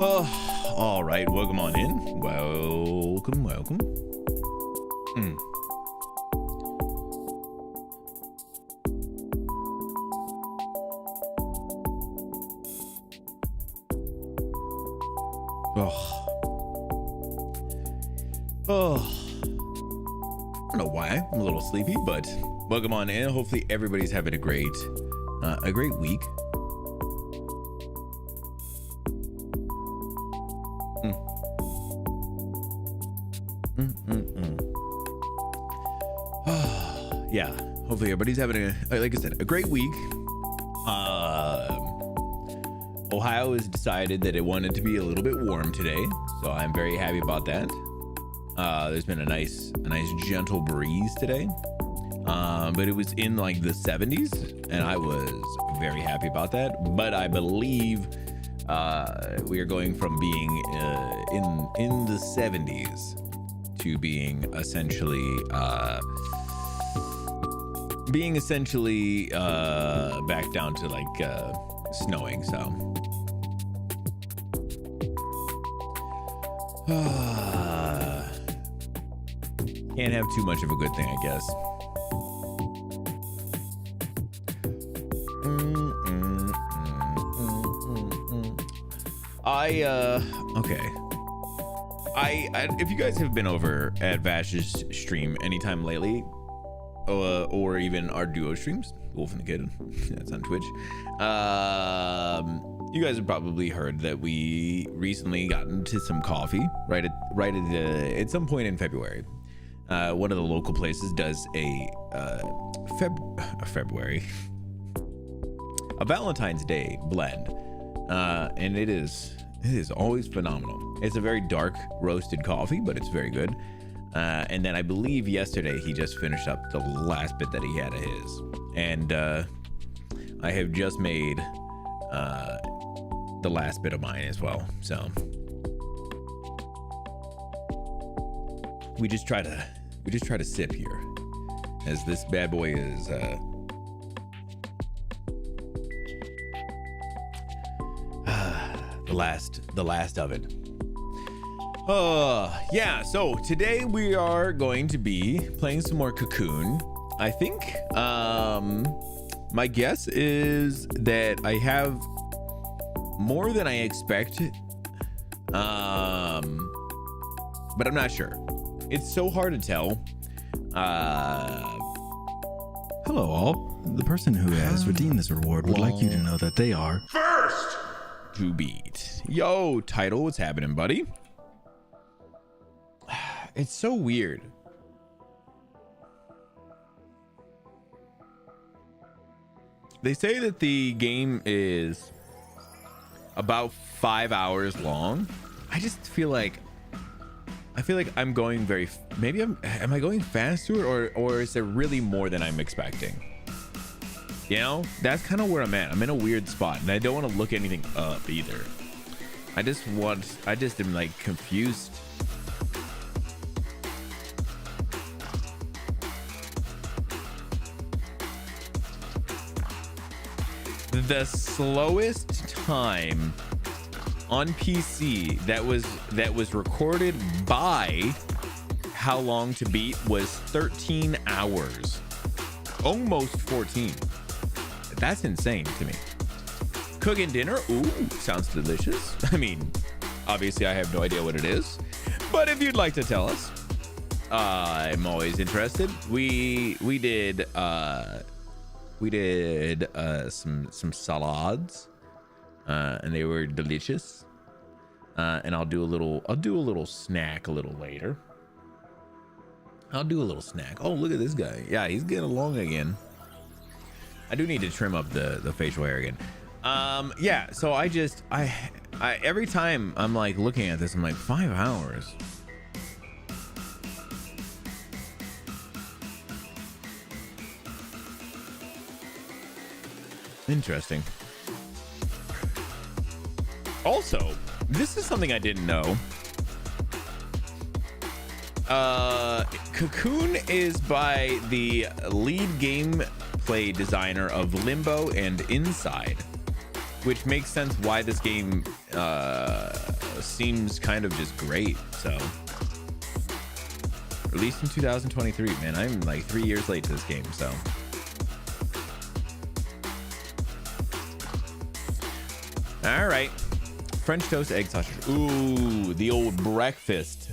All right, welcome on in. Welcome. Mm. I don't know why I'm a little sleepy, but welcome on in. Hopefully everybody's having a great week. Yeah, hopefully everybody's having like I said, a great week. Ohio has decided that it wanted to be a little bit warm today, so I'm very happy about that. There's been a nice gentle breeze today, but it was in like the 70s, and I was very happy about that. But I believe we are going from being in the 70s to being essentially back down to like snowing. So can't have too much of a good thing, I guess. Okay. I if you guys have been over at Vash's stream anytime lately, or even our duo streams, Wolf and the Kid, that's on Twitch, you guys have probably heard that we recently got into some coffee right at some point in February. One of the local places does a Valentine's Day blend, and it is always phenomenal. It's a very dark roasted coffee, but it's very good. And then I believe yesterday he just finished up the last bit that he had of his, and I have just made the last bit of mine as well. So we just try to sip here, as this bad boy is the last of it. Yeah, so today we are going to be playing some more Cocoon. I think my guess is that I have more than I expect, but I'm not sure. It's so hard to tell. Hello all. The person who has redeemed this reward would like you to know that they are first to beat. Yo, Title, what's happening, buddy? It's so weird. They say that the game is about 5 hours long. I just feel like I'm going am I going fast through it, or is there really more than I'm expecting? You know, that's kind of where I'm at. I'm in a weird spot, and I don't want to look anything up either. I just am like confused. The slowest time on PC that was recorded by How Long to Beat was 13 hours, almost 14. That's insane to me. Cooking dinner, ooh, sounds delicious. I mean, obviously I have no idea what it is, but if you'd like to tell us, I'm always interested. We did some salads, and they were delicious. And I'll do a little snack a little later. I'll do a little snack. Oh, look at this guy. Yeah, he's getting along again. I do need to trim up the facial hair again. Yeah, so I every time I'm like looking at this, I'm like, 5 hours. Interesting. Also, this is something I didn't know. Cocoon is by the lead gameplay designer of Limbo and Inside. which makes sense why this game seems kind of just great. So released in 2023, man. I'm like 3 years late to this game. So all right, French toast, egg sausage. Ooh, the old breakfast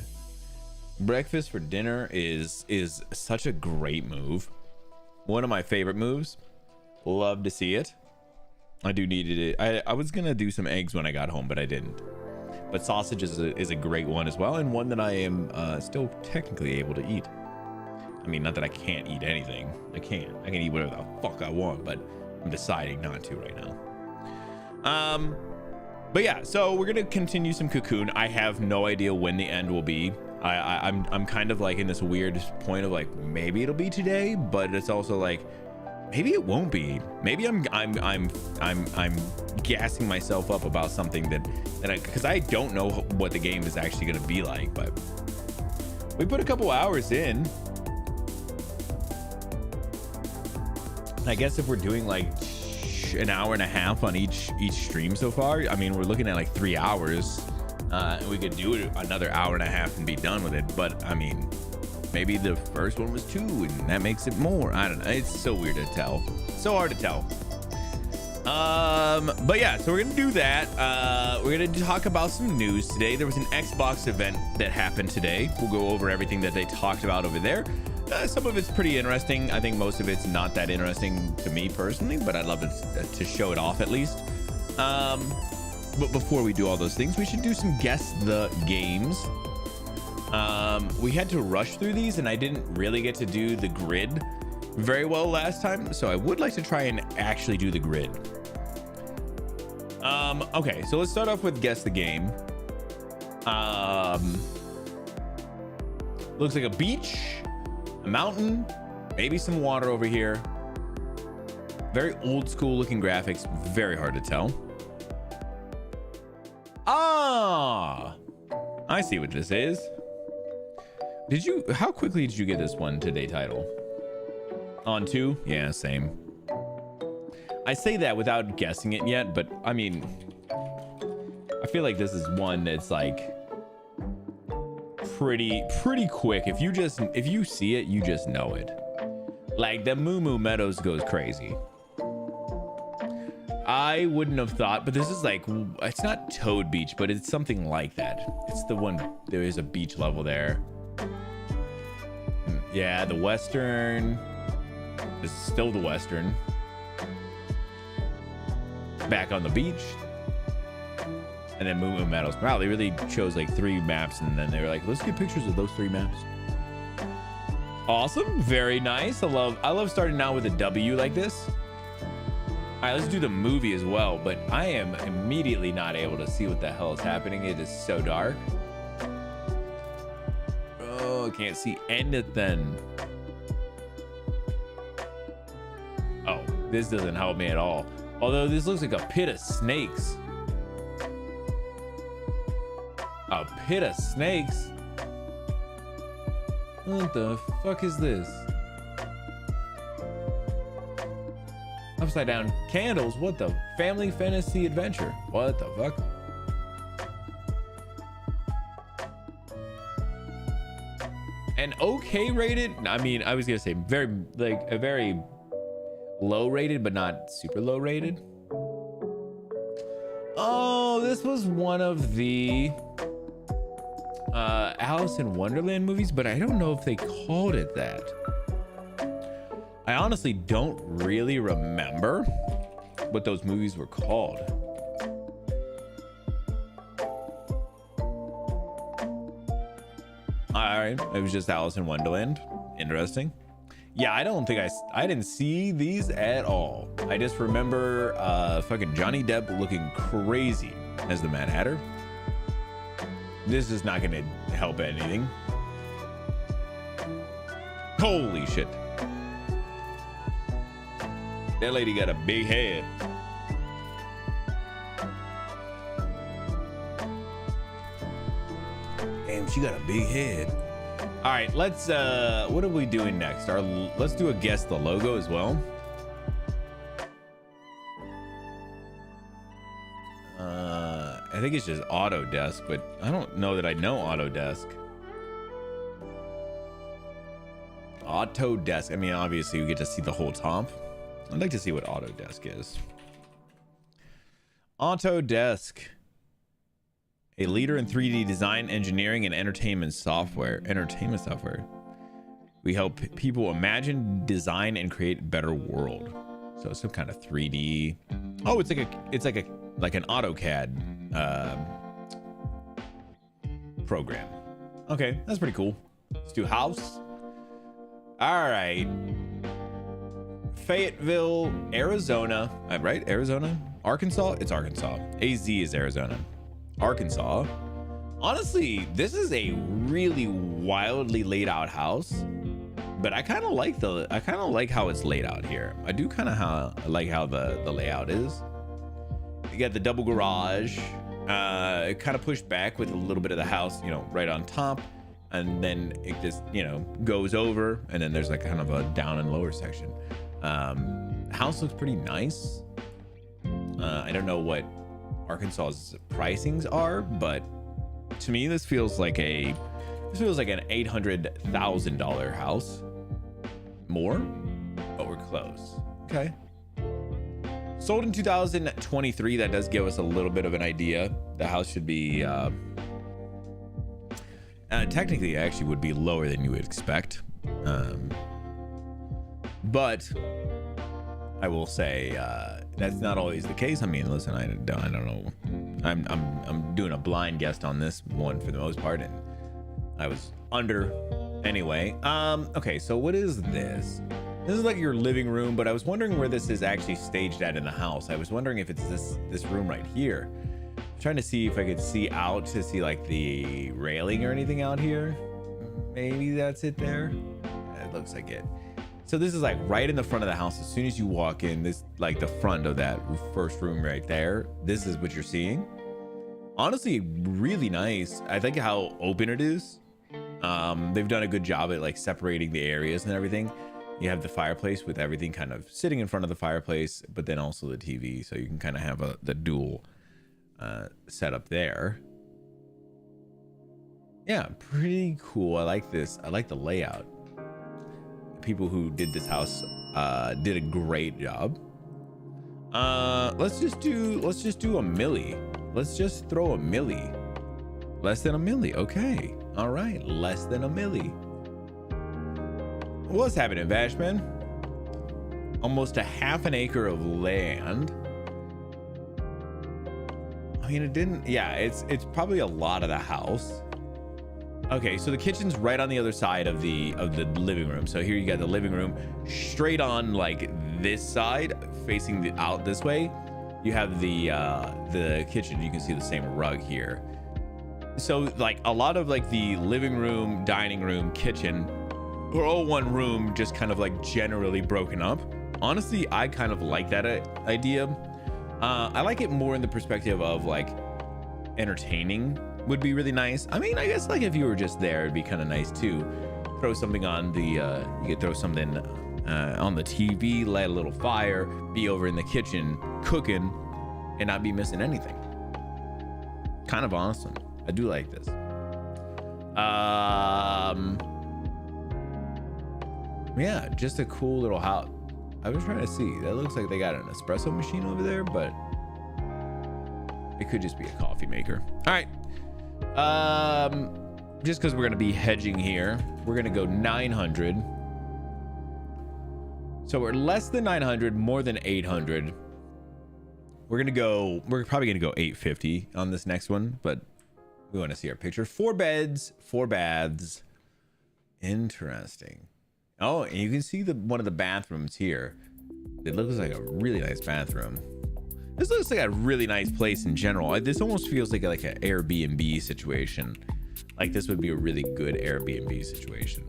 for dinner is such a great move. One of my favorite moves. Love to see it. I do need it. I was gonna do some eggs when I got home, but I didn't. But sausage is a great one as well, and one that I am still technically able to eat. I mean, not that I can't eat anything. I can eat whatever the fuck I want, but I'm deciding not to right now. But yeah, so we're gonna continue some Cocoon. I have no idea when the end will be. I'm kind of like in this weird point of like, maybe it'll be today, but it's also like, maybe it won't be. Maybe I'm gassing myself up about something because I don't know what the game is actually gonna be like. But we put a couple hours in. I guess if we're doing like an hour and a half on each stream so far, I mean, we're looking at like 3 hours, and we could do it another hour and a half and be done with it. But I mean, maybe the first one was 2 and that makes it more. I don't know, it's so weird to tell, so hard to tell. But yeah, so we're gonna do that. We're gonna talk about some news today. There was an Xbox event that happened today. We'll go over everything that they talked about over there. Some of it's pretty interesting. I think most of it's not that interesting to me personally, but I'd love to show it off at least. But before we do all those things, we should do some guess the games. We had to rush through these, and I didn't really get to do the grid very well last time, so I would like to try and actually do the grid. Okay, so let's start off with guess the game. Looks like a beach, a mountain, maybe some water over here. Very old school looking graphics, very hard to tell. Ah, I see what this is. How quickly did you get this one today title? On 2? Yeah, same. I say that without guessing it yet, but I mean, I feel like this is one that's like pretty quick. If you see it, you just know it. Like the Moo Moo Meadows goes crazy. I wouldn't have thought, but this is like, it's not Toad Beach, but it's something like that. It's the one, there is a beach level there. Yeah, the Western. This is still the Western. Back on the beach. And then Moo Moo Meadows. Wow, they really chose like 3 maps, and then they were like, let's get pictures of those 3 maps. Awesome, very nice. I love starting out with a W like this. All right, let's do the movie as well, but I am immediately not able to see what the hell is happening. It is so dark. Oh, can't see anything. Oh, this doesn't help me at all. Although this looks like a pit of snakes. A pit of snakes? What the fuck is this? Upside down candles? What the? Family fantasy adventure? What the fuck? An okay rated? I mean, I was gonna say very, like a very low rated, but not super low rated. Oh, this was one of the Alice in Wonderland movies, but I don't know if they called it that. I honestly don't really remember what those movies were called. All right, it was just Alice in Wonderland. Interesting. Yeah, I don't think I didn't see these at all. I just remember fucking Johnny Depp looking crazy as the Mad Hatter. This is not gonna help anything. Holy shit. That lady got a big head. Damn, she got a big head. All right, let's what are we doing next? Let's do a guess the logo as well. I think it's just Autodesk, but I don't know that I know Autodesk. Autodesk. I mean, obviously we get to see the whole top. I'd like to see what Autodesk is. Autodesk, a leader in 3D design, engineering, and entertainment software. We help people imagine, design, and create a better world. So some kind of 3D. Oh, it's like an AutoCAD program. Okay, that's pretty cool. Let's do house. All right. Fayetteville, Arizona. Right? Arizona? Arkansas? It's Arkansas. AZ is Arizona. Arkansas. Honestly, this is a really wildly laid out house, but I kind of like how it's laid out here. I do kind of like how the layout is. You got the double garage, kind of pushed back with a little bit of the house, you know, right on top, and then it just, you know, goes over, and then there's like kind of a down and lower section. House looks pretty nice. I don't know what Arkansas's pricings are, but to me this feels like an $800,000 house. More, but we're close. Okay. Sold in 2023. That does give us a little bit of an idea. The house should be technically it actually would be lower than you would expect, but I will say that's not always the case. I mean, listen, I don't know. I'm doing a blind guess on this one for the most part, and I was under anyway. Okay, so what is this? This is like your living room, but I was wondering where this is actually staged at in the house. I was wondering if it's this room right here. I'm trying to see if I could see out to see like the railing or anything out here. Maybe that's it there. It looks like it. So this is like right in the front of the house. As soon as you walk in, this like the front of that first room right there. This is what you're seeing. Honestly, really nice. I think how open it is. They've done a good job at like separating the areas and everything. You have the fireplace with everything kind of sitting in front of the fireplace, but then also the TV, so you can kind of have the dual setup there. Yeah, pretty cool. I like this. I like the layout. People who did this house did a great job. Let's just do a milli. Let's just throw a milli. Less than a milli. Okay. All right. Less than a milli. What's happening, Vashman? Almost a half an acre of land. I mean, it didn't. Yeah, it's probably a lot of the house. Okay, so the kitchen's right on the other side of the living room. So here you got the living room straight on like this side, facing out this way. You have the kitchen. You can see the same rug here. So like a lot of like the living room, dining room, kitchen are all one room, just kind of like generally broken up. Honestly, I kind of like that idea. I like it more in the perspective of like entertaining would be really nice. I mean, I guess like if you were just there, it'd be kind of nice too. Throw something on the you could throw something on the TV, light a little fire, be over in the kitchen cooking, and not be missing anything. Kind of awesome. I do like this. Yeah, just a cool little house. I was trying to see. That looks like they got an espresso machine over there, but it could just be a coffee maker. All right. Just because we're going to be hedging here, we're going to go 900. So we're less than 900, more than 800. We're probably going to go 850 on this next one, but we want to see our picture. 4 beds, 4 baths. Interesting. Oh, and you can see one of the bathrooms here. It looks like a really nice bathroom. This looks like a really nice place in general. This almost feels like an Airbnb situation. Like this would be a really good Airbnb situation.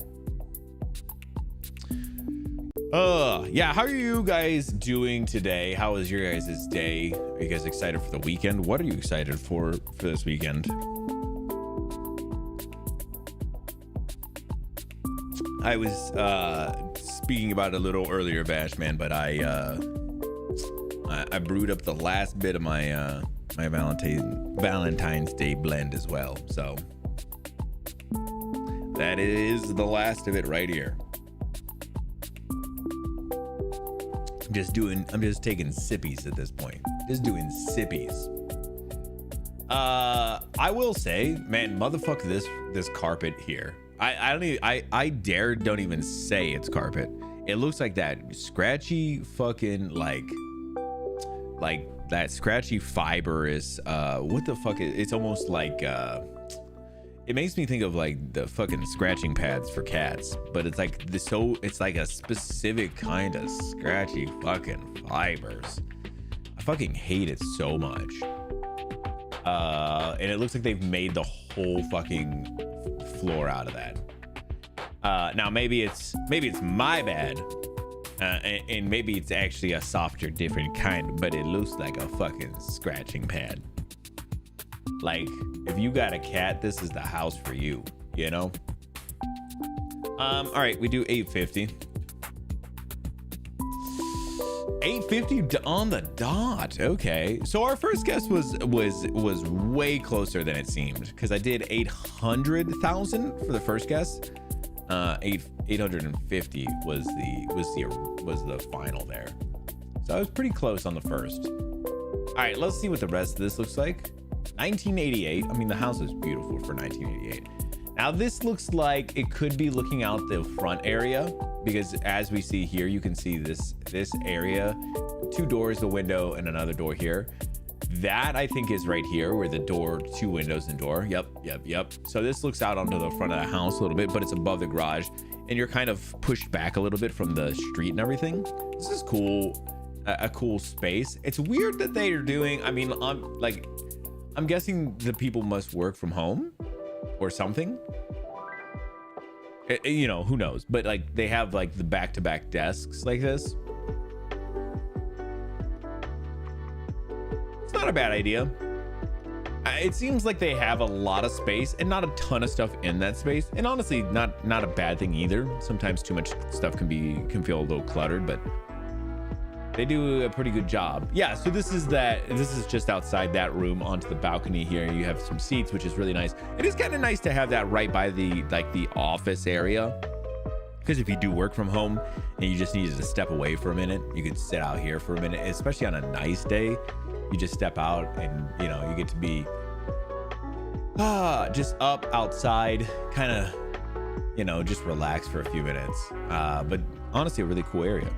Yeah, how are you guys doing today? How was your guys' day? Are you guys excited for the weekend? What are you excited for this weekend? I was speaking about it a little earlier, Bashman, but I brewed up the last bit of my my Valentine's Day blend as well. So that is the last of it right here. I'm just taking sippies at this point. Just doing sippies. I will say, man, motherfucker, this carpet here. I don't even say it's carpet. It looks like that scratchy fucking like that scratchy fibrous what the fuck is it's almost like it makes me think of like the fucking scratching pads for cats, but it's like it's like a specific kind of scratchy fucking fibers. I fucking hate it so much. And it looks like they've made the whole fucking floor out of that. Now maybe it's my bad, and maybe it's actually a softer, different kind, but it looks like a fucking scratching pad. Like, if you got a cat, this is the house for you, you know? All right, we do 850. 850 on the dot. Okay, so our first guess was way closer than it seemed, because I did 800,000 for the first guess. 850 was the final there, so I was pretty close on the first. All right, let's see what the rest of this looks like. 1988. I mean, the house is beautiful for 1988. Now this looks like it could be looking out the front area, because as we see here, you can see this area, 2 doors, a window, and another door here. That I think is right here where the door, 2 windows and door. Yep. So this looks out onto the front of the house a little bit, but it's above the garage, and you're kind of pushed back a little bit from the street and everything. This is cool, a cool space. It's weird that they are doing, I mean, I'm guessing the people must work from home or something. You know, who knows? But like they have like the back-to-back desks like this. It's not a bad idea. It seems like they have a lot of space and not a ton of stuff in that space. And honestly, not a bad thing either. Sometimes too much stuff can feel a little cluttered, but they do a pretty good job. Yeah, so this is just outside that room onto the balcony here. You have some seats, which is really nice. It is kind of nice to have that right by the office area, because if you do work from home and you just needed to step away for a minute, you could sit out here for a minute, especially on a nice day. You just step out and, you know, you get to be just up outside, kind of, you know, just relax for a few minutes. But honestly, a really cool area.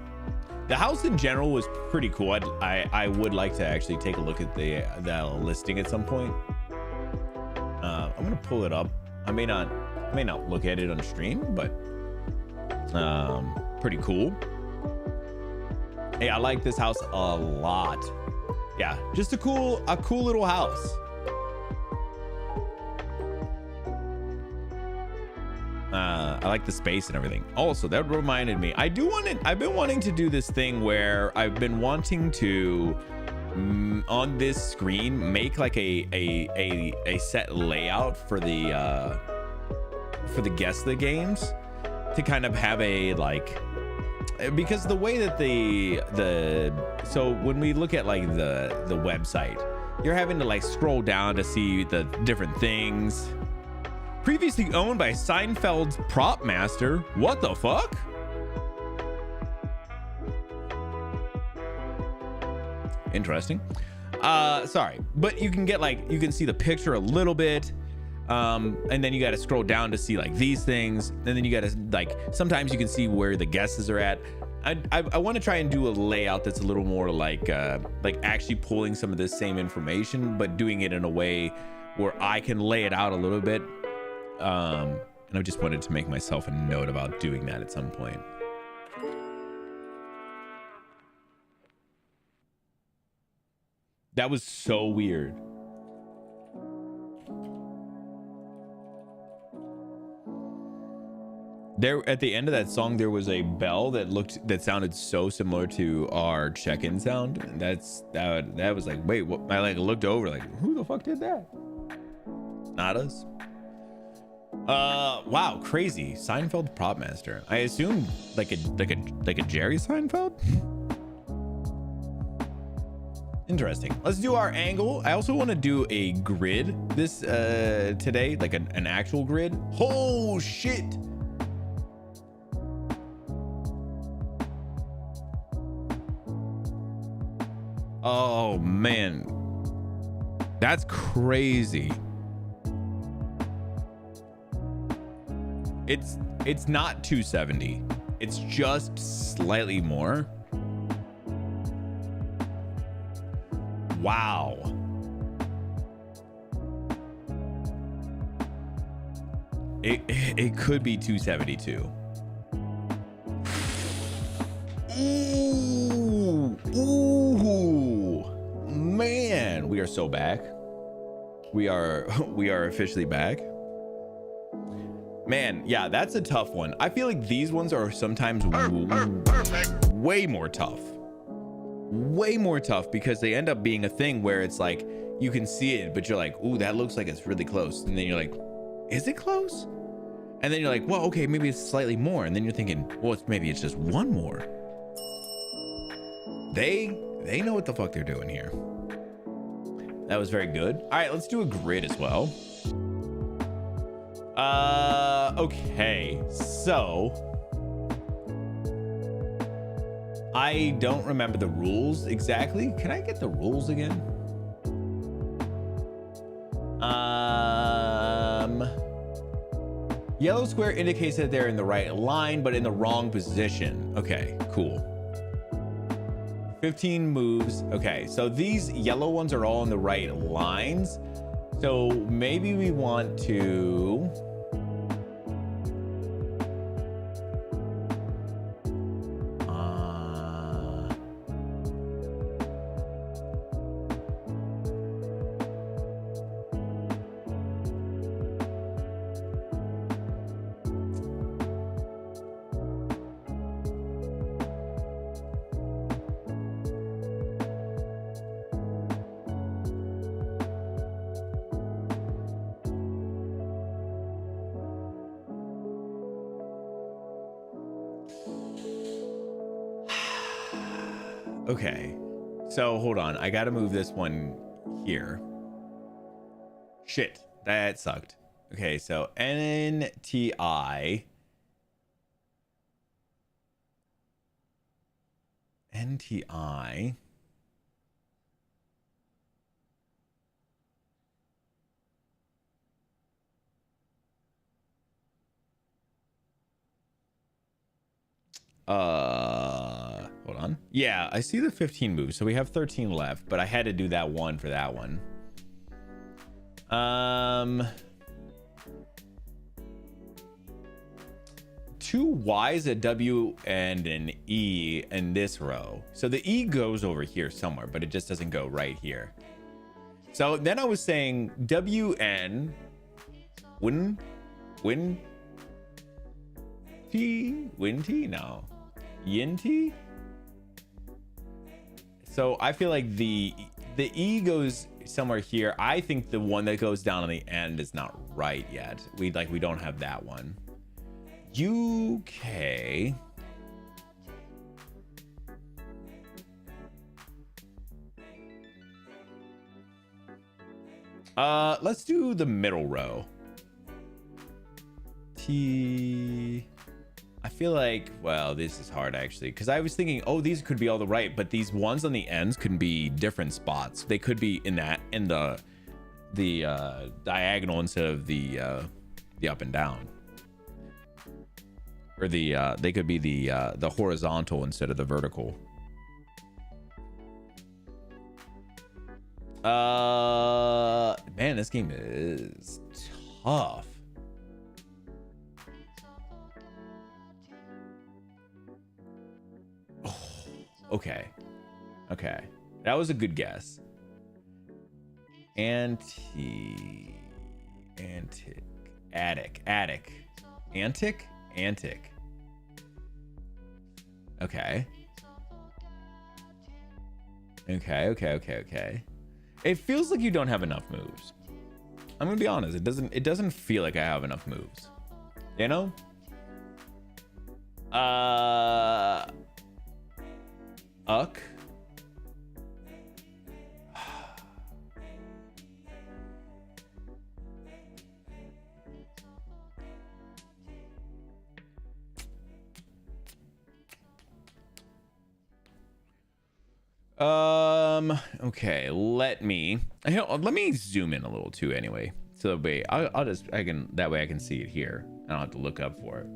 The house in general was pretty cool. I would like to actually take a look at the listing at some point. I'm gonna pull it up. I may not look at it on stream, but pretty cool. Hey, I like this house a lot. Yeah, just a cool little house. I like the space and everything. Also, that reminded me, I've been wanting to do this thing where I've been wanting to on this screen make like a set layout for the guest of the games, to kind of have a like, because the way that so when we look at like the website, you're having to like scroll down to see the different things. Previously owned by Seinfeld's prop master. What the fuck? Interesting. Sorry, but you can get like, you can see the picture a little bit, and then you got to scroll down to see like these things, and then you got to like, sometimes you can see where the guests are at. I want to try and do a layout that's a little more like actually pulling some of this same information, but doing it in a way where I can lay it out a little bit. And I just wanted to make myself a note about doing that at some point. That was so weird. There at the end of that song, there was a bell that sounded so similar to our check-in sound. That was like, wait, what? I like looked over like, who the fuck did that? Not us. Wow, crazy. Seinfeld prop master. I assume like a Jerry Seinfeld. Interesting. Let's do our angle. I also want to do a grid this today, like an actual grid. Oh shit. Oh man. That's crazy. It's not 270. It's just slightly more. Wow. It could be 272. Ooh, man, we are so back. We are officially back. Man, yeah, that's a tough one. I feel like these ones are sometimes way more tough. Way more tough because they end up being a thing where it's like you can see it, but you're like, ooh, that looks like it's really close. And then you're like, is it close? And then you're like, well, okay, maybe it's slightly more. And then you're thinking, well, maybe it's just one more. They know what the fuck they're doing here. That was very good. All right, let's do a grid as well. Okay, so I don't remember the rules exactly. Can I get the rules again? Yellow square indicates that they're in the right line, but in the wrong position. Okay, cool. 15 moves. Okay, so these yellow ones are all in the right lines. So maybe we want to... Okay, so hold on. I gotta move this one here. Shit, that sucked. Okay, so NTI. NTI. Hold on. Yeah, I see the 15 moves, so we have 13 left, but I had to do that one for that one. Two Y's, a W, and an E in this row. So the E goes over here somewhere, but it just doesn't go right here. So then I was saying WN, win T, no, yin T. So I feel like the E goes somewhere here. I think the one that goes down on the end is not right yet. We don't have that one. UK. Let's do the middle row. T. I feel like, well, this is hard actually, because I was thinking, oh, these could be all the right, but these ones on the ends could be different spots. They could be in the diagonal instead of the up and down, or they could be the horizontal instead of the vertical. Man, this game is tough. Okay, that was a good guess. Antique, attic, antic. Okay. It feels like you don't have enough moves. I'm gonna be honest. It doesn't feel like I have enough moves. You know? Uck. Okay, let me zoom in a little too anyway. So that way that way I can see it here. I don't have to look up for it.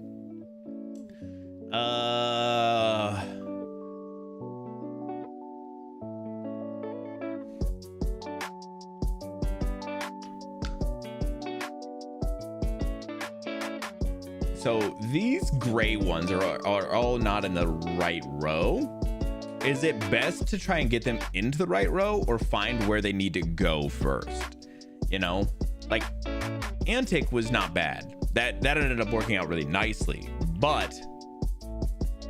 So these gray ones are all not in the right row. Is it best to try and get them into the right row or find where they need to go first? You know, like Antic was not bad. That ended up working out really nicely, but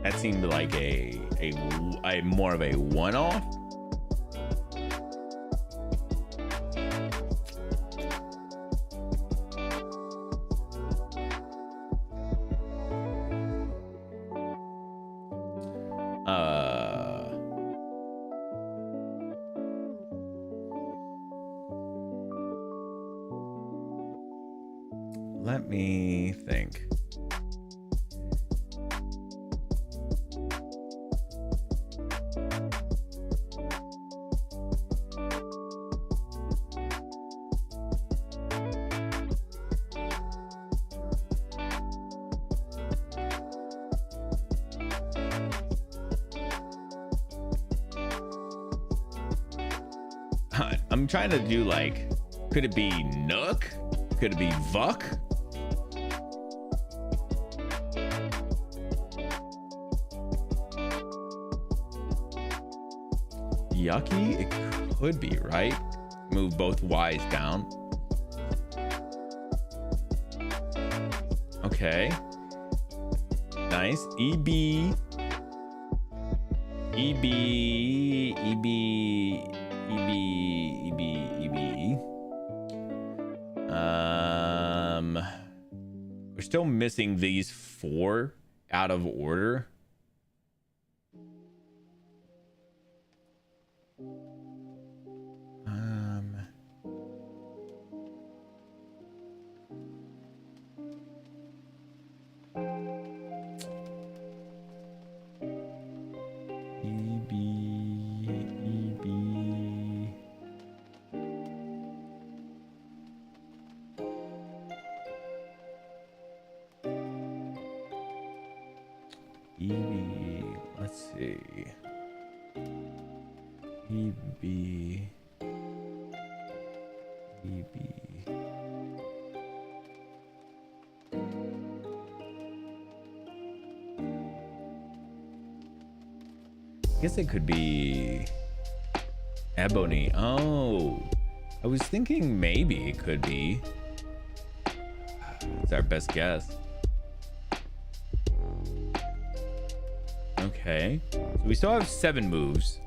that seemed like a more of a one-off. Let me think. I'm trying to do like, could it be Nook? Could it be Vuck? Yucky? It could be, right? Move both Y's down. Okay. Nice. EB. EB. EB. EB. EB. EB. We're still missing these 4 out of order. Let's see. EB. EB. I guess it could be Ebony. Oh, I was thinking maybe it could be. It's our best guess. Okay, so we still have 7 moves.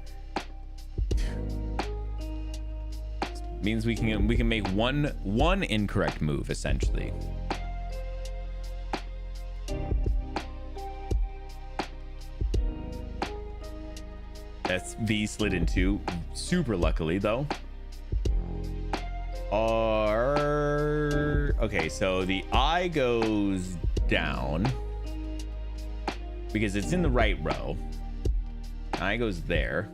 Means we can make one incorrect move essentially. That's V slid into super luckily though. Okay, so the I goes down because it's in the right row. I goes there.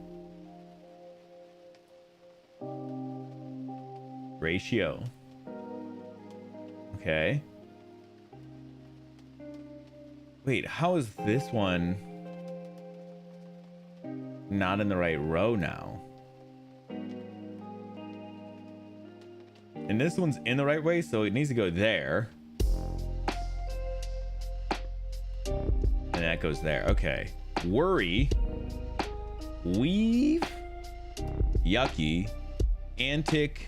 Ratio. Okay. Wait, how is this one not in the right row now? And this one's in the right way, so it needs to go there. And that goes there. Okay. Worry. Weave. Yucky. Antic.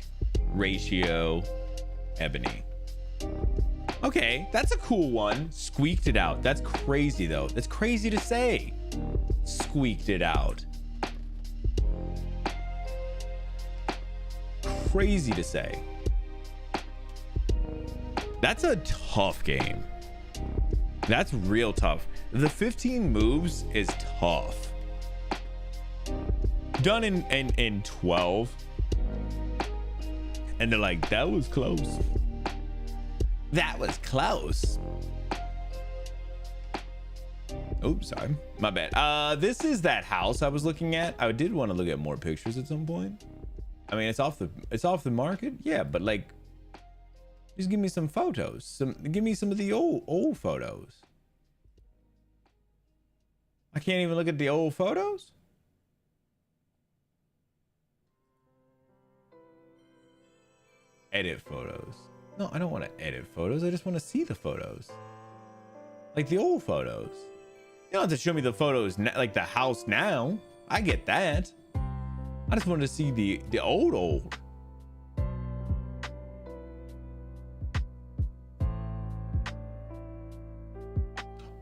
Ratio. Ebony. Okay, that's a cool one. Squeaked it out. That's crazy though. That's crazy to say. Squeaked it out. Crazy to say. That's a tough game. That's real tough. The 15 moves is tough. Done in 12. And they're like, that was close. That was close. Oh, sorry, my bad. This is that house I was looking at. I did want to look at more pictures at some point. I mean, it's off the market, yeah, but like, just give me some photos. Give me some of the old photos. I can't even look at the old photos. Edit photos. No, I don't want to edit photos. I just want to see the photos, like the old photos. You don't have to show me the photos like the house now. I get that. I just wanted to see the old.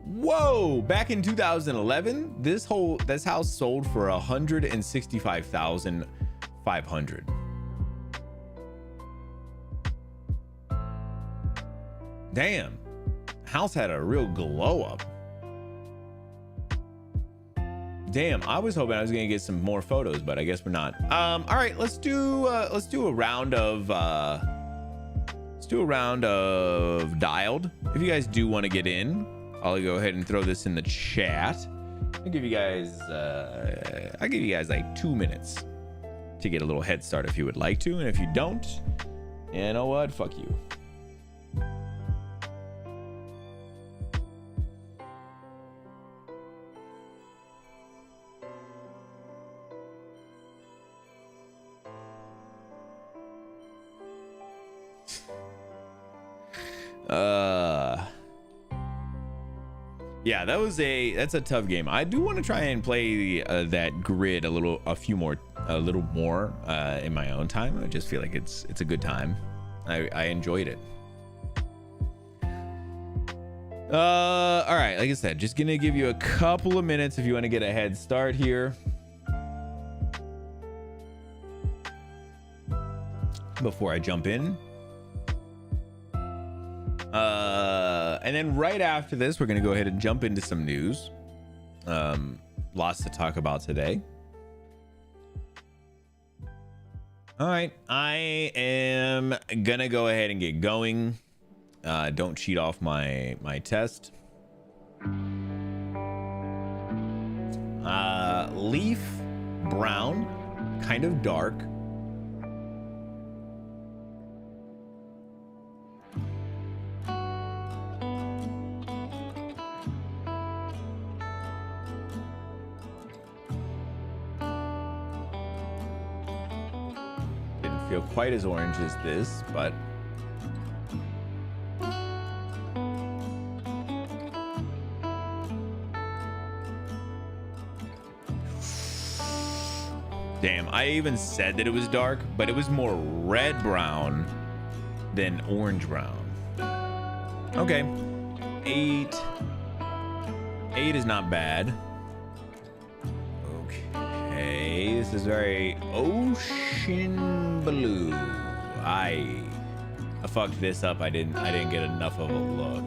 Whoa! Back in 2011, this house sold for $165,500. Damn, house had a real glow up. Damn, I was hoping I was gonna get some more photos, but I guess we're not. All right, let's do a round of dialed. If you guys do want to get in, I'll go ahead and throw this in the chat. I'll give you guys like 2 minutes to get a little head start if you would like to, and if you don't, you know what? Fuck you. Yeah, that's a tough game. I do want to try and play that grid a little more in my own time. I just feel like it's a good time. I enjoyed it. All right, like I said, just gonna give you a couple of minutes if you want to get a head start here before I jump in. And then right after this, we're going to go ahead and jump into some news. Lots to talk about today. All right. I am going to go ahead and get going. Don't cheat off my test. Leaf brown, kind of dark. Feel quite as orange as this, but damn, I even said that it was dark, but it was more red brown than orange brown. Okay, 8 is not bad. Okay, this is very ocean blue. I fucked this up. I didn't get enough of a look.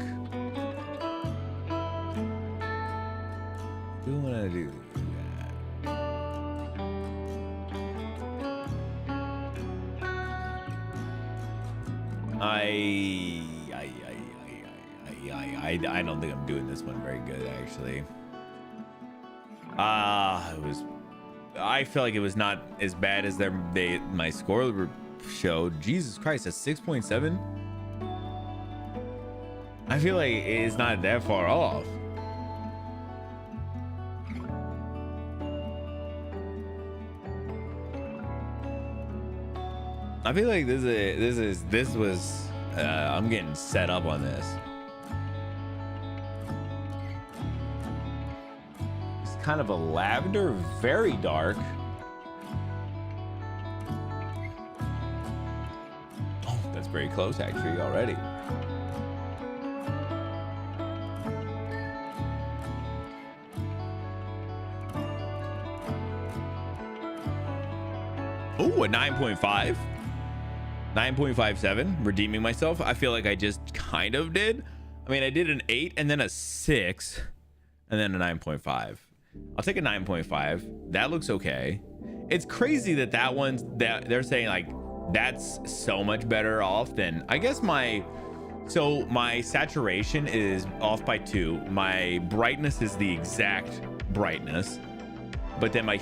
Do want to do that. I don't think I'm doing this one very good, actually. I feel like it was not as bad as my score showed. Jesus Christ, a 6.7. I feel like it's not that far off. I feel like this was I'm getting set up on this. Kind of a lavender, very dark. Oh, that's very close actually already. Oh, a 9.5. 9.57, redeeming myself. I feel like I just kind of did. I mean, I did an 8 and then a 6 and then a 9.5. I'll take a 9.5. That looks okay. It's crazy that they're saying like that's so much better off than, I guess my So my saturation is off by 2. My brightness is the exact brightness, but then my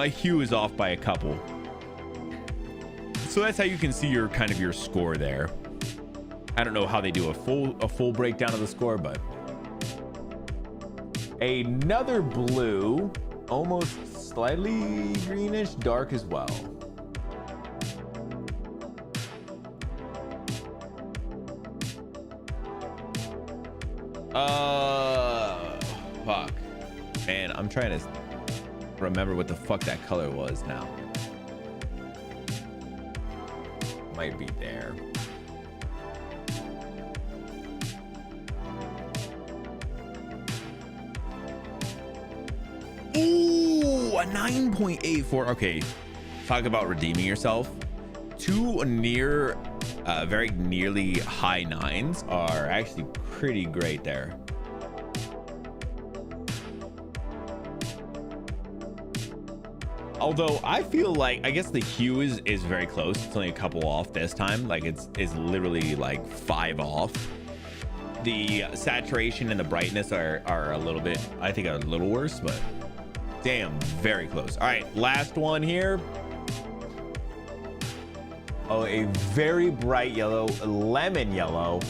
hue is off by a couple. So that's how you can see your kind of your score there. I don't know how they do a full breakdown of the score, but another blue, almost slightly greenish, dark as well. Fuck. Man, I'm trying to remember what the fuck that color was now. Might be there. Ooh, a 9.84. Okay, talk about redeeming yourself. 2 near, very nearly high 9s are actually pretty great there. Although I feel like, I guess the hue is very close. It's only a couple off this time. Like it's literally like 5 off. The saturation and the brightness are a little bit, I think, a little worse, but damn, very close. All right, last one here. Oh, a very bright yellow, lemon yellow,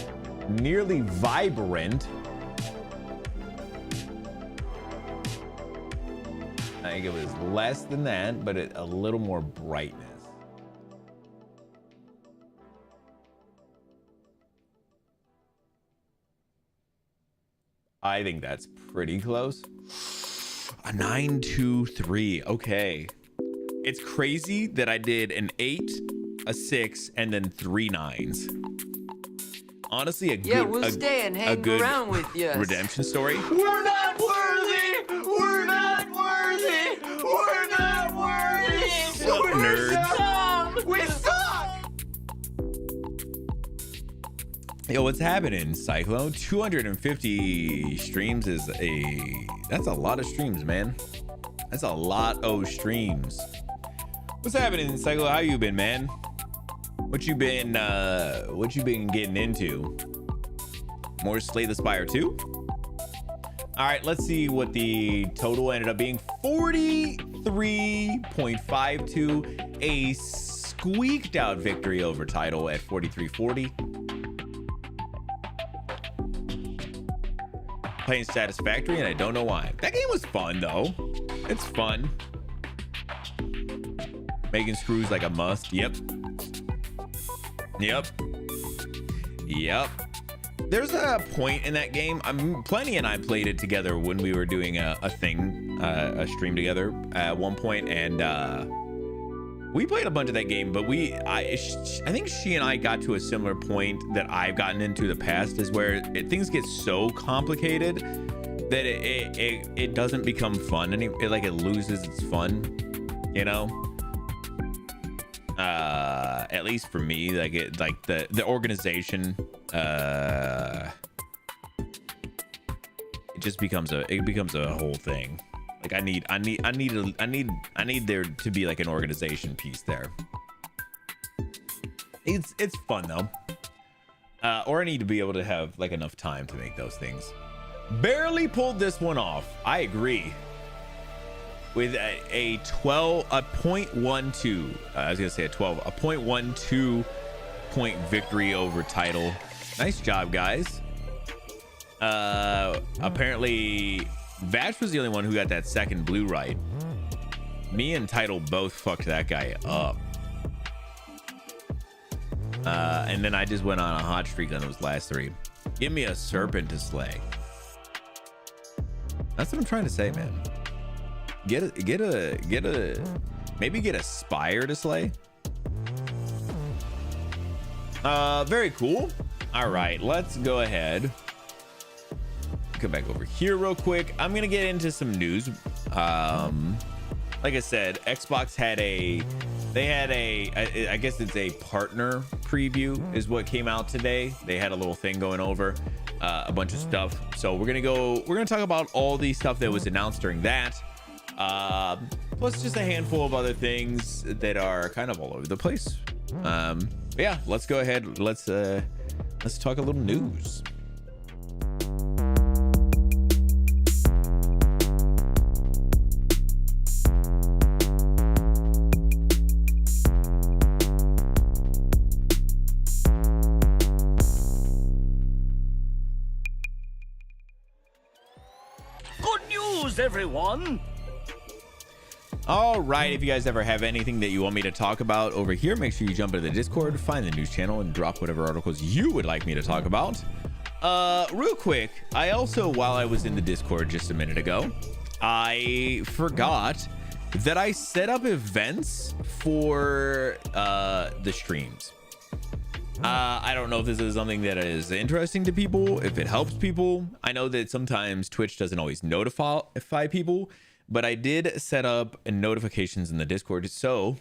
nearly vibrant. I think it was less than that, but a little more brightness. I think that's pretty close. A 9.23. Okay. It's crazy that I did an 8, a 6, and then 3 9s. Honestly, a good around with you. redemption story. We're not worthy. We're not worthy. We're not worthy. Sup, nerds? Dumb. We suck. Yo, what's happening, Cyclone? 250 streams is that's a lot of streams, man. That's a lot of streams. What's happening, Cyclone? How you been, man? What you been getting into? More Slay the Spire 2? All right, let's see what the total ended up being. 43.52, a squeaked out victory over Title at 43.40. Playing Satisfactory, and I don't know why. That game was fun though. It's fun. Making screws like a must. Yep. There's a point in that game. Plenty and I played it together when we were doing a stream together at one point, and we played a bunch of that game. But I think she and I got to a similar point that I've gotten into the past, is where things get so complicated that it doesn't become fun, and it loses its fun, you know. At least for me, the organization, it just becomes a whole thing. Like I need there to be like an organization piece there. It's fun though. Or I need to be able to have like enough time to make those things. Barely pulled this one off. I agree. With a 0.12, I was gonna say a 0.12 point victory over Title. Nice job, guys. Apparently Vash was the only one who got that second blue right. Me and Title both fucked that guy up. And then I just went on a hot streak on those last 3. Give me a serpent to slay. That's what I'm trying to say, man. Maybe get a spire to slay. Very cool. All right, let's go ahead. Come back over here real quick. I'm gonna get into some news. Like I said, Xbox had I guess it's a partner preview is what came out today. They had a little thing going over a bunch of stuff. So we're gonna talk about all the stuff that was announced during that. Plus just a handful of other things that are kind of all over the place. Yeah, let's go ahead. Let's let's talk a little news. Good news, everyone! All right, if you guys ever have anything that you want me to talk about over here, make sure you jump into the Discord, find the news channel, and drop whatever articles you would like me to talk about. Real quick, I also, while I was in the Discord just a minute ago, I forgot that I set up events for the streams. I don't know if this is something that is interesting to people, if it helps people. I know that sometimes Twitch doesn't always notify people, but I did set up notifications in the Discord. So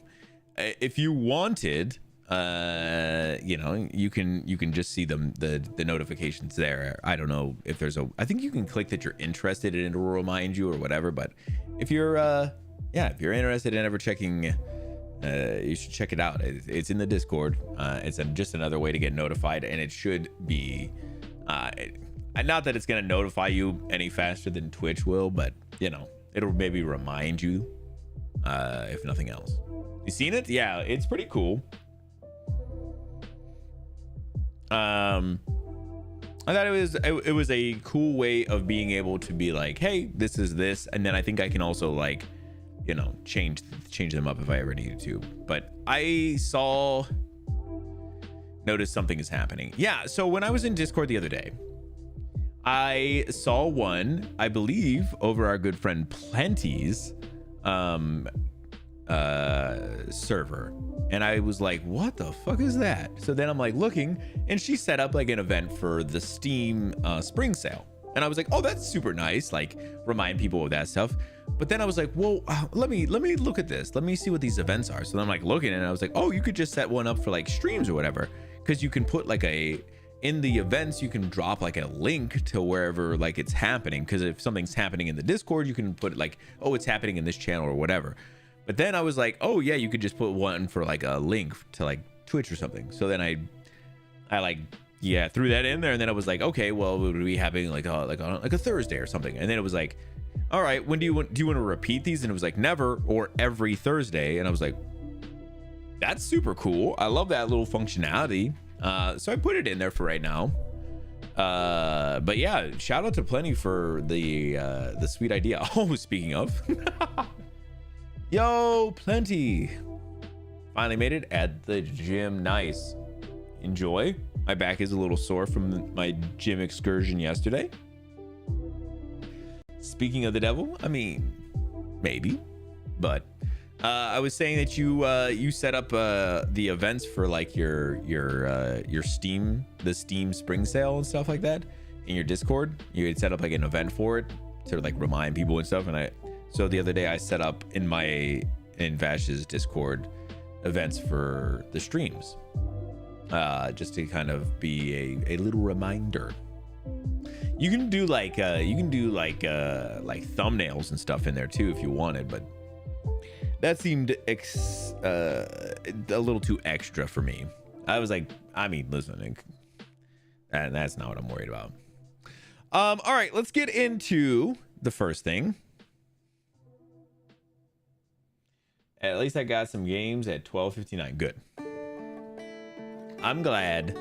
if you wanted, you know, you can just see them, the notifications there. I don't know if there's I think you can click that you're interested and it will remind you or whatever. But if you're, yeah, if you're interested in ever checking, you should check it out. It's in the Discord. It's just another way to get notified, and it should be, not that it's going to notify you any faster than Twitch will, but you know, it'll maybe remind you, if nothing else. You seen it? Yeah, it's pretty cool. I thought it was a cool way of being able to be like, hey, this is this, and then I think I can also, like, you know, change them up if I ever needed to. But I noticed something is happening. Yeah, so when I was in Discord the other day, I saw one, I believe, over our good friend Plenty's server, and I was like, what the fuck is that? So then I'm like looking, and she set up like an event for the Steam spring sale, and I was like, oh, that's super nice, like remind people of that stuff. But then I was like, well, let me look at this, let me see what these events are. So then I'm like looking, and I was like, oh, you could just set one up for like streams or whatever, because you can put like in the events, you can drop like a link to wherever like it's happening, because if something's happening in the Discord, you can put like, oh, it's happening in this channel or whatever. But then I was like, oh yeah, you could just put one for like a link to like Twitch or something. So then I like, yeah, threw that in there, and then I was like, okay, well, would we having like a Thursday or something? And then it was like, all right, when do you want to repeat these? And it was like never, or every Thursday. And I was like, that's super cool. I love that little functionality. So I put it in there for right now. But yeah, shout out to Plenty for the sweet idea. Oh, speaking of, yo, Plenty finally made it at the gym. Nice. Enjoy. My back is a little sore from my gym excursion yesterday. Speaking of the devil, I mean, maybe, but I was saying that you set up the events for like your Steam, the Steam spring sale and stuff like that in your Discord. You had set up like an event for it to like remind people and stuff. And so the other day I set up in Vash's Discord events for the streams, just to kind of be a little reminder. You can do like thumbnails and stuff in there too if you wanted, but that seemed a little too extra for me. I was like, I mean, listen, and that's not what I'm worried about. All right, let's get into the first thing. At least I got some games at 12:59. Good. I'm glad.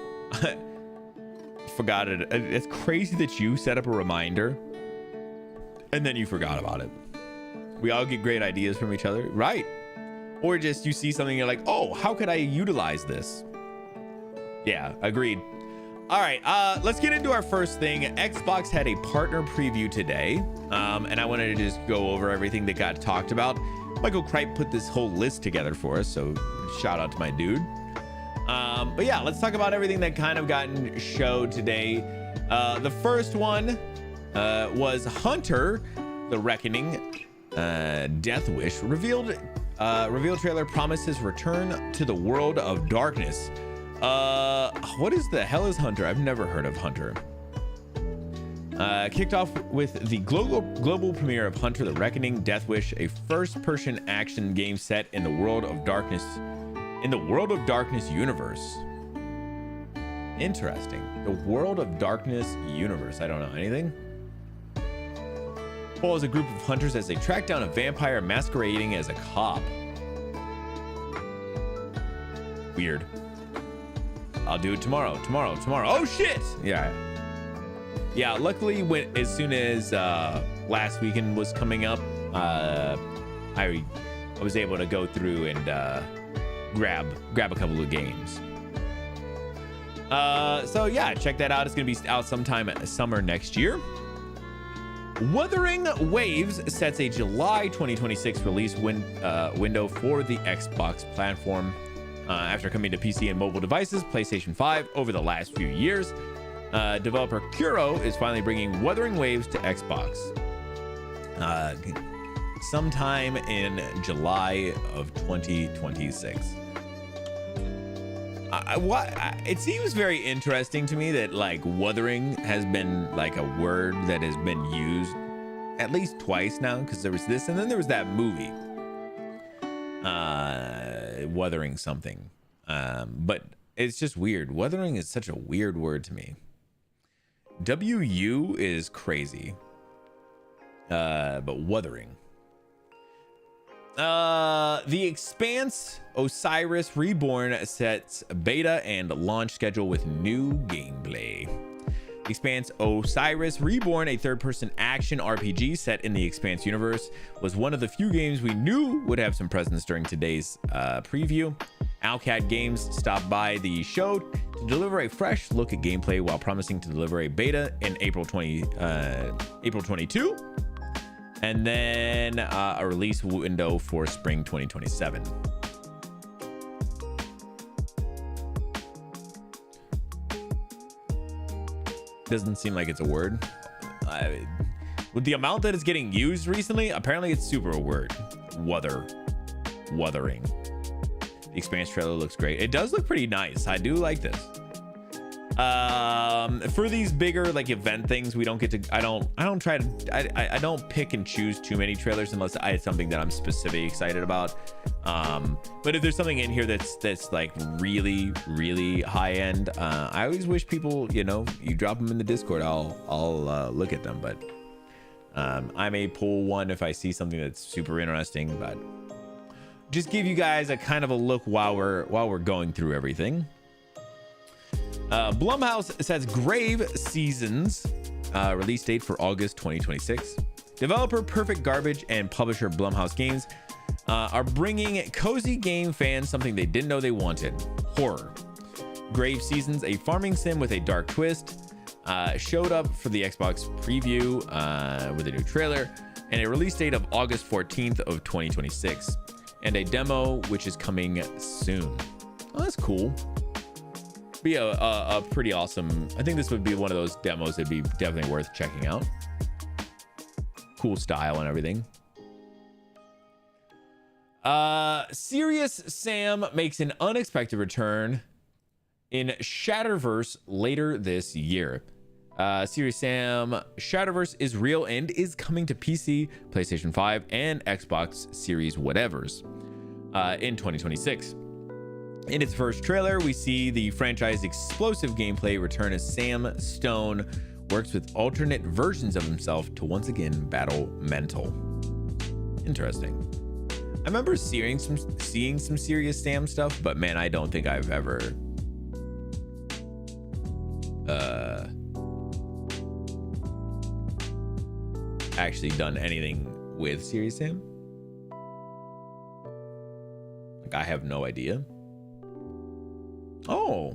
Forgot it. It's crazy that you set up a reminder and then you forgot about it. We all get great ideas from each other, right? Or just you see something, you're like, oh, how could I utilize this? Yeah, agreed. All right, let's get into our first thing. Xbox had a partner preview today, and I wanted to just go over everything that got talked about. Michael Kripe put this whole list together for us, so shout out to my dude. But yeah, let's talk about everything that kind of gotten showed today. The first one was Hunter, the Reckoning, Death Wish. Revealed trailer promises return to the world of darkness. What is the hell is Hunter? I've never heard of Hunter. Kicked off with the global premiere of Hunter, the Reckoning, Death Wish, a first-person action game set in the World of Darkness universe. Interesting. The World of Darkness universe. I don't know anything. Follows a group of hunters as they track down a vampire masquerading as a cop. Weird. I'll do it tomorrow. Oh shit! Yeah. Luckily, as soon as last weekend was coming up, I was able to go through and grab a couple of games. So yeah, check that out. It's gonna be out sometime summer next year. Wuthering Waves sets a July 2026 release window for the Xbox platform. After coming to PC and mobile devices, PlayStation 5 over the last few years, developer Kuro is finally bringing Wuthering Waves to Xbox sometime in July of 2026. It seems very interesting to me that like wuthering has been like a word that has been used at least twice now, because there was this and then there was that movie wuthering something, but it's just weird. Wuthering is such a weird word to me. WU is crazy, but wuthering. The Expanse Osiris Reborn sets beta and launch schedule with new gameplay. The Expanse Osiris Reborn, a third-person action RPG set in the Expanse universe, was one of the few games we knew would have some presence during today's preview. Owlcat Games stopped by the show to deliver a fresh look at gameplay while promising to deliver a beta in April 22. And then a release window for spring 2027. Doesn't seem like it's a word. With the amount that it's getting used recently, apparently it's super a word. Wuthering. The Expanse trailer looks great. It does look pretty nice. I do like this. For these bigger like event things, we don't get to, I don't pick and choose too many trailers unless I had something that I'm specifically excited about. But if there's something in here that's like really high end, I always wish people, you drop them in the Discord, I'll look at them. But I may pull one if I see something that's super interesting, but just give you guys a kind of a look while we're going through everything. Blumhouse sets Grave Seasons release date for August 2026. Developer Perfect Garbage and publisher Blumhouse Games are bringing cozy game fans something they didn't know they wanted: horror. Grave Seasons, a farming sim with a dark twist, showed up for the Xbox preview with a new trailer and a release date of August 14th of 2026, and a demo which is coming soon. Oh, that's cool. Be a pretty awesome. I think this would be one of those demos that'd be definitely worth checking out. Cool style and everything. Serious Sam makes an unexpected return in Shatterverse later this year. Serious Sam Shatterverse is real and is coming to PC, PlayStation 5, and Xbox Series whatevers in 2026. In its first trailer, we see the franchise's explosive gameplay return as Sam Stone works with alternate versions of himself to once again battle mental. Interesting. I remember seeing some Serious Sam stuff, but man, I don't think I've ever actually done anything with Serious Sam. Like, I have no idea. Oh.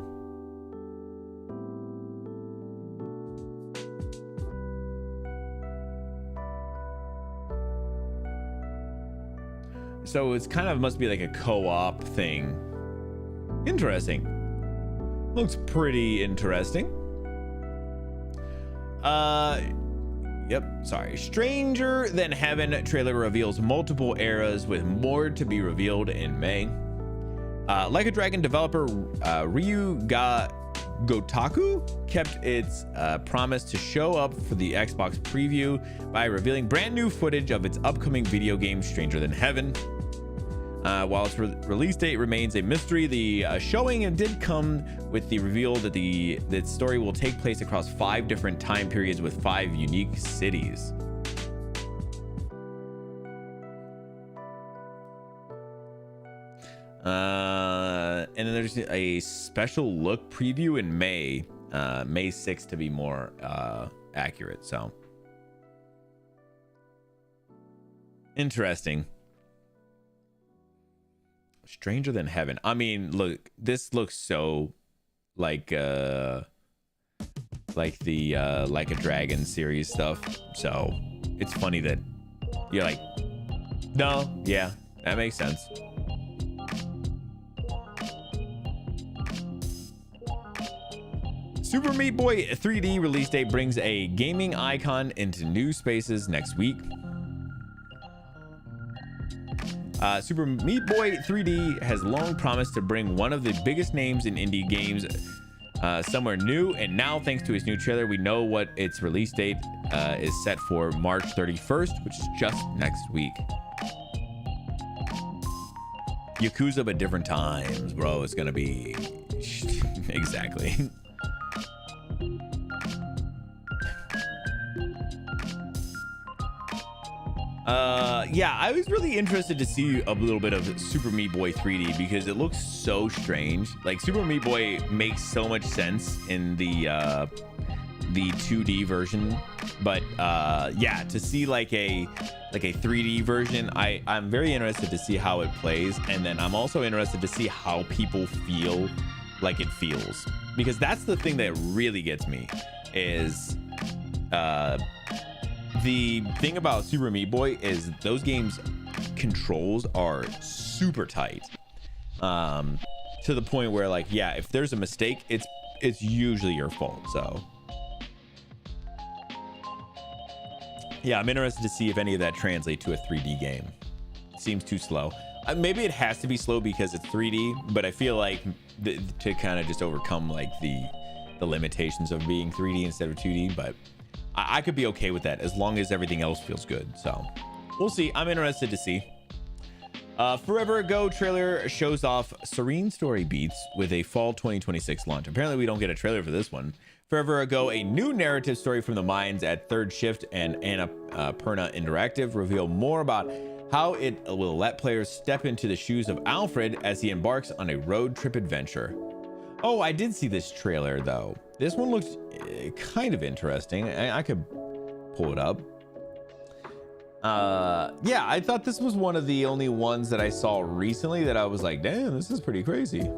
So it's kind of must be like a co-op thing. Interesting. Looks pretty interesting. Yep, sorry. Stranger Than Heaven trailer reveals multiple eras with more to be revealed in May. Like a Dragon developer Gotaku kept its promise to show up for the Xbox preview by revealing brand new footage of its upcoming video game Stranger Than Heaven. While its release date remains a mystery, the showing did come with the reveal that the story will take place across 5 different time periods with 5 unique cities. And then there's a special look preview in May 6th to be more accurate. So interesting. Stranger Than Heaven. I mean, look, this looks so like the Like a Dragon series stuff. So it's funny that you're like, no, yeah, that makes sense. Super Meat Boy 3D release date brings a gaming icon into new spaces next week. Super Meat Boy 3D has long promised to bring one of the biggest names in indie games somewhere new, and now thanks to its new trailer, we know what its release date is set for March 31st, which is just next week. Yakuza, but different times, bro. It's gonna be exactly. Yeah, I was really interested to see a little bit of Super Meat Boy 3D because it looks so strange. Like, Super Meat Boy makes so much sense in the 2D version, but yeah, to see like a 3D version, I'm very interested to see how it plays, and then I'm also interested to see how people feel like it feels, because that's the thing that really gets me is the thing about Super Meat Boy is those games controls are super tight, to the point where, like, yeah, if there's a mistake, it's usually your fault. So yeah, I'm interested to see if any of that translates to a 3D game. It seems too slow. Maybe it has to be slow because it's 3D, but I feel like to kind of just overcome like the limitations of being 3D instead of 2D, but I could be okay with that as long as everything else feels good. So we'll see. I'm interested to see. Forever Ago trailer shows off Serene Story beats with a fall 2026 launch. Apparently we don't get a trailer for this one. Forever Ago, a new narrative story from the minds at Third Shift and Annapurna Interactive reveal more about how it will let players step into the shoes of Alfred as he embarks on a road trip adventure. Oh, I did see this trailer though. This one looks kind of interesting. I could pull it up. Yeah, I thought this was one of the only ones that I saw recently that I was like, damn, this is pretty crazy.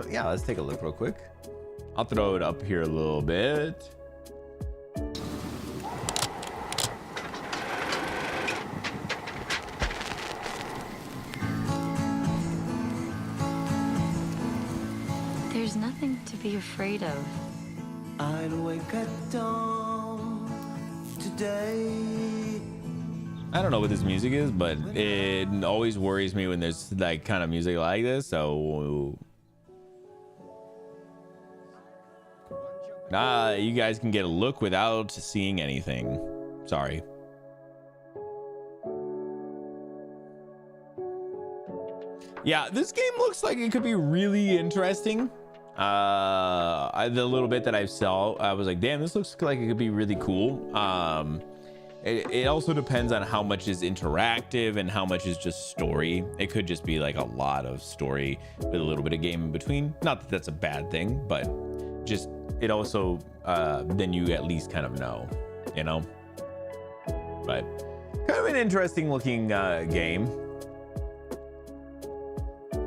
Yeah, let's take a look real quick. I'll throw it up here a little bit. There's nothing to be afraid of. I'd wake at dawn today. I don't know what this music is, but it always worries me when there's like kind of music like this. So you guys can get a look without seeing anything. Sorry. Yeah, this game looks like it could be really interesting. The little bit that I saw, I was like, damn, this looks like it could be really cool. It also depends on how much is interactive and how much is just story. It could just be like a lot of story with a little bit of game in between. Not that that's a bad thing, but just it also then you at least kind of know, you know. But kind of an interesting looking game.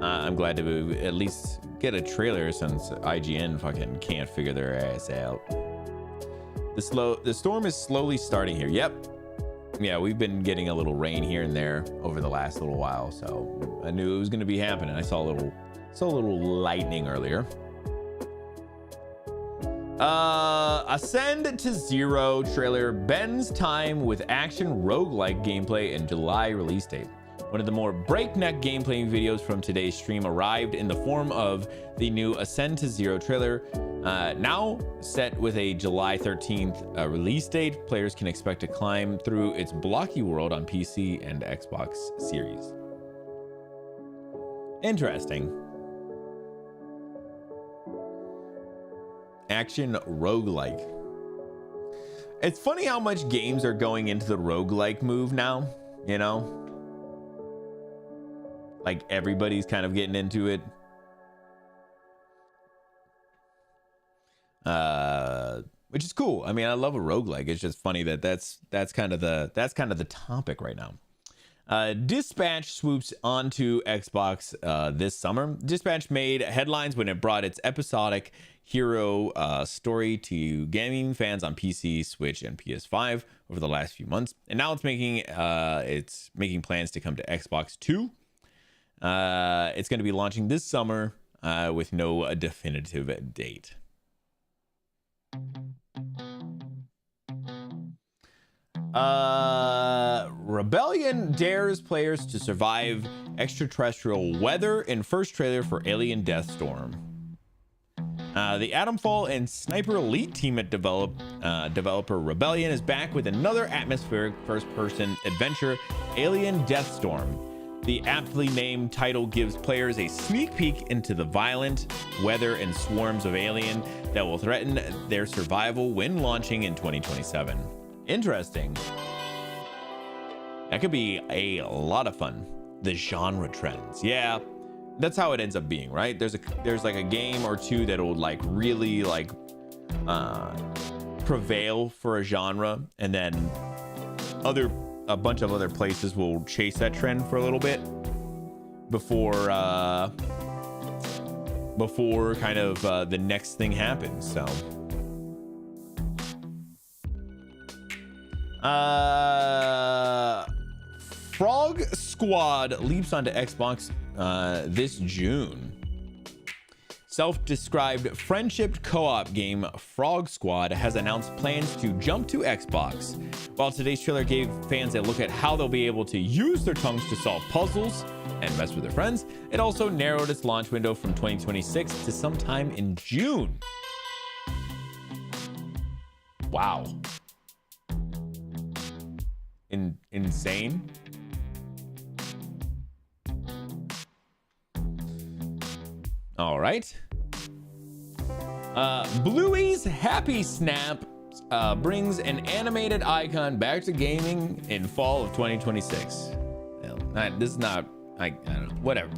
I'm glad to at least get a trailer since IGN fucking can't figure their ass out. The storm is slowly starting here. Yep. Yeah, we've been getting a little rain here and there over the last little while, so I knew it was going to be happening. I saw a little lightning earlier. Ascend to Zero trailer bends time with action roguelike gameplay and July release date. One of the more breakneck gameplay videos from today's stream arrived in the form of the new Ascend to Zero trailer. Now set with a July 13th release date, players can expect to climb through its blocky world on PC and Xbox Series. Interesting. Action roguelike. It's funny how much games are going into the roguelike move now, you know? Like everybody's kind of getting into it. Which is cool. I mean, I love a roguelike. It's just funny that that's kind of the topic right now. Dispatch swoops onto Xbox this summer. Dispatch made headlines when it brought its episodic hero story to gaming fans on PC, Switch, and PS5 over the last few months, and now it's making plans to come to Xbox too. It's going to be launching this summer with no definitive date. Rebellion dares players to survive extraterrestrial weather in first trailer for Alien Deathstorm. The Atomfall and Sniper Elite team at developer Rebellion is back with another atmospheric first-person adventure, Alien Deathstorm. The aptly named title gives players a sneak peek into the violent weather and swarms of alien that will threaten their survival when launching in 2027. Interesting. That could be a lot of fun. The genre trends. Yeah, that's how it ends up being, right? There's like a game or two that will like really like prevail for a genre, and then a bunch of other places will chase that trend for a little bit before kind of the next thing happens. So Frog Squad leaps onto Xbox this June. Self-described friendship co-op game Frog Squad has announced plans to jump to Xbox. While today's trailer gave fans a look at how they'll be able to use their tongues to solve puzzles and mess with their friends, it also narrowed its launch window from 2026 to sometime in June. Wow. Insane. All right. Bluey's Happy Snap brings an animated icon back to gaming in fall of 2026. Well, this is not, I don't know, whatever.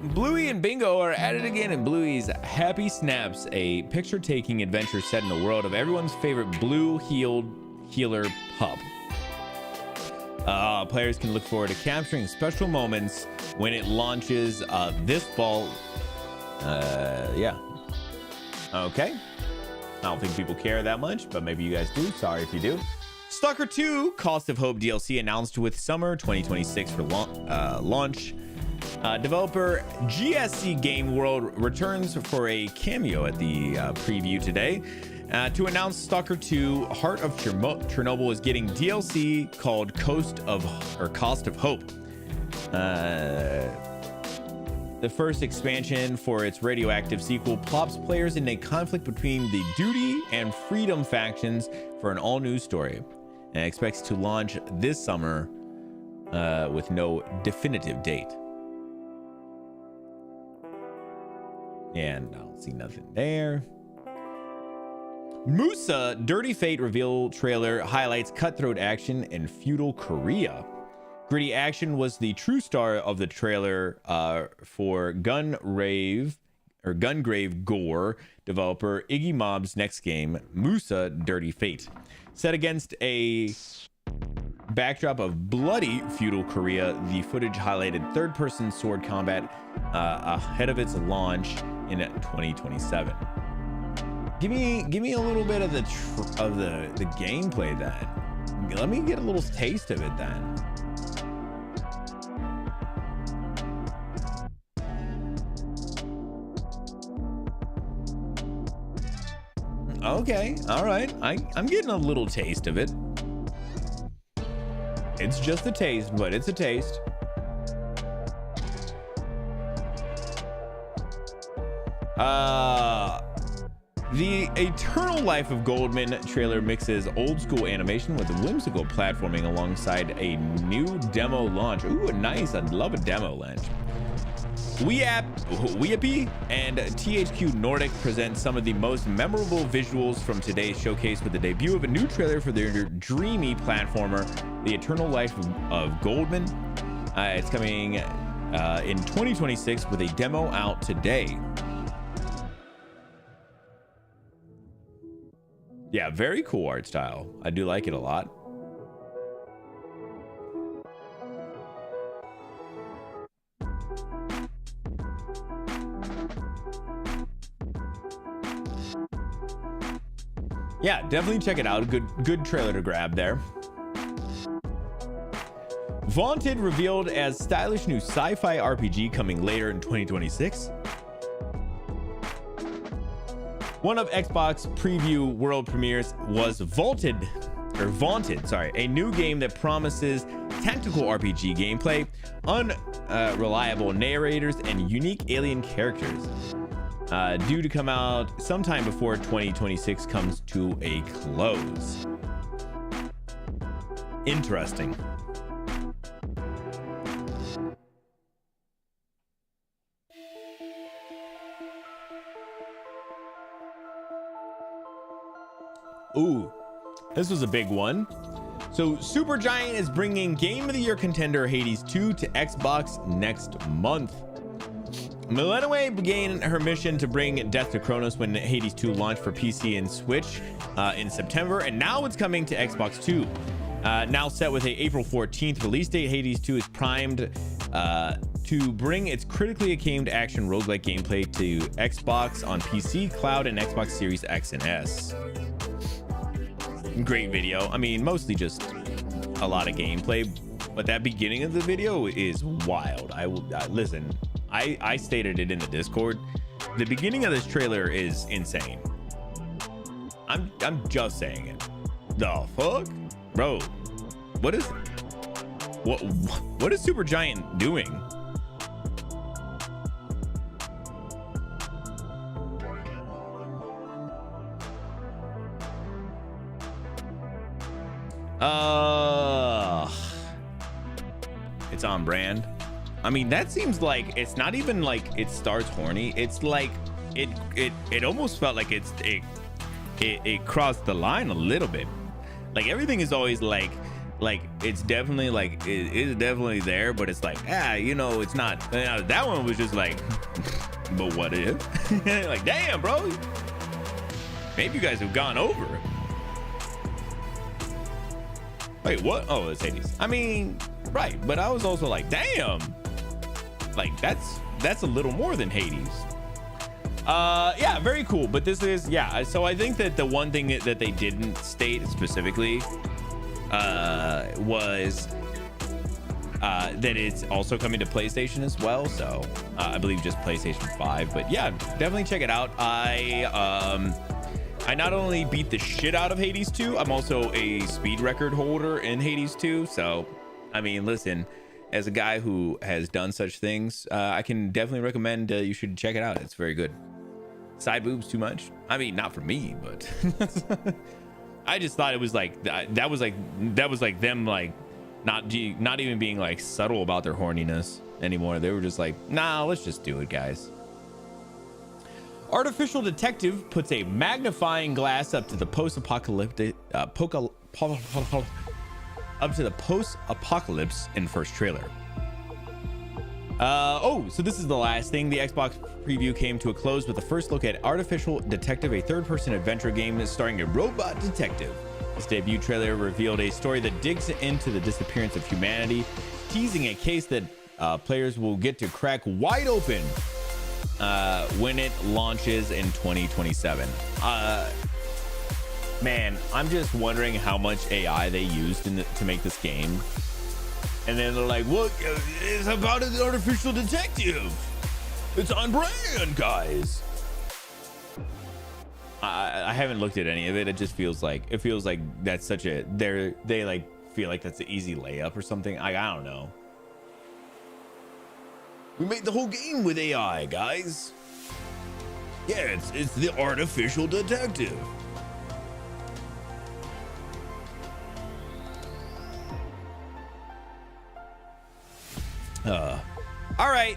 Bluey and Bingo are at it again in Bluey's Happy Snaps, a picture-taking adventure set in the world of everyone's favorite blue healer pup. Players can look forward to capturing special moments when it launches this fall. Yeah. Okay. I don't think people care that much, but maybe you guys do. Sorry if you do. Stalker 2 Cost of Hope DLC announced with summer 2026 for launch. Developer GSC Game World returns for a cameo at the preview today to announce Stalker 2 Heart of Chernobyl is getting DLC called Cost of Hope. The first expansion for its radioactive sequel plops players in a conflict between the Duty and Freedom factions for an all-new story, and expects to launch this summer with no definitive date. And I don't see nothing there. Musa Dirty Fate reveal trailer highlights cutthroat action in feudal Korea. Gritty action was the true star of the trailer for Gungrave Gore developer Iggy Mob's next game, Musa Dirty Fate. Set against a backdrop of bloody feudal Korea, the footage highlighted third-person sword combat ahead of its launch in 2027. Give me a little bit of the gameplay then. Let me get a little taste of it then. Okay, all right. I'm getting a little taste of it. It's just a taste, but it's a taste. The Eternal Life of Goldman trailer mixes old school animation with whimsical platforming alongside a new demo launch. Ooh, nice. I love a demo launch. Weapy and THQ Nordic present some of the most memorable visuals from today's showcase with the debut of a new trailer for their dreamy platformer, The Eternal Life of Goldman. It's coming in 2026 with a demo out today. Yeah, very cool art style. I do like it a lot. Yeah, definitely check it out. Good trailer to grab there. Vaunted revealed as stylish new sci-fi RPG coming later in 2026. One of Xbox preview world premieres was Vaunted, a new game that promises tactical RPG gameplay, unreliable narrators, and unique alien characters. Due to come out sometime before 2026 comes to a close. Interesting. Ooh, this was a big one. So Supergiant is bringing Game of the Year contender Hades 2 to Xbox next month. Millennium began her mission to bring Death to Kronos when Hades 2 launched for PC and Switch in September, and now it's coming to Xbox 2. Now set with a April 14th release date, Hades 2 is primed to bring its critically acclaimed action roguelike gameplay to Xbox on PC, cloud, and Xbox Series X and S. Great video. I mean, mostly just a lot of gameplay, but that beginning of the video is wild. Listen, I stated it in the Discord. The beginning of this trailer is insane. I'm just saying it. The fuck, bro? What is Supergiant doing? It's on brand. I mean, that seems like it's not even like it starts horny. It's like it almost felt like it crossed the line a little bit. Like everything is always like it's definitely like it is definitely there, but it's like it's not. That one was just like, but what if? Like, damn, bro. Maybe you guys have gone over it. Wait, what? Oh, it's Hades. I mean, right, but I was also like, damn, like that's a little more than Hades. Yeah, very cool. But this is, yeah, so I think that the one thing that they didn't state specifically was that it's also coming to PlayStation as well. So I believe just PlayStation 5. But yeah, definitely check it out. I not only beat the shit out of Hades 2, I'm also a speed record holder in Hades 2. So, I mean, listen, as a guy who has done such things, I can definitely recommend you should check it out. It's very good. Side boobs too much? I mean, not for me, but I just thought it was like that was like them like not even being like subtle about their horniness anymore. They were just like, nah, let's just do it, guys. Artificial Detective puts a magnifying glass up to the post-apocalyptic up to the post-apocalypse in first trailer. So this is the last thing. The Xbox preview came to a close with the first look at Artificial Detective, a third-person adventure game starring a robot detective. This debut trailer revealed a story that digs into the disappearance of humanity, teasing a case that players will get to crack wide open when it launches in 2027. Man, I'm just wondering how much AI they used to make this game. And then they're like, "What? It's about an artificial detective. It's on brand, guys." I haven't looked at any of it. It just feels like that's such a they like feel like that's an easy layup or something. I don't know. We made the whole game with AI, guys. Yeah, it's the artificial detective. All right.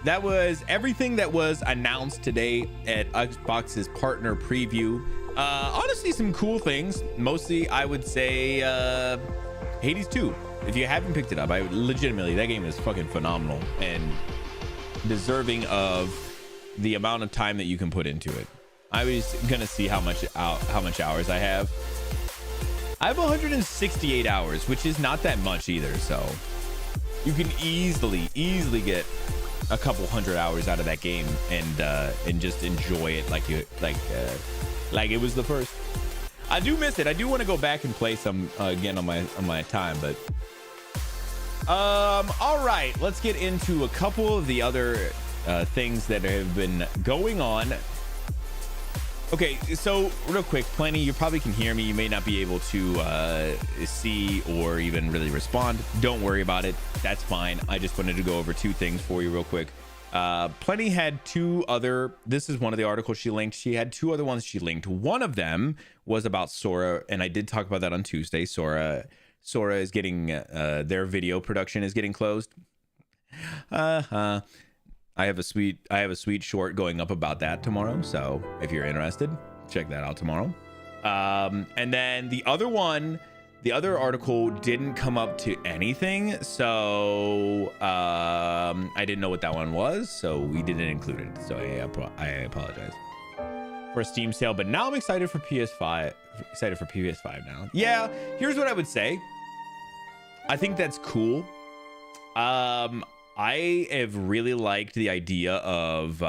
That was everything that was announced today at Xbox's partner preview. Honestly, some cool things. Mostly, I would say Hades 2. If you haven't picked it up, I legitimately, that game is fucking phenomenal and deserving of the amount of time that you can put into it. I was gonna see how much hours I have. I have 168 hours, which is not that much either. So you can easily get a couple hundred hours out of that game and just enjoy it like it was the first. I do miss it. I do want to go back and play some again on my time, but all right, let's get into a couple of the other things that have been going on. Okay, so real quick, Plenty, you probably can hear me. You may not be able to see or even really respond. Don't worry about it. That's fine. I just wanted to go over two things for you real quick. Plenty had two other, this is one of the articles she linked. She had two other ones she linked. One of them was about Sora, and I did talk about that on Tuesday. Sora is getting, their video production is getting closed. I have a sweet short going up about that tomorrow. So if you're interested, check that out tomorrow. And then the other article didn't come up to anything. So I didn't know what that one was. So we didn't include it. So I apologize for a Steam sale, but now I'm excited for PS5. Excited for PS5 now. Yeah, here's what I would say. I think that's cool. I have really liked the idea of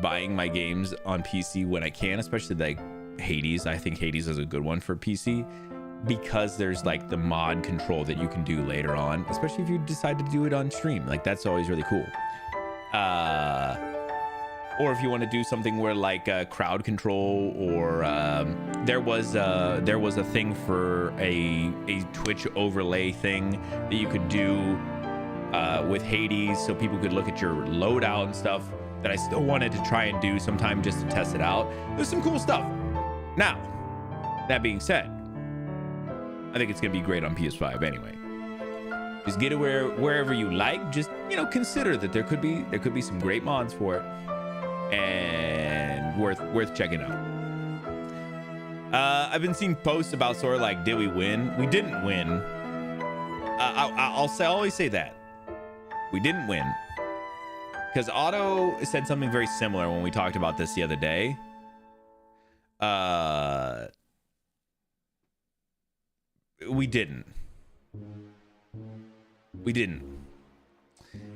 buying my games on PC when I can, especially like Hades. I think Hades is a good one for PC because there's like the mod control that you can do later on, especially if you decide to do it on stream. Like that's always really cool. Or if you want to do something where like crowd control, or there was a thing for a Twitch overlay thing that you could do with Hades, so people could look at your loadout and stuff, that I still wanted to try and do sometime just to test it out. There's some cool stuff. Now, that being said, I think it's gonna be great on PS5 anyway. Just get it wherever you like. Just, you know, consider that there could be some great mods for it, and worth checking out. I've been seeing posts about sort of like, did we win? We didn't win. I'll always say that we didn't win, because Otto said something very similar when we talked about this the other day. We didn't.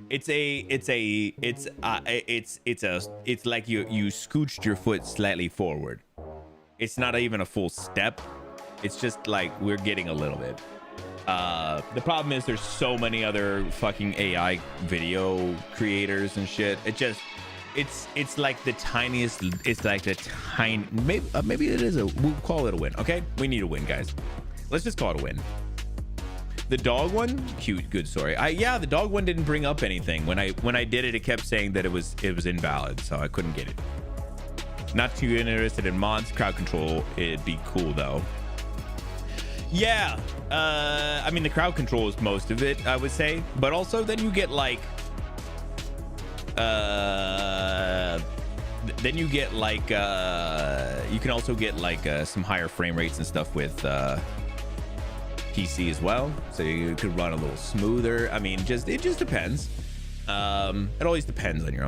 It's like you scooched your foot slightly forward. It's not even a full step. It's just like we're getting a little bit. The problem is there's so many other fucking AI video creators and shit. It's like the tiniest. It's like the tiny. Maybe it is we'll call it a win. Okay, we need a win, guys. Let's just call it a win. The dog one, cute, good story. Yeah, the dog one didn't bring up anything. When I did it, it kept saying that it was invalid, so I couldn't get it. Not too interested in mods. Crowd control, it'd be cool though. Yeah, I mean the crowd control is most of it, I would say, but also then you get like, you can also get like some higher frame rates and stuff with PC as well, so you could run a little smoother. I mean, it just depends. It always depends on your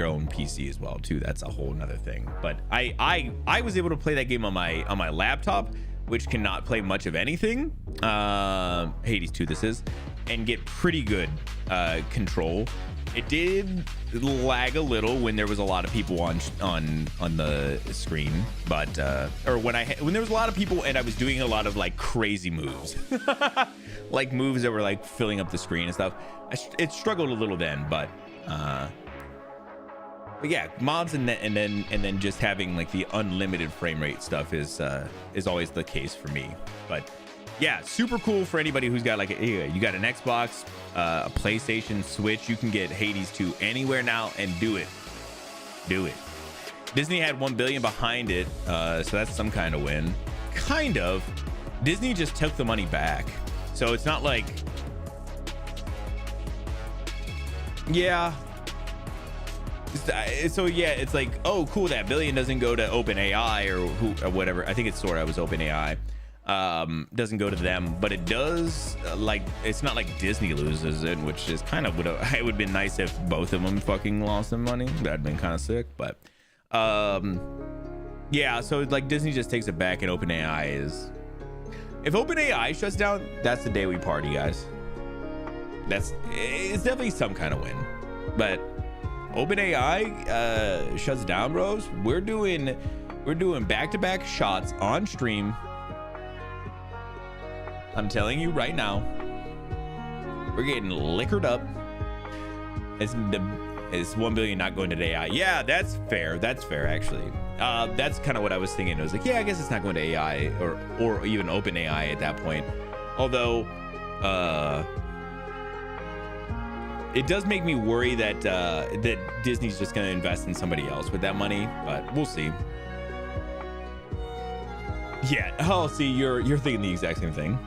own PC as well too. That's a whole nother thing. But I was able to play that game on my laptop, which cannot play much of anything. Hades 2 this is, and get pretty good control. It did lag a little when there was a lot of people on the screen, but or when there was a lot of people and I was doing a lot of like crazy moves, like moves that were like filling up the screen and stuff. It struggled a little then, but yeah, mods and then just having like the unlimited frame rate stuff is always the case for me. But yeah, super cool for anybody who's got like you got an Xbox, a PlayStation, Switch. You can get Hades 2 anywhere now and do it. Disney had 1 billion behind it, so that's some kind of win. Kind of. Disney just took the money back, so it's not like, yeah. So yeah, it's like, oh cool, that billion doesn't go to OpenAI or whatever. I think it's Sora was OpenAI. Doesn't go to them, but it does, like, it's not like Disney loses it, which is kind of it would be nice if both of them fucking lost some money. That'd been kind of sick. But yeah, so like Disney just takes it back, and OpenAI is, if OpenAI shuts down, that's the day we party, guys. It's definitely some kind of win. But OpenAI shuts down, bros. We're doing back-to-back shots on stream. I'm telling you right now, we're getting liquored up. It's 1 billion not going to the AI. Yeah, that's fair. That's fair, actually. That's kind of what I was thinking. I was like, yeah, I guess it's not going to AI or even OpenAI at that point. Although, it does make me worry that that Disney's just going to invest in somebody else with that money, but we'll see. Yeah. Oh, see, you're thinking the exact same thing.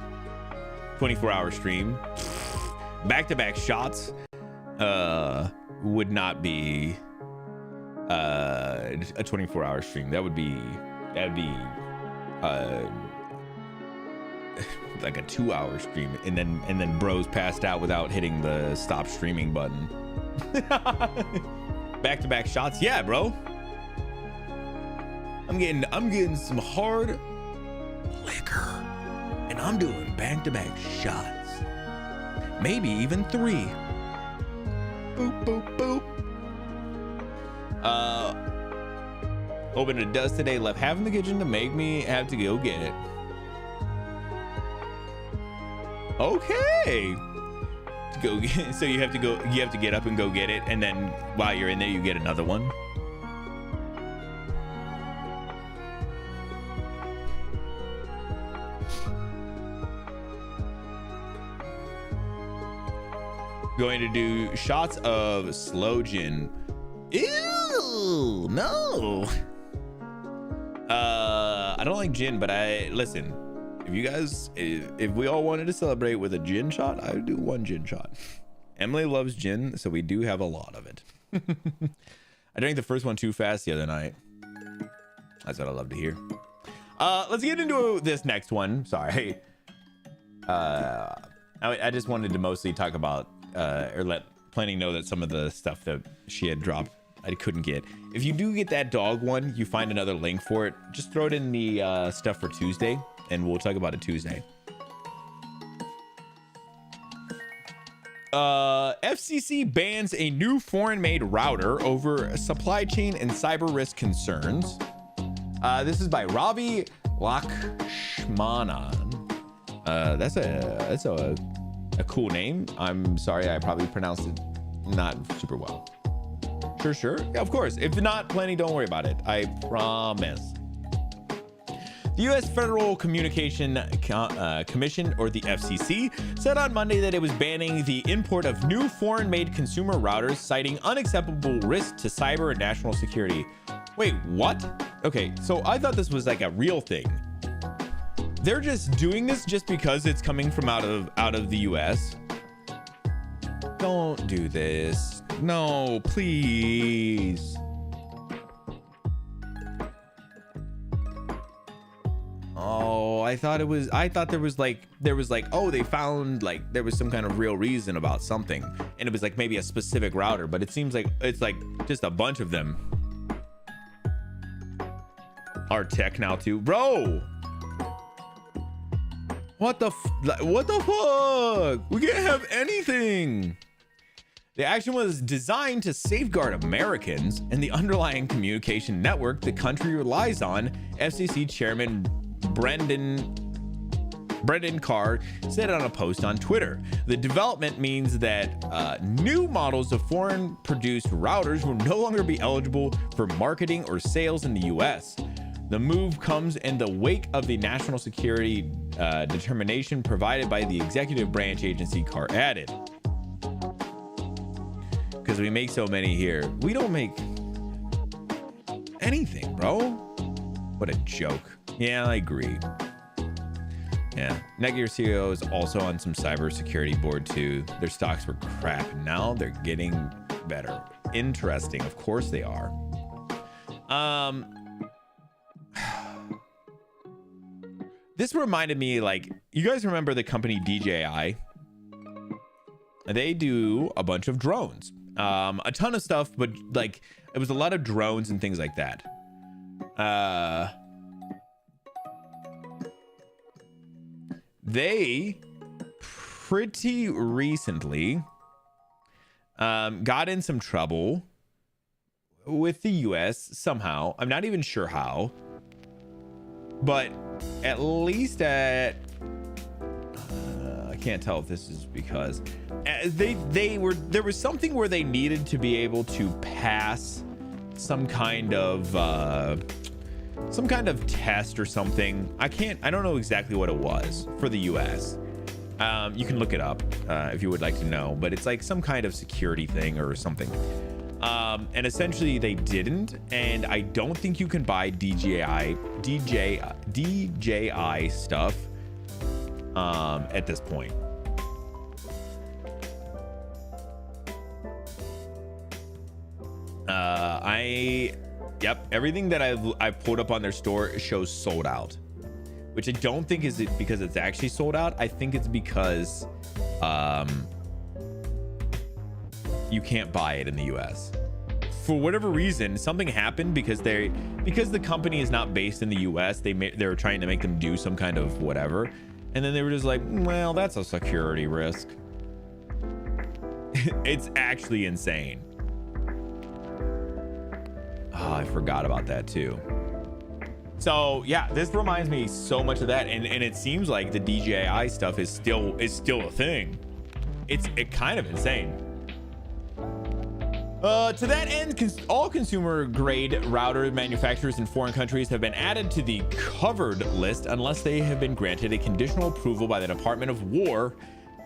24-hour stream, back-to-back shots would not be a 24-hour stream. That'd be like a 2-hour stream, and then bros passed out without hitting the stop streaming button. Back-to-back shots, yeah, bro. I'm getting some hard liquor. And I'm doing back-to-back shots. Maybe even 3. Boop, boop, boop. Opened a dust today, left half in the kitchen to make me have to go get it. Okay. So you have to get up and go get it, and then while you're in there, you get another one. Going to do shots of slow gin. Ew, no. I don't like gin, but listen, if we all wanted to celebrate with a gin shot, I would do 1 gin shot. Emily loves gin, so we do have a lot of it. I drank the first one too fast the other night. That's what I love to hear. Let's get into this next one. Sorry. I just wanted to mostly talk about or let Planning know that some of the stuff that she had dropped I couldn't get. If you do get that dog one, you find another link for it, just throw it in the stuff for Tuesday, and we'll talk about it Tuesday. FCC bans a new foreign-made router over supply chain and cyber risk concerns. This is by Ravi Lakshmanan. That's a cool name. I'm sorry, I probably pronounced it not super well. Sure. Yeah, of course. If not, Planning, don't worry about it. I promise. The U.S. Federal Communication Commission, or the FCC, said on Monday that it was banning the import of new foreign-made consumer routers, citing unacceptable risk to cyber and national security. Wait, what? Okay, so I thought this was like a real thing. They're just doing this just because it's coming from out of the U.S. Don't do this. No, please. Oh, I thought there was like, oh, they found like there was some kind of real reason about something, and it was like maybe a specific router, but it seems like it's like just a bunch of them are tech now too, bro. What the fuck? We can't have anything. The action was designed to safeguard Americans and the underlying communication network the country relies on, FCC Chairman Brendan Carr said on a post on Twitter. The development means that new models of foreign-produced routers will no longer be eligible for marketing or sales in the U.S. The move comes in the wake of the national security determination provided by the executive branch agency, Carr added. Because we make so many here. We don't make anything, bro. What a joke. Yeah, I agree. Yeah, Netgear CEO is also on some cybersecurity board too. Their stocks were crap. Now they're getting better. Interesting. Of course they are. This reminded me, like, you guys remember the company DJI? They do a bunch of drones. A ton of stuff, but like it was a lot of drones and things like that. They pretty recently got in some trouble with the US somehow. I'm not even sure how, but at least at I can't tell if this is because there was something where they needed to be able to pass some kind of test or something. I don't know exactly what it was for the US. You can look it up if you would like to know, but it's like some kind of security thing or something. And essentially they didn't, and I don't think you can buy DJI stuff at this point. Everything that I've pulled up on their store shows sold out, which I don't think is it because it's actually sold out. I think it's because you can't buy it in the US. For whatever reason, something happened because the company is not based in the US. They were trying to make them do some kind of whatever, and then they were just like, well, that's a security risk. It's actually insane. Oh, I forgot about that too. So yeah, this reminds me so much of that, and it seems like the DJI stuff is still a thing. It's kind of insane. To that end, all consumer-grade router manufacturers in foreign countries have been added to the covered list unless they have been granted a conditional approval by the Department of War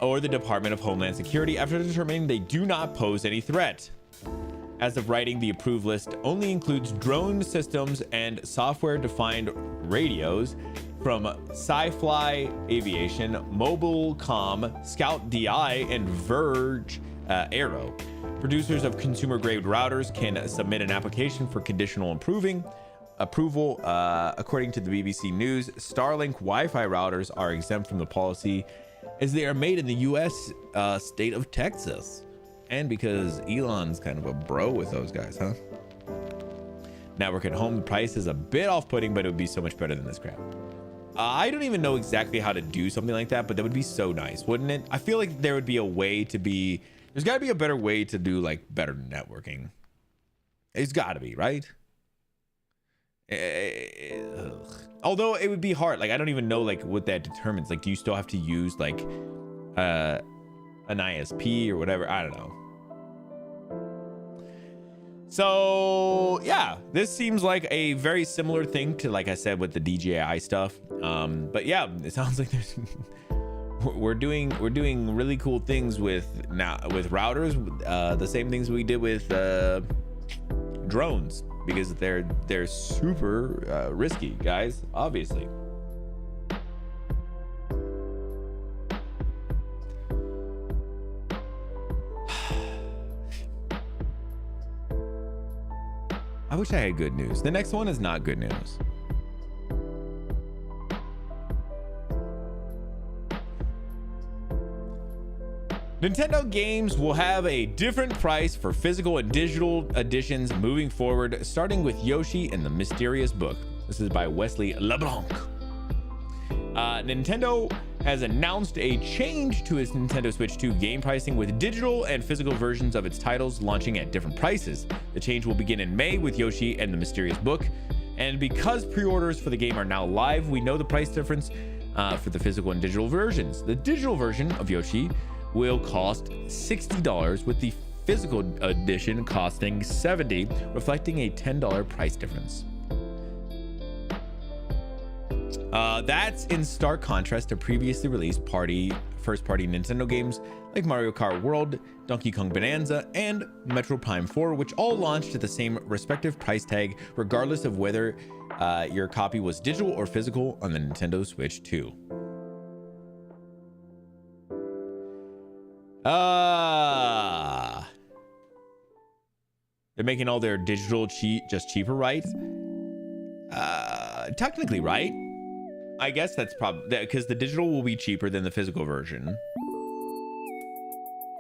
or the Department of Homeland Security after determining they do not pose any threat. As of writing, the approved list only includes drone systems and software-defined radios from Sci-Fly Aviation, Mobilecom, Scout DI, and Verge Aero. Producers of consumer-grade routers can submit an application for conditional approval. According to the BBC News, Starlink Wi-Fi routers are exempt from the policy as they are made in the U.S. State of Texas. And because Elon's kind of a bro with those guys, huh? Network at home, the price is a bit off-putting, but it would be so much better than this crap. I don't even know exactly how to do something like that, but that would be so nice, wouldn't it? I feel like there would be a way to be... There's got to be a better way to do, like, better networking. It's got to be, right? Although it would be hard. Like, I don't even know, like, what that determines. Like, do you still have to use, like, an ISP or whatever? I don't know. So yeah, this seems like a very similar thing to, like I said, with the DJI stuff. But yeah, it sounds like there's we're doing really cool things with routers, the same things we did with drones, because they're super risky, guys, obviously. I wish I had good news. The next one is not good news. Nintendo games will have a different price for physical and digital editions moving forward, starting with Yoshi and the Mysterious Book. This is by Wesley LeBlanc. Nintendo has announced a change to its Nintendo Switch 2 game pricing, with digital and physical versions of its titles launching at different prices. The change will begin in May with Yoshi and the Mysterious Book. And because pre-orders for the game are now live, we know the price difference for the physical and digital versions. The digital version of Yoshi will cost $60, with the physical edition costing $70, reflecting a $10 price difference. That's in stark contrast to previously released first-party Nintendo games like Mario Kart World, Donkey Kong Bonanza, and Metroid Prime 4, which all launched at the same respective price tag, regardless of whether your copy was digital or physical on the Nintendo Switch 2. They're making all their digital just cheaper, right? Technically, right? I guess that's probably because the digital will be cheaper than the physical version.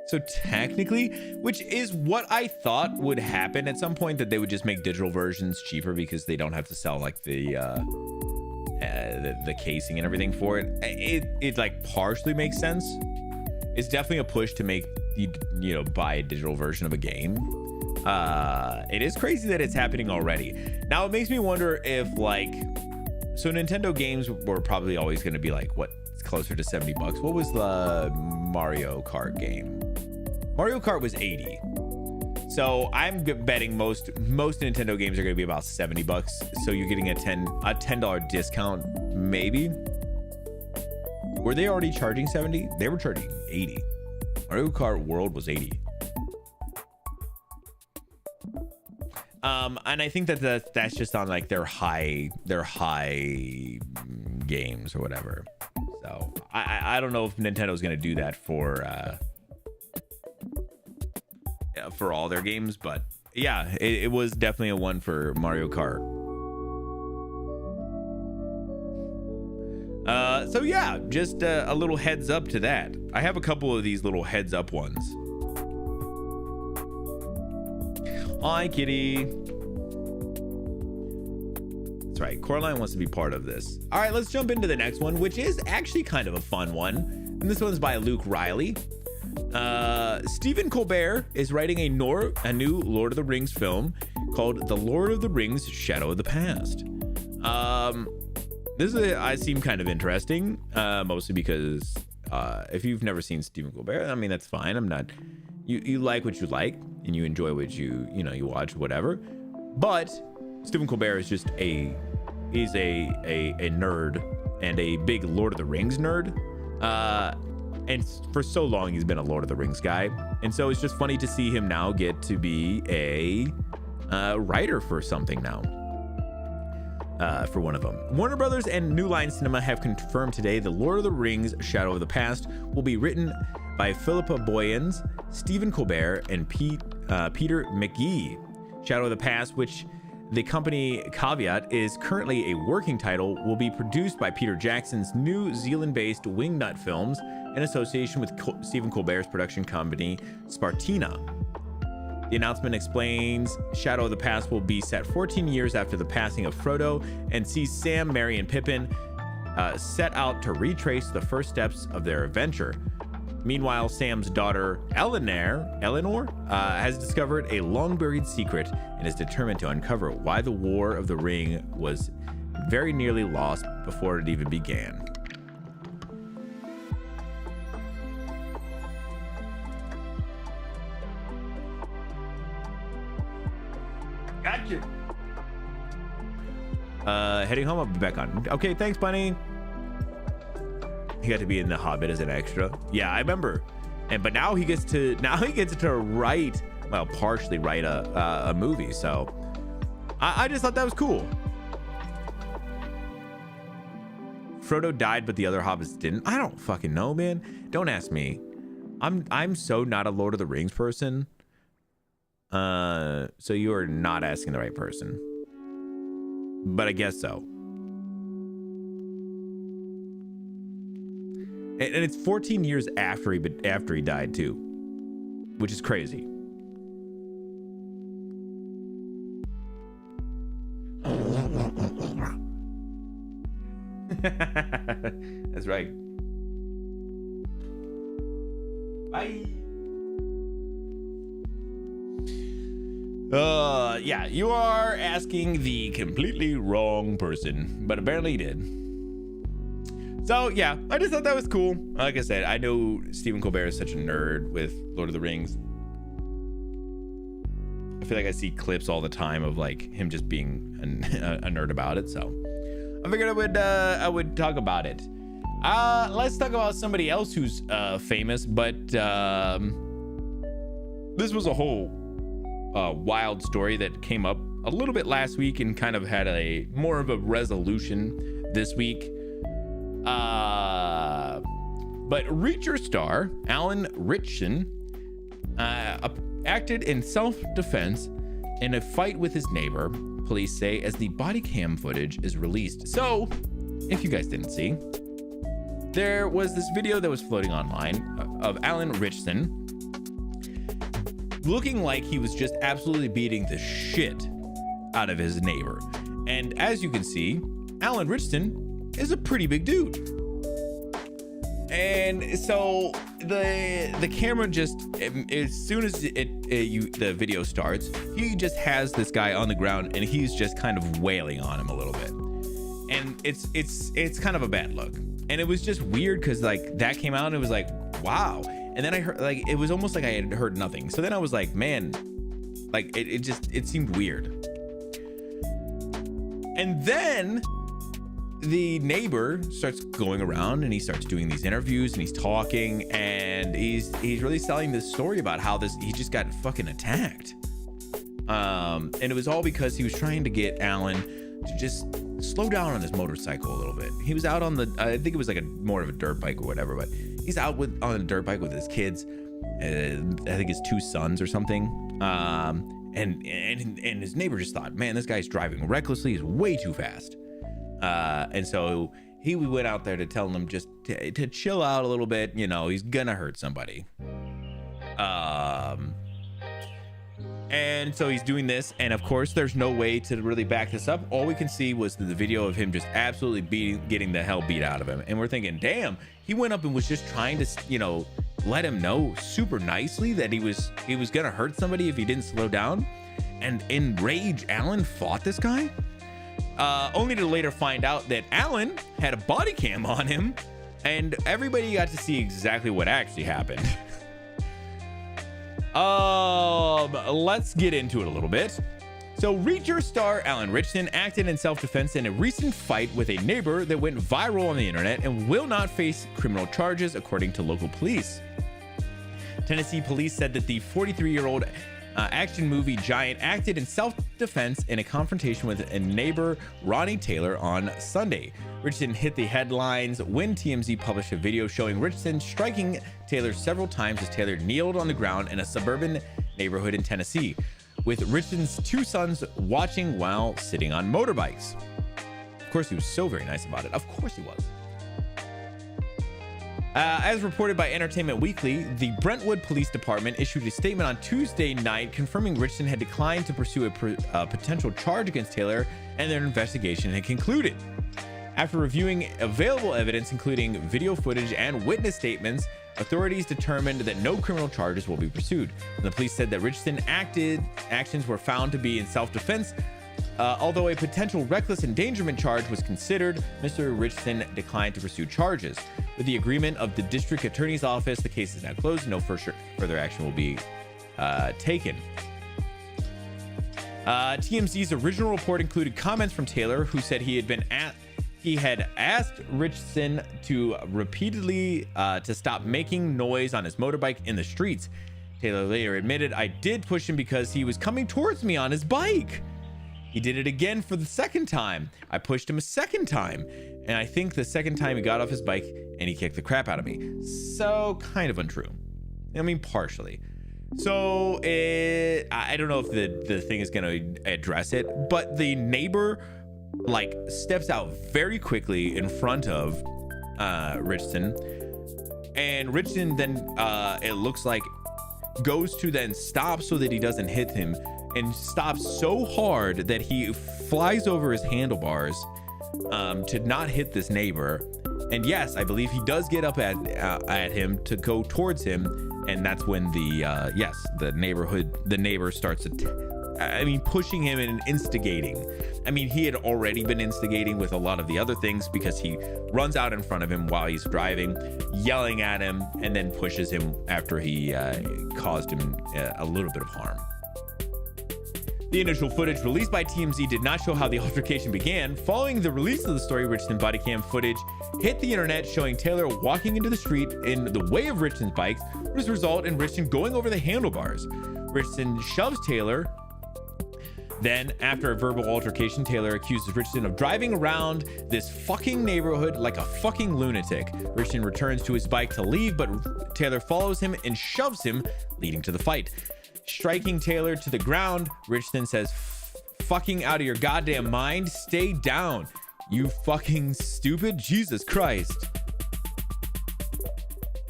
So technically, which is what I thought would happen at some point, that they would just make digital versions cheaper because they don't have to sell like the casing and everything for it. It like partially makes sense. It's definitely a push to make you buy a digital version of a game. It is crazy that it's happening already. Now it makes me wonder if so Nintendo games were probably always going to be like, what, closer to $70. What was the Mario Kart game? Mario Kart was 80. So I'm betting most Nintendo games are going to be about $70. So you're getting a $10 discount, maybe. Were they already charging 70? They were charging 80. Mario Kart World was 80. And I think that's just on like their high games or whatever. So I don't know if Nintendo's gonna do that for all their games, but yeah, it was definitely a one for Mario Kart. So yeah, just a little heads up to that. I have a couple of these little heads up ones. Hi, kitty. That's right. Coraline wants to be part of this. All right, let's jump into the next one, which is actually kind of a fun one. And this one's by Luke Riley. Stephen Colbert is writing a new Lord of the Rings film called The Lord of the Rings: Shadow of the Past. I seem kind of interesting, mostly because if you've never seen Stephen Colbert, I mean, that's fine. I'm not. You like what you like, and you enjoy what you watch, whatever. But Stephen Colbert is just a nerd, and a big Lord of the Rings nerd. And for so long he's been a Lord of the Rings guy, and so it's just funny to see him now get to be a writer for something now. For one of them, Warner Brothers and New Line Cinema have confirmed today The Lord of the Rings: Shadow of the Past will be written by Philippa Boyens, Stephen Colbert, and Peter McGee. Shadow of the Past, which the company Caveat is currently a working title, will be produced by Peter Jackson's New Zealand-based Wingnut Films in association with Stephen Colbert's production company Spartina. The announcement explains Shadow of the Past will be set 14 years after the passing of Frodo, and sees Sam, Merry, and Pippin set out to retrace the first steps of their adventure. Meanwhile, Sam's daughter, Eleanor, has discovered a long-buried secret and is determined to uncover why the War of the Ring was very nearly lost before it even began. Gotcha. Heading home, I'll be back on. Okay, thanks, Bunny. He got to be in The Hobbit as an extra. Yeah, I remember. But now he gets to write, well, partially write a movie. So I just thought that was cool. Frodo died, but the other hobbits didn't. I don't fucking know, man. Don't ask me. I'm so not a Lord of the Rings person. So you are not asking the right person. But I guess so. And it's 14 years after he died too, which is crazy. That's right. Bye. Yeah, you are asking the completely wrong person, but apparently you did. So yeah, I just thought that was cool. Like I said, I know Stephen Colbert is such a nerd with Lord of the Rings. I feel like I see clips all the time of like him just being a nerd about it. So I figured I would talk about it. Let's talk about somebody else who's famous, but this was a whole wild story that came up a little bit last week and kind of had a more of a resolution this week. But Reacher star Alan Ritchson acted in self-defense in a fight with his neighbor, police say, as the body cam footage is released. So, if you guys didn't see, there was this video that was floating online of Alan Ritchson looking like he was just absolutely beating the shit out of his neighbor. And as you can see, Alan Ritchson is a pretty big dude. And so the camera just, as soon as the video starts, he just has this guy on the ground and he's just kind of wailing on him a little bit. And it's kind of a bad look. And it was just weird because like that came out and it was like, wow. And then I heard like, it was almost like I had heard nothing. So then I was like, man, like it seemed weird. And then the neighbor starts going around and he starts doing these interviews and he's talking and he's really selling this story about how he just got fucking attacked. And it was all because he was trying to get Alan to just slow down on his motorcycle a little bit. He was out on I think it was like more of a dirt bike or whatever, but he's out on a dirt bike with his kids. I think his 2 sons or something. And his neighbor just thought, man, this guy's driving recklessly. He's way too fast. And so he went out there to tell him just to chill out a little bit. You know, he's gonna hurt somebody. And so he's doing this, and of course there's no way to really back this up. All we can see was the video of him just absolutely getting the hell beat out of him. And we're thinking, damn, he went up and was just trying to, you know, let him know super nicely that he was gonna hurt somebody if he didn't slow down. And in rage, Alan fought this guy, only to later find out that Alan had a body cam on him, and everybody got to see exactly what actually happened. Let's get into it a little bit. So Reacher star Alan Ritchson acted in self-defense in a recent fight with a neighbor that went viral on the internet and will not face criminal charges, according to local police. Tennessee police said that the 43-year-old action movie giant acted in self-defense in a confrontation with a neighbor, Ronnie Taylor, on Sunday. Richardson hit the headlines when TMZ published a video showing Richardson striking Taylor several times as Taylor kneeled on the ground in a suburban neighborhood in Tennessee, with Richardson's 2 sons watching while sitting on motorbikes. Of course, he was so very nice about it. Of course he was. As reported by Entertainment Weekly, the Brentwood Police Department issued a statement on Tuesday night confirming Richardson had declined to pursue a potential charge against Taylor, and their investigation had concluded. After reviewing available evidence, including video footage and witness statements, authorities determined that no criminal charges will be pursued. And the police said that Richardson actions were found to be in self-defense. Although a potential reckless endangerment charge was considered, Mr. Richardson declined to pursue charges. With the agreement of the district attorney's office, the case is now closed. No further action will be taken. TMZ's original report included comments from Taylor, who said he had asked Richardson to repeatedly to stop making noise on his motorbike in the streets. Taylor later admitted, "I did push him because he was coming towards me on his bike. He did it again for the second time. I pushed him a second time. And I think the second time he got off his bike and he kicked the crap out of me." So kind of untrue. I mean, partially. So I don't know if the thing is going to address it, but the neighbor like steps out very quickly in front of Richardson, and Richardson then it looks like goes to then stop so that he doesn't hit him, and stops so hard that he flies over his handlebars to not hit this neighbor. And yes, I believe he does get up at him to go towards him, and that's when the neighbor starts pushing him and instigating. I mean, he had already been instigating with a lot of the other things, because he runs out in front of him while he's driving, yelling at him, and then pushes him after he caused him a little bit of harm. The initial footage released by TMZ did not show how the altercation began. Following the release of the story, Richardson body cam footage hit the internet, showing Taylor walking into the street in the way of Richardson's bikes, which resulted in Richardson going over the handlebars. Richardson shoves Taylor. Then, after a verbal altercation, Taylor accuses Richardson of driving around this fucking neighborhood like a fucking lunatic. Richardson returns to his bike to leave, but Taylor follows him and shoves him, leading to the fight. Striking Taylor to the ground, Richardson says, "Fucking out of your goddamn mind, stay down, you fucking stupid, Jesus Christ."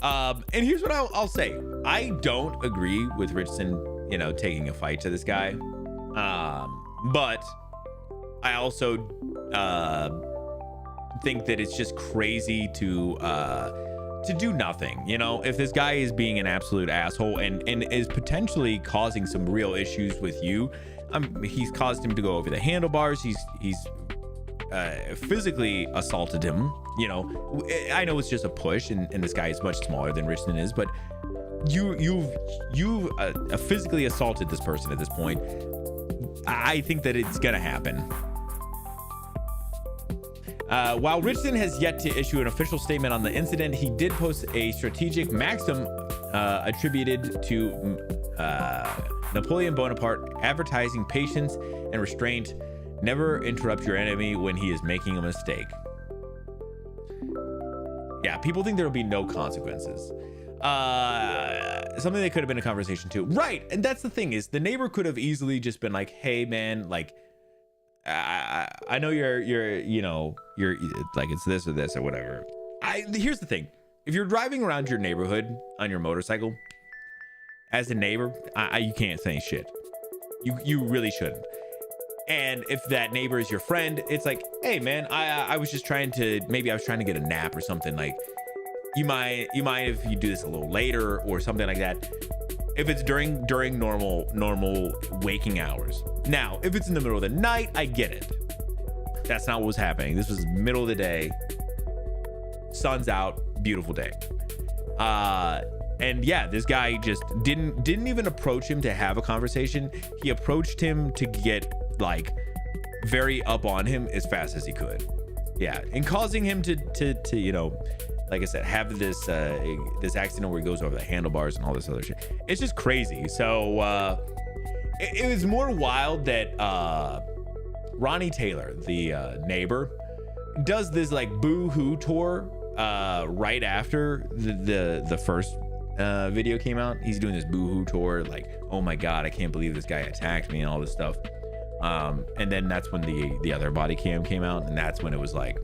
And here's what I'll say. I don't agree with Richardson, taking a fight to this guy. But I also think that it's just crazy to do nothing. If this guy is being an absolute asshole and is potentially causing some real issues with you, he's caused him to go over the handlebars. He's physically assaulted him. I know it's just a push, and this guy is much smaller than Richardson is, but you've physically assaulted this person at this point. I think that it's gonna happen. While Richardson has yet to issue an official statement on the incident, he did post a strategic maxim attributed to Napoleon Bonaparte, advertising patience and restraint. Never interrupt your enemy when he is making a mistake. Yeah, people think there will be no consequences. Something that could have been a conversation too, right? And that's the thing, is the neighbor could have easily just been like, "Hey man, like I know you're like, it's this or this or whatever." Here's the thing: if you're driving around your neighborhood on your motorcycle as a neighbor, you can't say shit. You really shouldn't. And if that neighbor is your friend, it's like, "Hey man, I was just trying to get a nap or something. Like, you mind if you do this a little later or something like that." If it's during normal waking hours. Now, if it's in the middle of the night, I get it. That's not what was happening. This was middle of the day, sun's out, beautiful day. And yeah, this guy just didn't even approach him to have a conversation. He approached him to get like very up on him as fast as he could. Yeah, and causing him to like I said, have this accident where he goes over the handlebars and all this other shit. It's just crazy. So it was more wild that Ronnie Taylor, the neighbor, does this like boo-hoo tour right after the first video came out. He's doing this boo-hoo tour, like, "Oh my god, I can't believe this guy attacked me," and all this stuff. And then that's when the other body cam came out, and that's when it was like,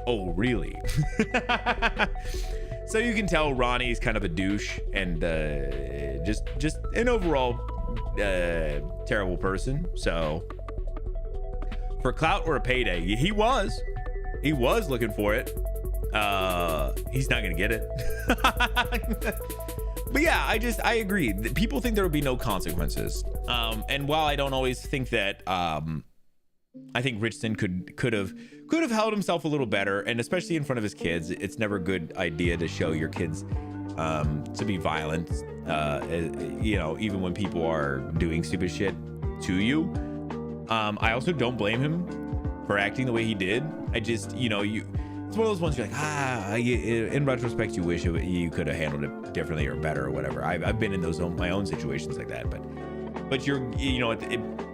"Oh, really?" So you can tell Ronnie's kind of a douche and just an overall terrible person. So for clout or a payday, he was looking for it. He's not gonna get it. But yeah, I agree. People think there would be no consequences. And while I don't always think that, I think Richardson could have held himself a little better, and especially in front of his kids. It's never a good idea to show your kids to be violent, even when people are doing stupid shit to you. I also don't blame him for acting the way he did. I just, it's one of those ones you're like, in retrospect, you wish you could have handled it differently or better or whatever. I've been in my own situations like that, but you're,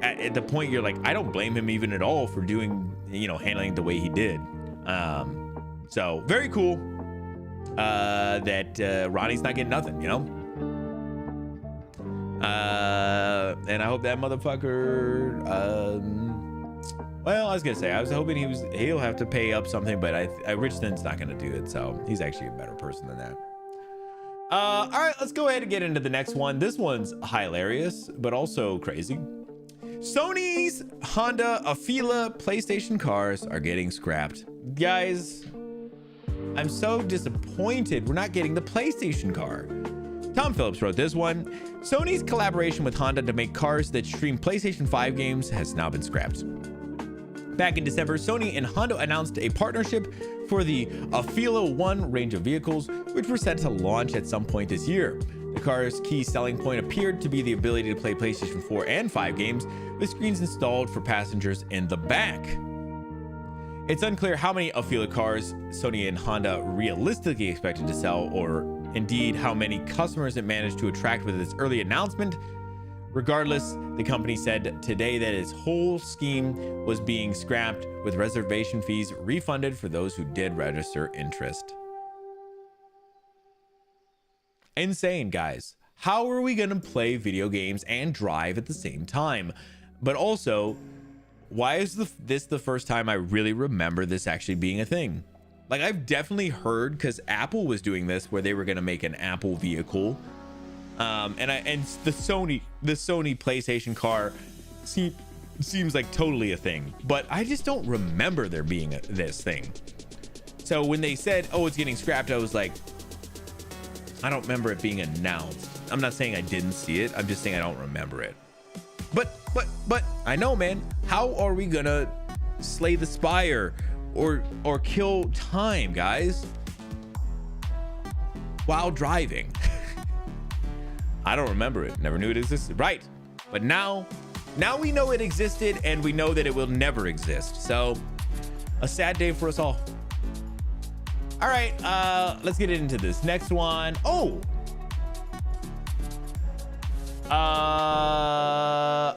at the point you're like, I don't blame him even at all for doing, handling the way he did. So very cool that Ronnie's not getting nothing, and I hope that motherfucker, well, I was gonna say, I was hoping he'll have to pay up something, but Richardson's not gonna do it, so he's actually a better person than that. All right, let's go ahead and get into the next one. This one's hilarious, but also crazy. Sony's Honda Afeela PlayStation cars are getting scrapped. Guys, I'm so disappointed we're not getting the PlayStation car. Tom Phillips wrote this one. Sony's collaboration with Honda to make cars that stream PlayStation 5 games has now been scrapped. Back in December, Sony and Honda announced a partnership for the Afeela 1 range of vehicles, which were set to launch at some point this year. The car's key selling point appeared to be the ability to play PlayStation 4 and 5 games with screens installed for passengers in the back. It's unclear how many Afeela cars Sony and Honda realistically expected to sell, or indeed how many customers it managed to attract with its early announcement. Regardless, the company said today that its whole scheme was being scrapped, with reservation fees refunded for those who did register interest. Insane, guys. How are we gonna play video games and drive at the same time? But also, why is this the first time I really remember this actually being a thing? Like, I've definitely heard, because Apple was doing this, where they were gonna make an Apple vehicle, and the Sony PlayStation car seems like totally a thing, but I just don't remember there being this thing. So when they said, oh, it's getting scrapped, I was like, I don't remember it being announced. I'm not saying I didn't see it. I'm just saying I don't remember it. But I know, man. How are we gonna slay the spire or kill time, guys, while driving? I don't remember it. Never knew it existed. Right. But now we know it existed, and we know that it will never exist. So a sad day for us all. All right, let's get into this next one. Oh,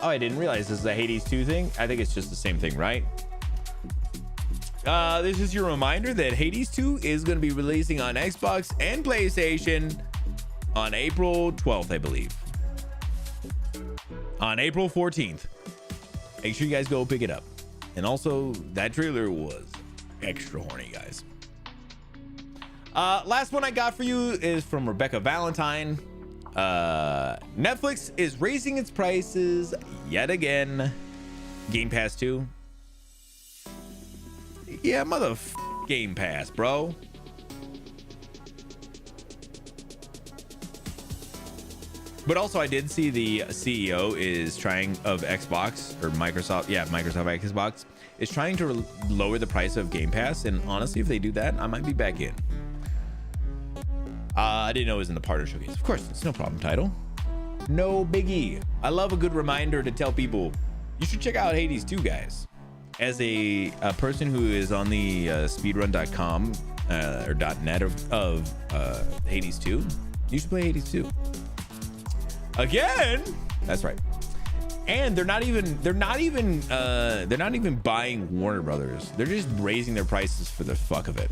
I didn't realize this is a Hades 2 thing. I think it's just the same thing, right? This is your reminder that Hades 2 is going to be releasing on Xbox and PlayStation on April 12th, I believe. On April 14th. Make sure you guys go pick it up. And also, that trailer was extra horny, guys. Last one I got for you is from Rebecca Valentine. Netflix is raising its prices yet again. Game Pass 2. Yeah, Game Pass, bro. But also, I did see the CEO of Xbox or Microsoft. Yeah, Microsoft Xbox is trying to lower the price of Game Pass. And honestly, if they do that, I might be back in. I didn't know it was in the partner showcase. Of course, it's no problem, title. No biggie. I love a good reminder to tell people you should check out Hades 2, guys. As a person who is on the speedrun.com or .net of Hades 2, you should play Hades 2. Again, that's right. And they're not even buying Warner Brothers. They're just raising their prices for the fuck of it.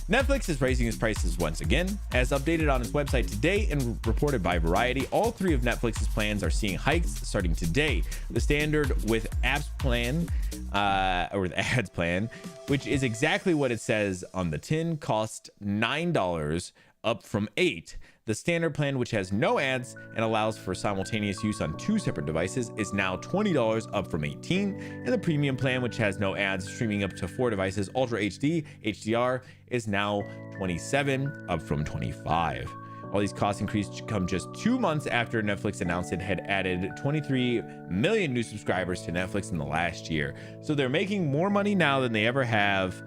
Netflix is raising its prices once again. As updated on its website today and reported by Variety, all three of Netflix's plans are seeing hikes starting today. The standard with apps plan, or the ads plan, which is exactly what it says on the tin, cost $9, up from $8. The standard plan, which has no ads and allows for simultaneous use on 2 separate devices, is now $20, up from $18. And the premium plan, which has no ads, streaming up to 4 devices, Ultra HD, HDR, is now $27, up from $25. All these cost increases come just 2 months after Netflix announced it had added 23 million new subscribers to Netflix in the last year. So they're making more money now than they ever have,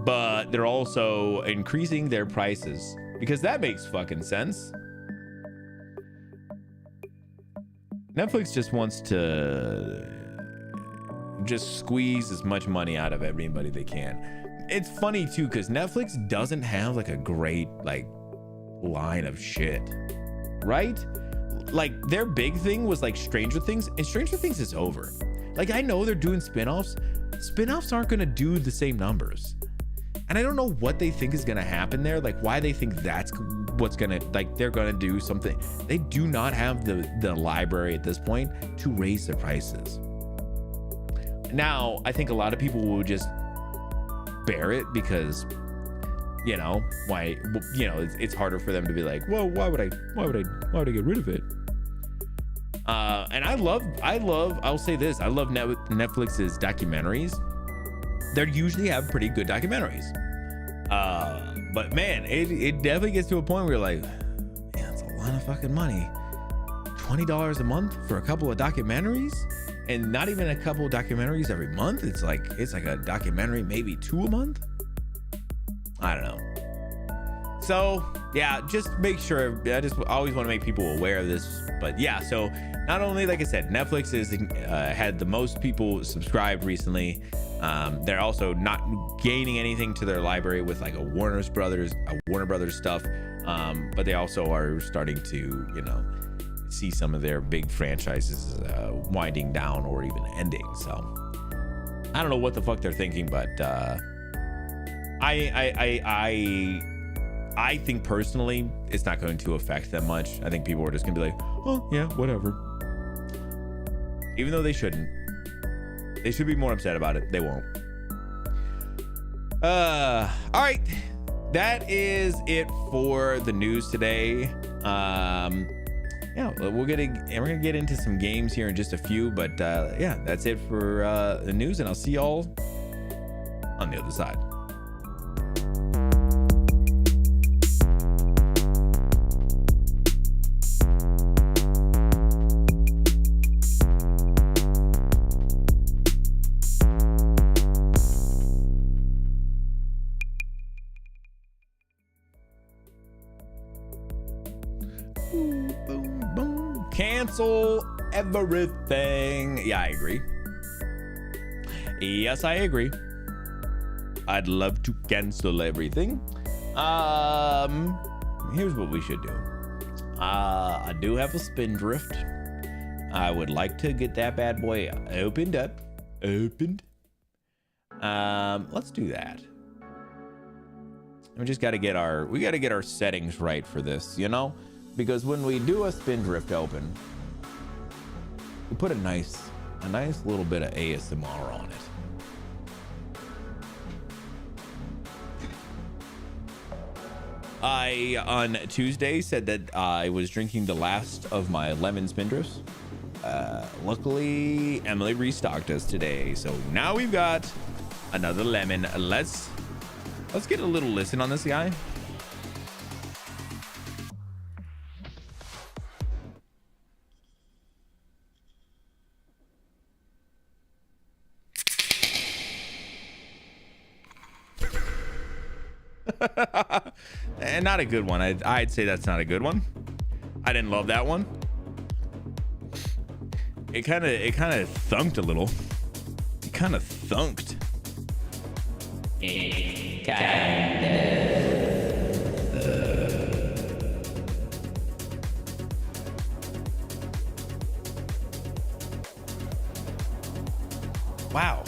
but they're also increasing their prices. Because that makes fucking sense. Netflix just wants to just squeeze as much money out of everybody they can. It's funny too, because Netflix doesn't have like a great line of shit, right? Like their big thing was like Stranger Things, and Stranger Things is over. Like I know they're doing spin-offs. Spin-offs aren't gonna do the same numbers. And I don't know what they think is going to happen there. Like why they think that's what's going to, like they're going to do something. They do not have the library at this point to raise their prices. Now, I think a lot of people will just bear it because, you know, it's harder for them to be like, well, why would I get rid of it? And I'll say this. I love Netflix's documentaries. They usually have pretty good documentaries. But man, it definitely gets to a point where you're like, man, that's a lot of fucking money. $20 a month for a couple of documentaries, and not even a couple of documentaries every month. It's like a documentary, maybe 2 a month. I don't know. So yeah, just make sure. I just always want to make people aware of this. But yeah, so not only, like I said, Netflix is had the most people subscribed recently. They're also not gaining anything to their library with like a Warner Brothers stuff. But they also are starting to, you know, see some of their big franchises winding down or even ending. So I don't know what the fuck they're thinking, but I think personally it's not going to affect them much. I think people are just gonna be like, oh yeah, whatever. Even though they shouldn't. They should be more upset about it. They won't. All right. That is it for the news today. Yeah, we're gonna get into some games here in just a few, but yeah, that's it for the news, and I'll see y'all on the other side. Cancel everything. Yeah, I agree. Yes, I agree. I'd love to cancel everything. Here's what we should do. I do have a spindrift. I would like to get that bad boy opened. Let's do that. We just got to get our settings right for this, you know? Because when we do a spindrift open, we put a nice little bit of ASMR on it. I, on Tuesday, said that I was drinking the last of my lemon spindrifts. Luckily, Emily restocked us today, so now we've got another lemon. Let's get a little listen on this guy. And not a good one. I'd say that's not a good one. I didn't love that one. It kind of thunked a little. It kind of thunked. Wow,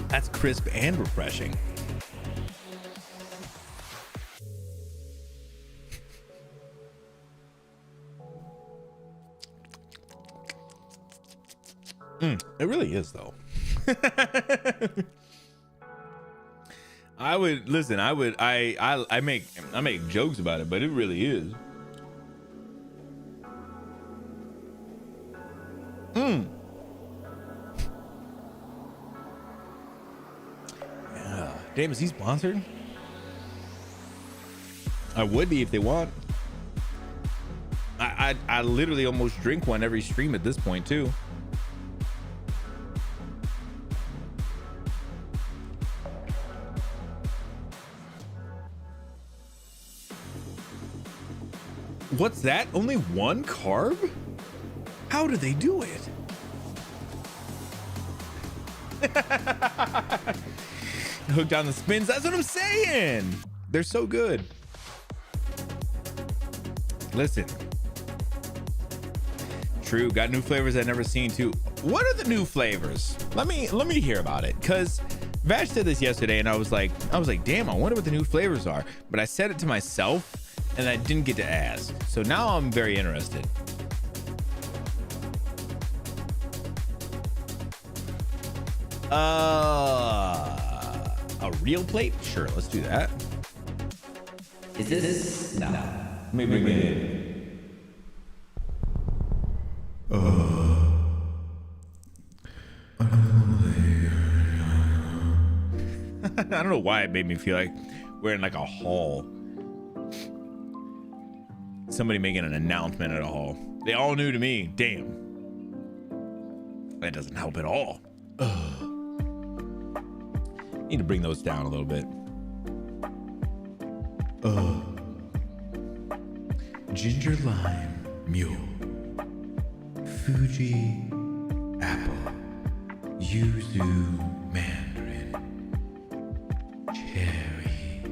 that's crisp and refreshing. It really is, though. I make jokes about it, but it really is. Yeah. Damn, is he sponsored? I would be if they want. I literally almost drink one every stream at this point too. What's that? Only one carb? How do they do it? Hooked on the spins. That's what I'm saying. They're so good. Listen. True. Got new flavors I've never seen too. What are the new flavors? Let me hear about it. Cause Vash did this yesterday and I was like, damn, I wonder what the new flavors are. But I said it to myself and I didn't get to ask. So now I'm very interested. A real plate? Sure, let's do that. Is this? No. Maybe. I don't know why it made me feel like we're in like a hall. Somebody making an announcement at a hall. They all new to me. Damn. That doesn't help at all. Ugh. Need to bring those down a little bit. Ginger lime mule. Fuji apple. Yuzu mandarin. Cherry.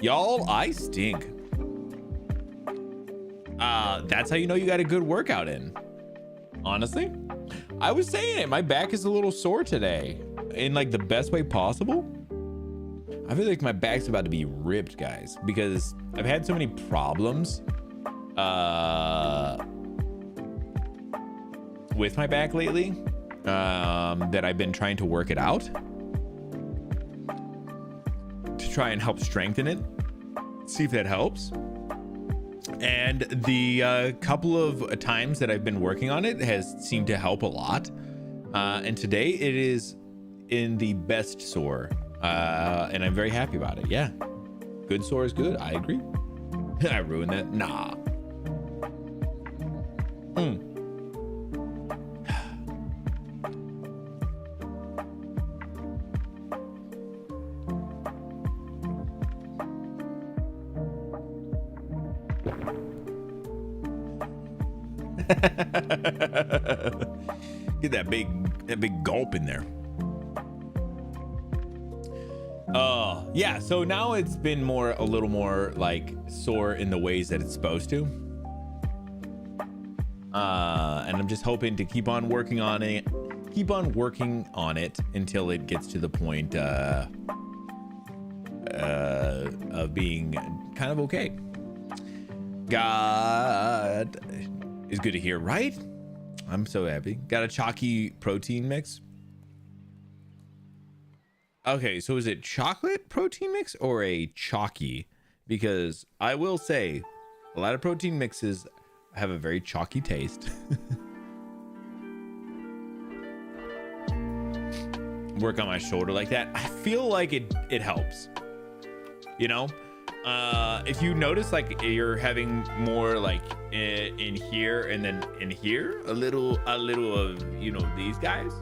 Y'all, I stink. That's how you know you got a good workout in. Honestly, I was saying it. My back is a little sore today in like the best way possible. I feel like my back's about to be ripped, guys, because I've had so many problems with my back lately that I've been trying to work it out to try and help strengthen it. See if that helps. And the couple of times that I've been working on it has seemed to help a lot. And today it is in the best sore. And I'm very happy about it. Yeah. Good sore is good. I agree. I ruined that. Nah. Get that big gulp in there. Yeah, so now it's been a little more like sore in the ways that it's supposed to. And I'm just hoping to keep on working on it until it gets to the point of being kind of okay. God is good to hear, right? I'm so happy. Got a chalky protein mix. Okay, so is it chocolate protein mix or a chalky? Because I will say a lot of protein mixes have a very chalky taste. Work on my shoulder like that. I feel like it helps. You know? If you notice like you're having more like in here and then in here, a little of, you know, these guys.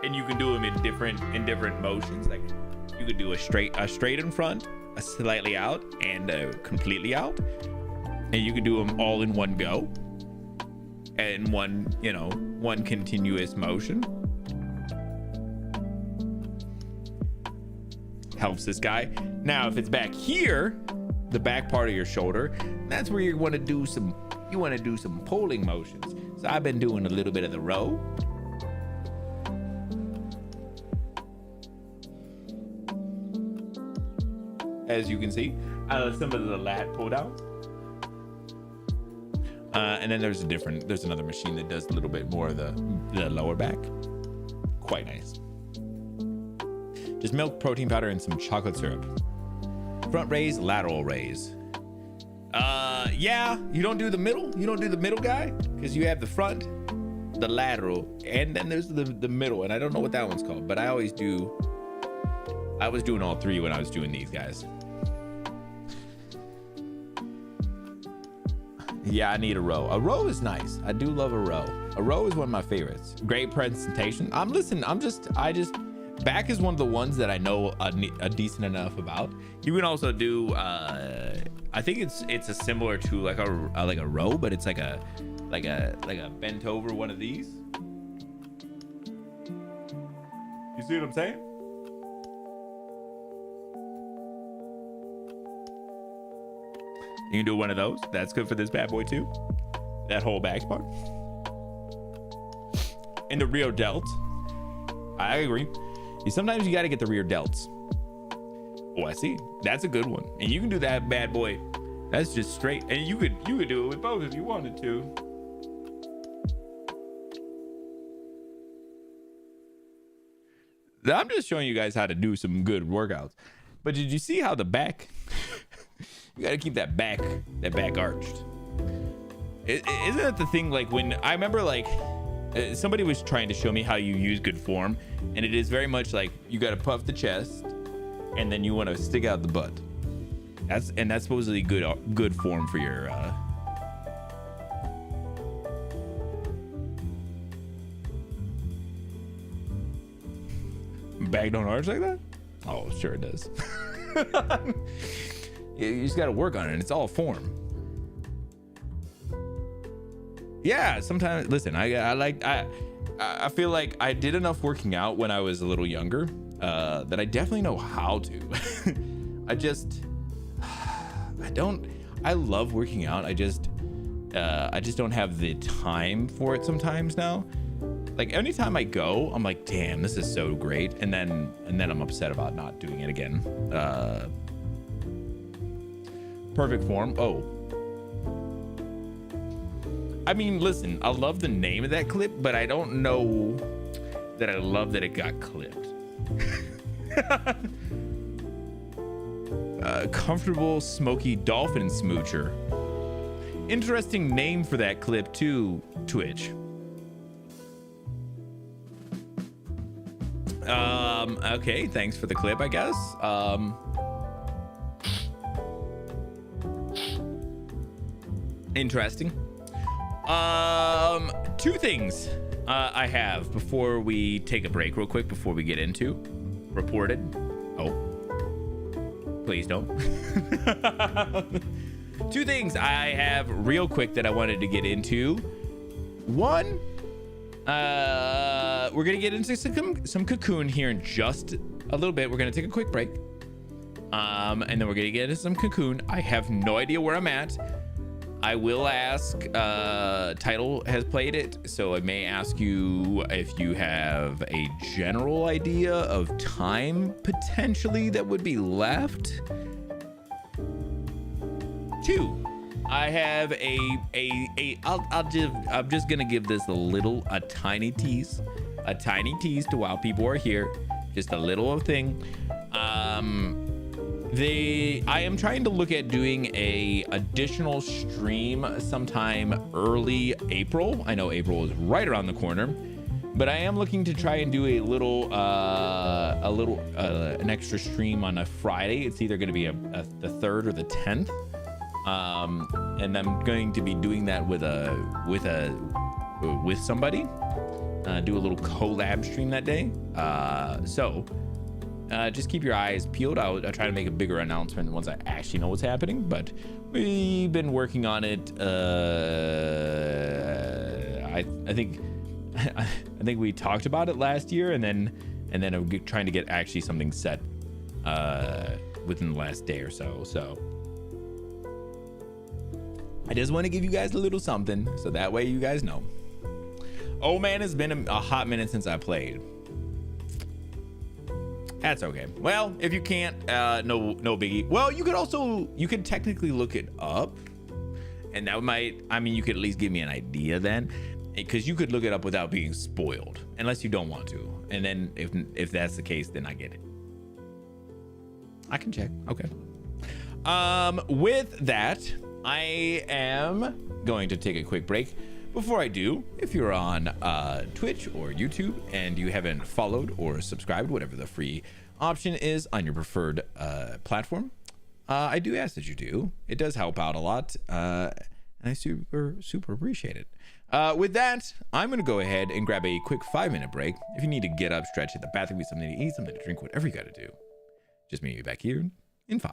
And you can do them in different motions. Like you could do a straight in front, a slightly out, and a completely out. And you can do them all in one go. And one continuous motion. Helps this guy. Now, if it's back here, the back part of your shoulder, that's where you want to do some pulling motions. So I've been doing a little bit of the row. As you can see, some of the lat pull down. And then there's another machine that does a little bit more of the lower back. Quite nice. Just milk, protein powder, and some chocolate syrup. Front raise, lateral raise. Yeah, you don't do the middle. You don't do the middle guy because you have the front, the lateral, and then there's the middle. And I don't know what that one's called, but I was doing all three when I was doing these guys. Yeah, I need a row. A row is nice. I do love a row. A row is one of my favorites. Great presentation. Back is one of the ones that I know a decent enough about. You can also do, I think it's a similar to like a row, but it's like a bent over one of these. You see what I'm saying? You can do one of those. That's good for this bad boy too. That whole back part. And the rear delt. I agree. Sometimes you got to get the rear delts. Oh, I see. That's a good one. And you can do that bad boy. That's just straight. And you could do it with both if you wanted to. I'm just showing you guys how to do some good workouts. But did you see how the back? You got to keep that back arched. Isn't that the thing? Like when I remember, like somebody was trying to show me how you use good form, and it is very much like you got to puff the chest, and then you want to stick out the butt. That's supposedly good form for your. Bag don't arch like that? Oh, sure it does. You just got to work on it. It's all form. Yeah, sometimes listen, I feel like I did enough working out when I was a little younger that I definitely know how to. I love working out. I just don't have the time for it sometimes now. Like anytime I go, I'm like, damn, this is so great, and then I'm upset about not doing it again. Perfect form. Oh, I mean, listen, I love the name of that clip, but I don't know that I love that it got clipped. Comfortable smoky dolphin smoocher. Interesting name for that clip too, Twitch. Okay, thanks for the clip, I guess. Interesting. Two things I have before we take a break real quick before we get into reported. Oh, please don't. Two things I have real quick that I wanted to get into. One, we're gonna get into some Cocoon here in just a little bit. We're gonna take a quick break, and then we're gonna get into some Cocoon. I have no idea where I'm at. I will ask, Title has played it, so I may ask you if you have a general idea of time potentially that would be left. Two, I have I'm just gonna give this a tiny tease to while people are here, just a little thing. I am trying to look at doing a additional stream sometime early April. I know April is right around the corner, but I am looking to try and do an extra stream on a Friday. It's either going to be the 3rd or the 10th, and I'm going to be doing that with somebody. Do a little collab stream that day. Just keep your eyes peeled. I'll try to make a bigger announcement once I actually know what's happening, but we've been working on it. I think we talked about it last year, and then I'm trying to get actually something set within the last day or so. So I just want to give you guys a little something so that way you guys know. Oh man, it's been a hot minute since I played. That's okay. Well, if you can't, no biggie. Well, you could technically look it up, and that might, I mean, you could at least give me an idea then, because you could look it up without being spoiled, unless you don't want to. And then if that's the case, then I get it. I can check. Okay. With that, I am going to take a quick break. Before I do, if you're on Twitch or YouTube and you haven't followed or subscribed, whatever the free option is on your preferred platform, I do ask that you do. It does help out a lot, and I super appreciate it. With that, I'm going to go ahead and grab a quick 5-minute break. If you need to get up, stretch, hit the bathroom, get something to eat, something to drink, whatever you got to do. Just meet you back here in 5.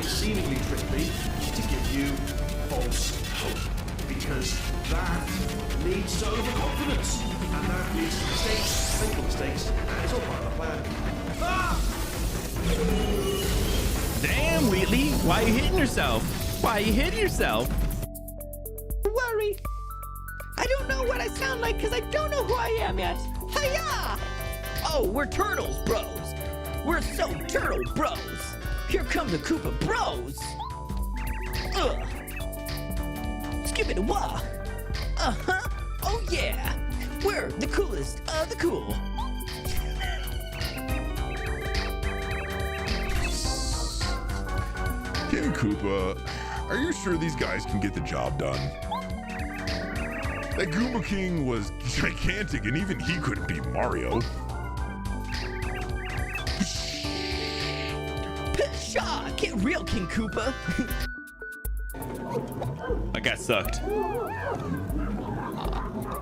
Seemingly trick me to give you false hope, because that leads to overconfidence, and that leads to mistakes, simple mistakes, and it's all part of the plan. Ah! Damn, Wheatley, why are you hitting yourself? Why are you hitting yourself? Don't worry. I don't know what I sound like because I don't know who I am yet. Hiya! Oh, we're turtles, bros. We're so turtle bros. Here come the Koopa Bros! Ugh! Skip it wah! Uh-huh! Oh yeah! We're the coolest of the cool! King Koopa, are you sure these guys can get the job done? That Goomba King was gigantic and even he couldn't beat Mario. Pshaw! Get real, King Koopa. I got sucked.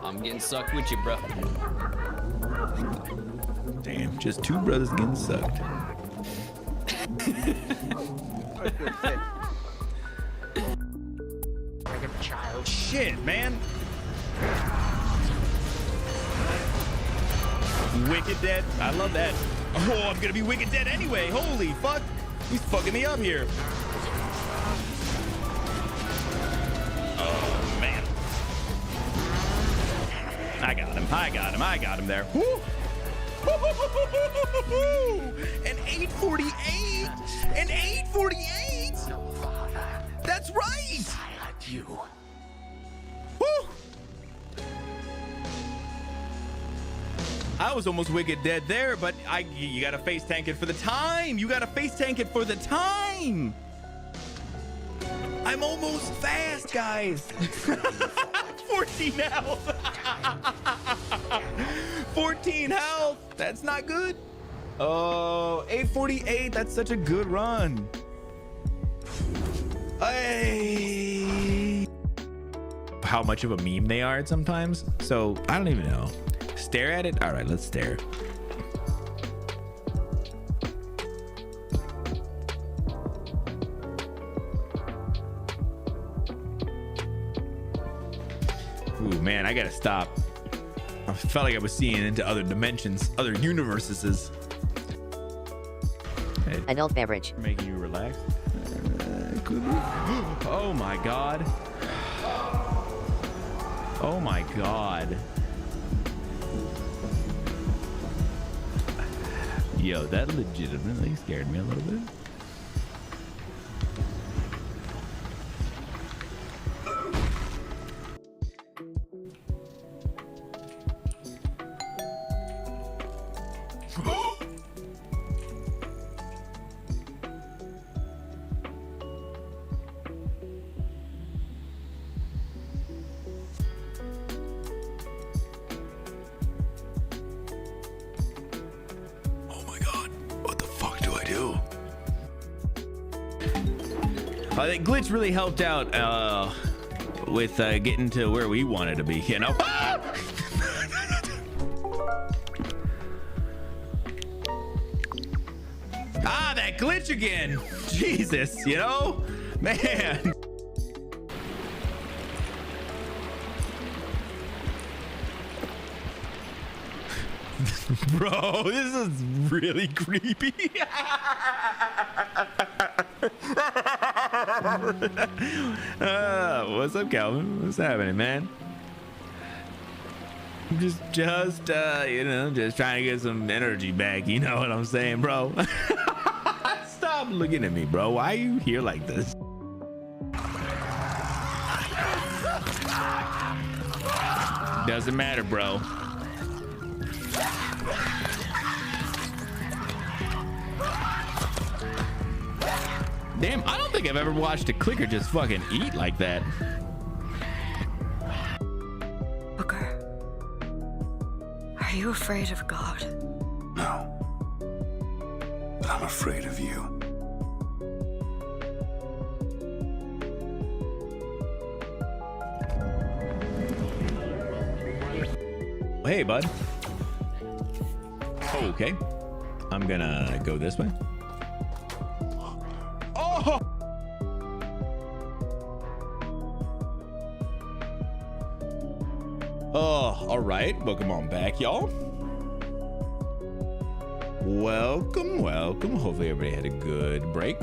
I'm getting sucked with you, bro. Damn, just two brothers getting sucked. Shit, man. Wicked Dead. I love that. Oh, I'm gonna be Wicked Dead anyway. Holy fuck. He's fucking me up here. Oh, man. I got him there. Woo. An 848. An 848. That's right. You. Woo. I was almost Wicked Dead there, but you gotta face tank it for the time. You gotta face tank it for the time. I'm almost fast, guys. 14 health. 14 health. That's not good. Oh, 848. That's such a good run. Hey. How much of a meme they are sometimes. So I don't even know. Stare at it. All right, let's stare. Ooh, man, I gotta stop. I felt like I was seeing into other dimensions, other universes. Hey, Adult beverage. making you relax. Oh my god. Oh my god. Yo, that legitimately scared me a little bit. That glitch really helped out with getting to where we wanted to be, you know? Ah! Ah, that glitch again. Jesus, you know? Man. Bro, this is really creepy. What's up, Calvin? What's happening, man? Just you know, just trying to get some energy back. You know what I'm saying, bro? Stop looking at me, bro. Why are you here like this? Doesn't matter, bro. Damn, I don't think I've ever watched a clicker just fucking eat like that. Booker, are you afraid of God? No. But I'm afraid of you. Hey, bud. Okay. I'm gonna go this way. Oh! Oh, all right. Welcome on back, y'all. Welcome, welcome. Hopefully everybody had a good break.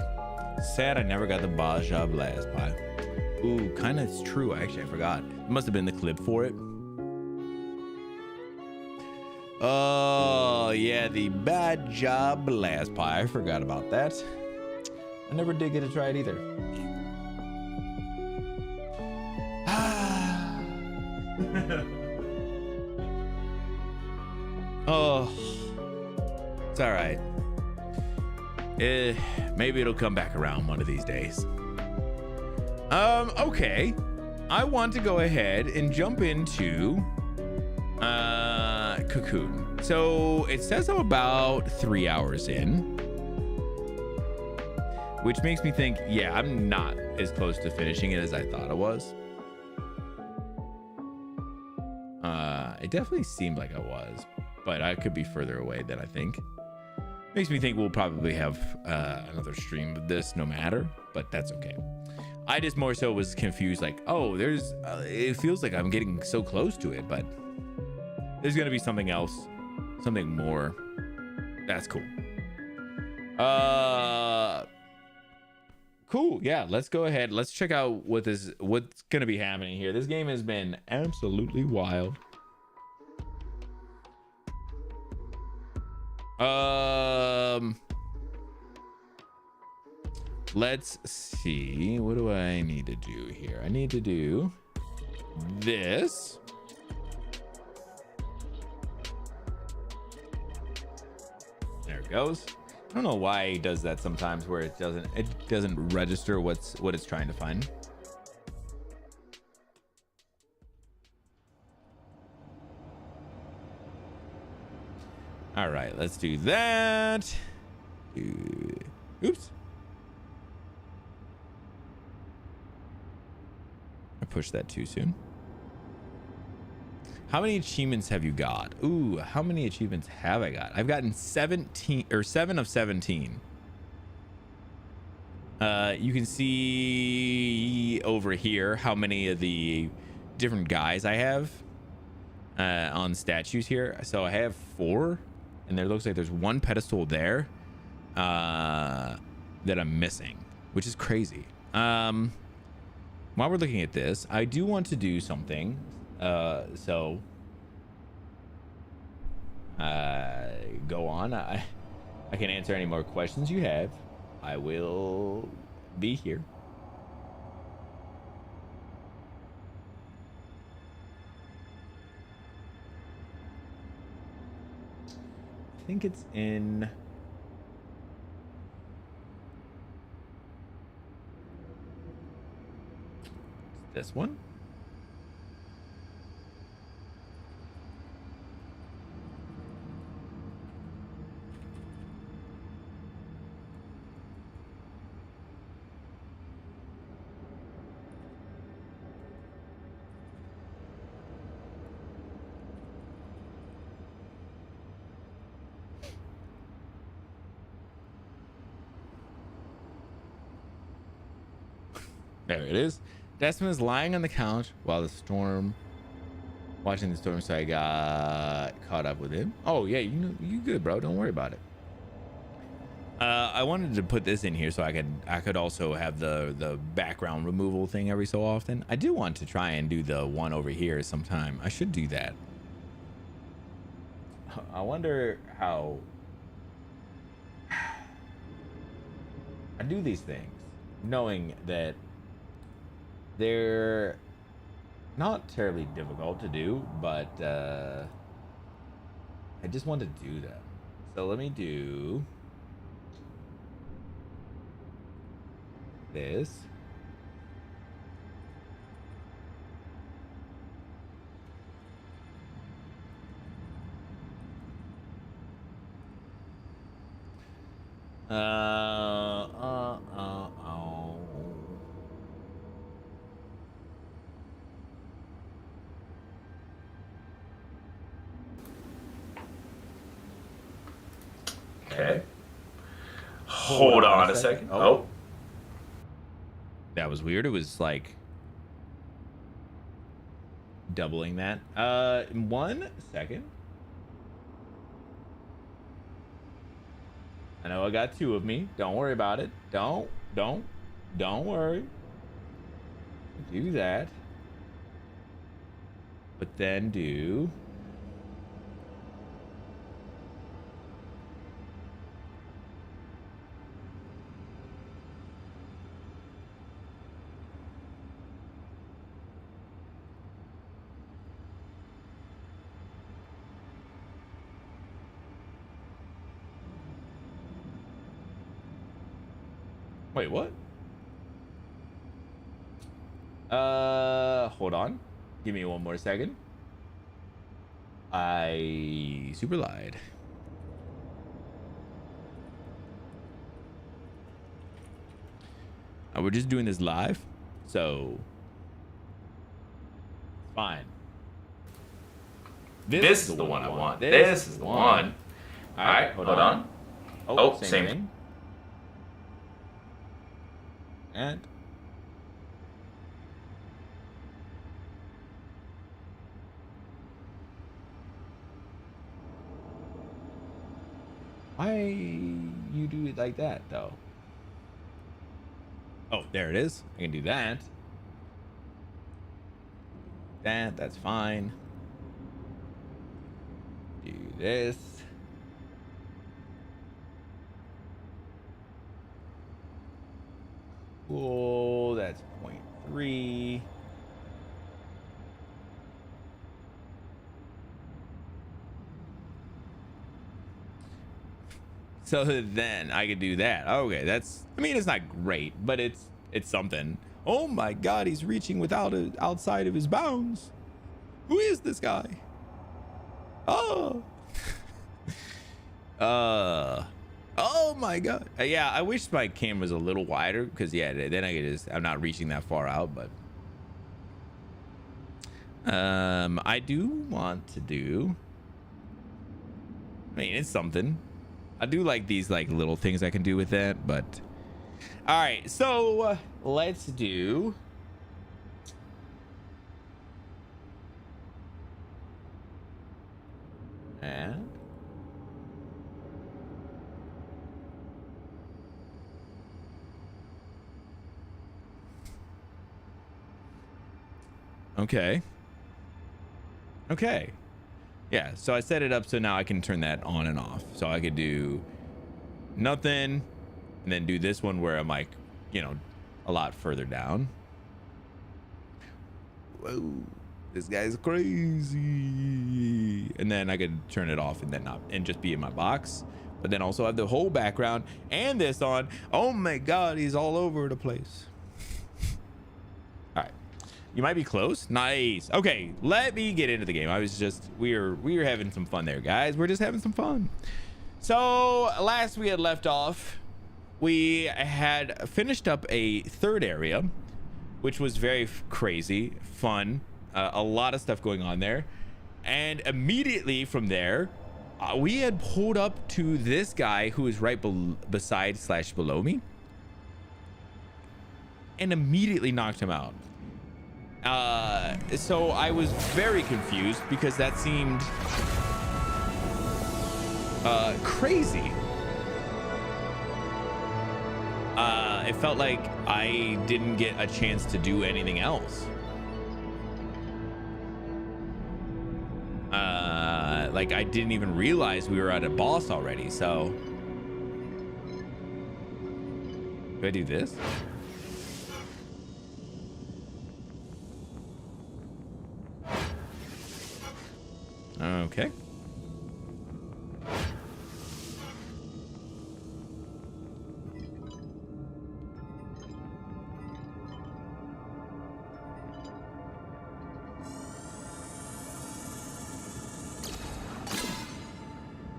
Sad I never got the Baja Blast Pie. Ooh, kind of true. Actually, I forgot. It must have been the clip for it. Oh, yeah, the Baja Blast Pie. I forgot about that. I never did get to try it either. Oh, it's all right. Maybe it'll come back around one of these days. Okay. I want to go ahead and jump into Cocoon. So it says I'm about 3 hours in, which makes me think, yeah, I'm not as close to finishing it as I thought I was. It definitely seemed like I was, but I could be further away than I think. Makes me think we'll probably have another stream of this no matter, but that's okay. I just more so was confused, like, oh, there's it feels like I'm getting so close to it, but there's gonna be something else, something more. That's cool. Cool. Yeah, let's go ahead. Let's check out what's gonna be happening here. This game has been absolutely wild. Let's see. What do I need to do here? I need to do this. There it goes. I don't know why he does that sometimes, where it doesn't register what it's trying to find. All right, let's do that. Oops. I pushed that too soon. How many achievements have you got? Ooh, how many achievements have I got? I've gotten 17 or 7 of 17. You can see over here how many of the different guys I have on statues here. So I have 4, and there looks like there's 1 pedestal there that I'm missing, which is crazy. While we're looking at this, I do want to do something. So go on. I can answer any more questions you have. I will be here. I think it's in this one. There it is. Desmond is lying on the couch while watching the storm, so I got caught up with him. Oh yeah, you good, bro. Don't worry about it. I wanted to put this in here so I could also have the background removal thing every so often. I do want to try and do the one over here sometime. I should do that. I wonder how I do these things, knowing that they're not terribly difficult to do, but I just want to do them. So let me do this. Okay. Hold on a second. Oh. That was weird. It was like doubling that. 1 second. I know I got 2 of me. Don't worry about it. Don't worry. Do that. But then do Wait, what? Hold on. Give me one more second. I super lied. We're just doing this live, so fine. This is the one I want. This is the one. All right, hold on. Oh, same thing. And why you do it like that though? Oh, there it is. I can do that. That's fine. Do this. Cool, that's 0.3. So then I could do that. Okay, that's, I mean, it's not great, but it's something. Oh my God, he's reaching outside of his bounds. Who is this guy? Oh. Oh my God. Yeah, I wish my camera was a little wider because yeah, then I could just, I'm not reaching that far out, but I do want to do, I mean, it's something. I do like these like little things I can do with that, but all right, so let's do and okay. Yeah, so I set it up so now I can turn that on and off. So I could do nothing and then do this one where I'm like, you know, a lot further down. Whoa, this guy's crazy. And then I could turn it off and then not, and just be in my box. But then also have the whole background and this on. Oh my God, he's all over the place. All right. You might be close. Nice. Okay, let me get into the game. I was just, we were having some fun there, guys. We're just having some fun. So last we had left off, we had finished up a third area, which was very crazy, fun, a lot of stuff going on there. And immediately from there, we had pulled up to this guy who is right beside / below me and immediately knocked him out. So I was very confused because that seemed crazy. It felt like I didn't get a chance to do anything else. Like I didn't even realize we were at a boss already. So do I do this? Okay.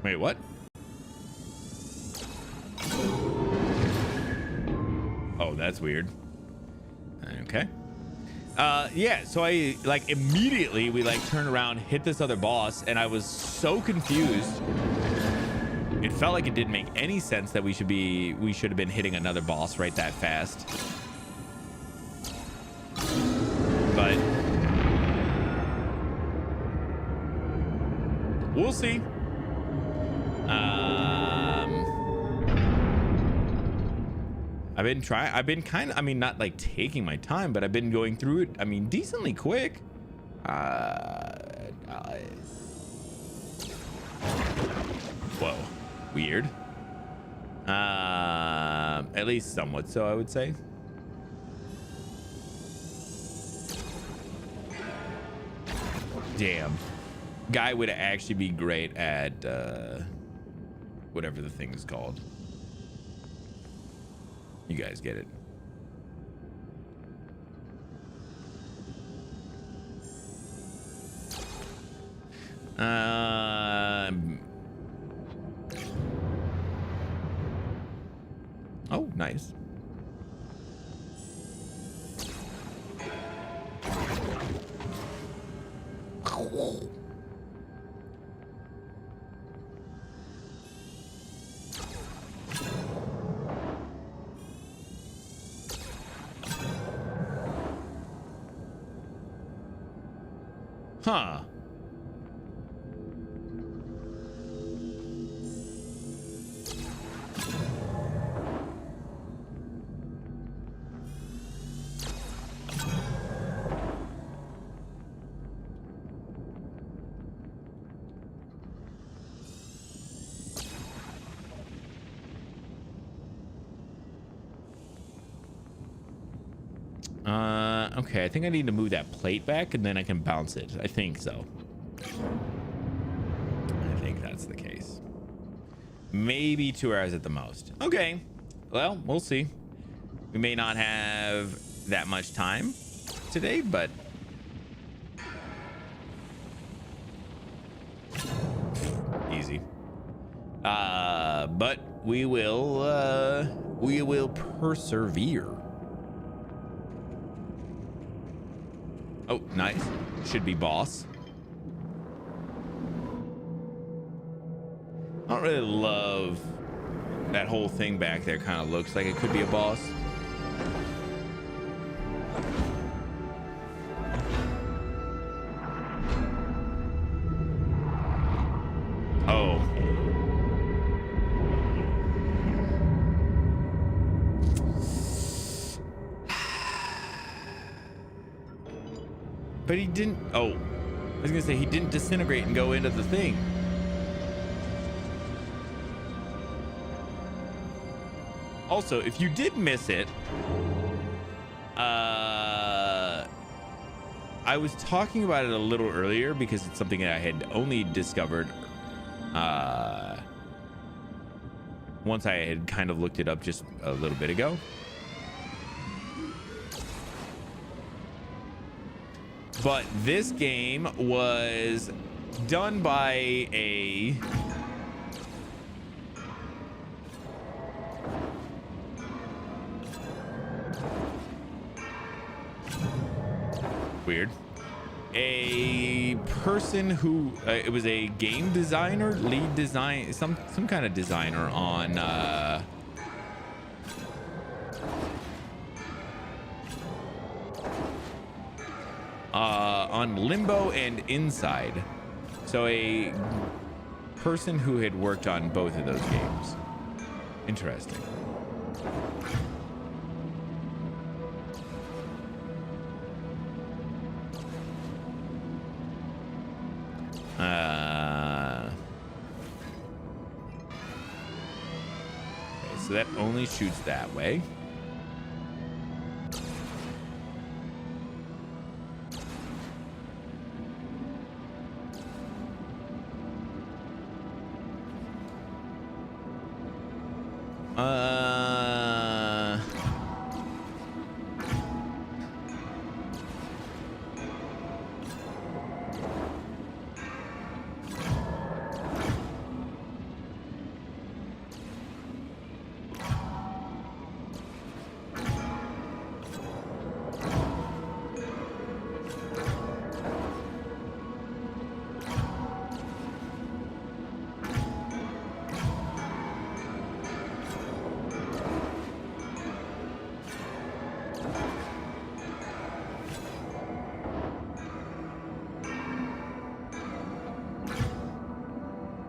Wait, what? Oh, that's weird. Okay. Yeah, so I like immediately we like turn around, hit this other boss, and I was so confused. It felt like it didn't make any sense that we should have been hitting another boss right that fast. But we'll see. I've been kind of, I mean, not like taking my time, but I've been going through it, I mean, decently quick. Whoa, weird. At least somewhat so, I would say. Damn. Guy would actually be great at whatever the thing is called. You guys get it. Oh, nice. Huh. Okay, I think I need to move that plate back and then I can bounce it. I think so. I think that's the case. Maybe 2 hours at the most. Okay, well, we'll see. We may not have that much time today, but easy. But we will persevere. Oh, nice. Should be boss. I don't really love that whole thing back there. Kind of looks like it could be a boss. Oh. But he didn't. Oh, I was gonna say he didn't disintegrate and go into the thing. Also, if you did miss it, I was talking about it a little earlier because it's something that I had only discovered once I had kind of looked it up just a little bit ago. But this game was done by a person who it was a game designer, lead design, some kind of designer on Limbo and Inside. So a person who had worked on both of those games. Interesting. Okay, so that only shoots that way.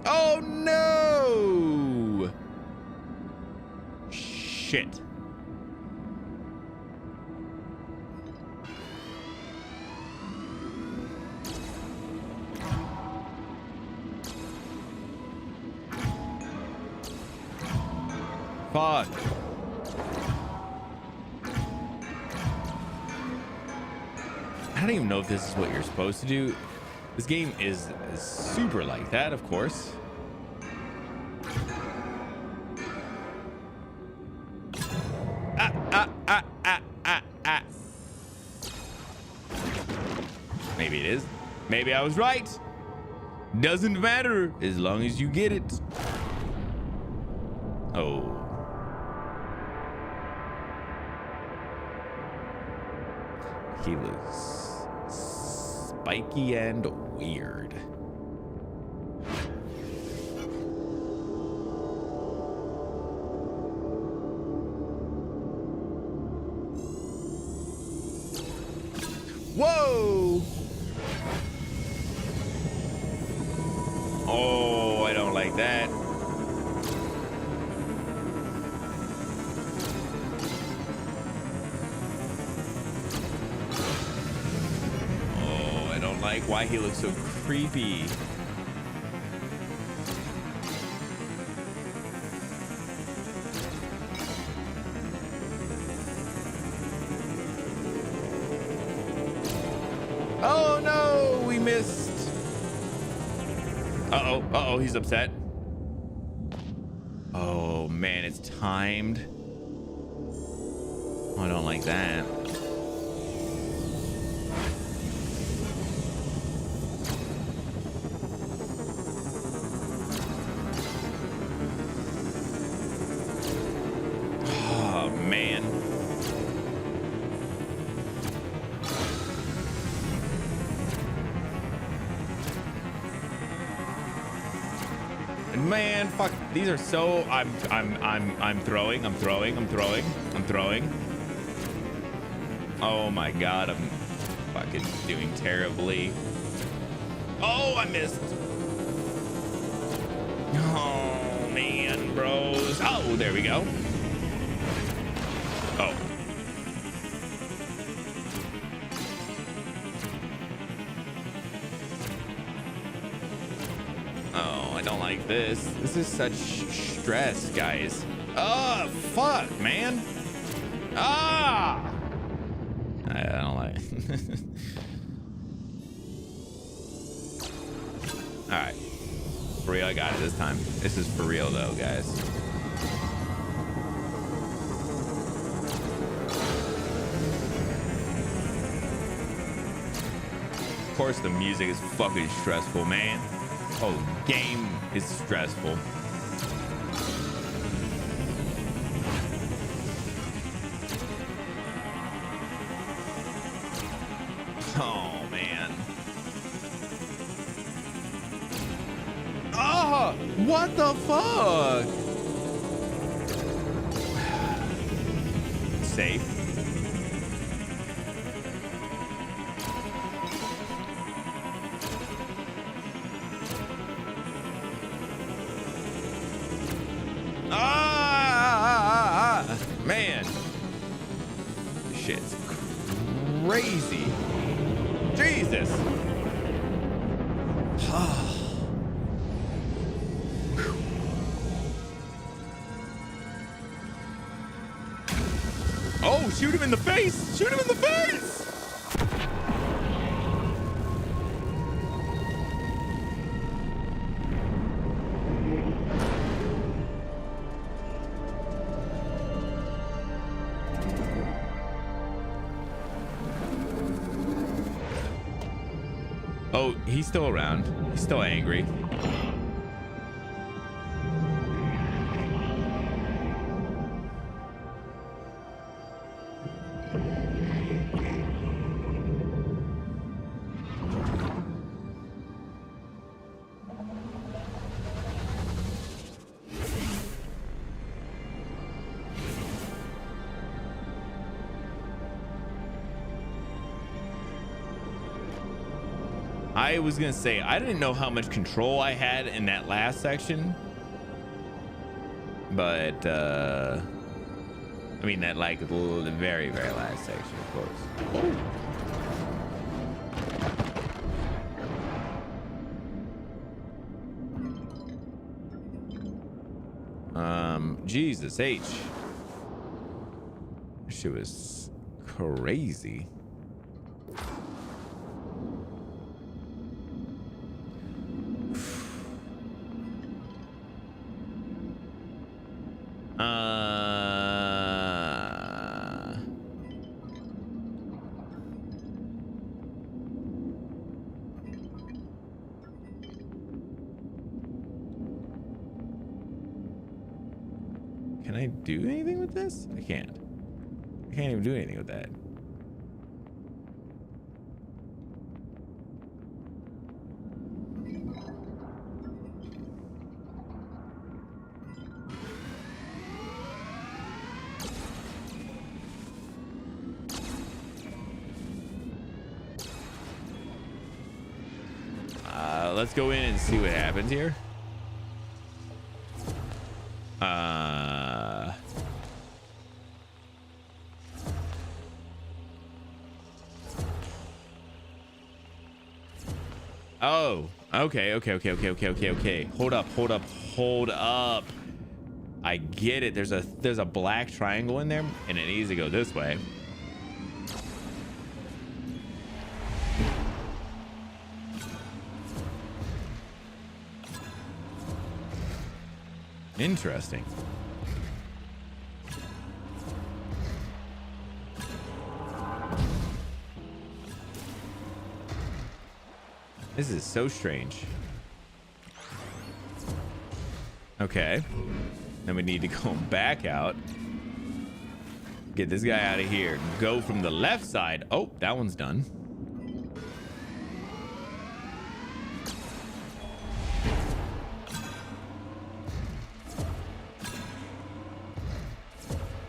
Oh no! Shit. Fuck. I don't even know if this is what you're supposed to do. This game is super like that, of course. Maybe I was right. Doesn't matter as long as you get it. Oh. He looks spiky and weird. Whoa! Oh, I don't like that. Oh, I don't like why he looks so creepy. Oh no, we missed. Uh-oh, he's upset. Oh man, it's timed. Oh, I don't like that. Oh man. Man, fuck. These are so I'm throwing. Oh my god, I'm fucking doing terribly. Oh, I missed. Oh man, bros. Oh, there we go. Oh. Oh, I don't like this. This is such stress, guys. Oh, fuck, man. Ah! I don't like it. All right. For real, I got it this time. This is for real, though, guys. Of course, the music is fucking stressful, man. Oh, game is stressful. Oh, man. Oh, what the fuck? Safe. Man, this shit's crazy. Jesus. Oh, shoot him in the face. Shoot him in the face. Oh, he's still around. He's still angry. I was gonna say, I didn't know how much control I had in that last section, but I mean that like the very last section, of course. Jesus H. This shit was crazy. Can I do anything with this? I can't. I can't even do anything with that. Let's go in and see what happens here. Oh, okay. Hold up. I get it. There's a black triangle in there, and it needs to go this way. Interesting. This is so strange. Okay. Then we need to go back out. Get this guy out of here. Go from the left side. Oh, that one's done.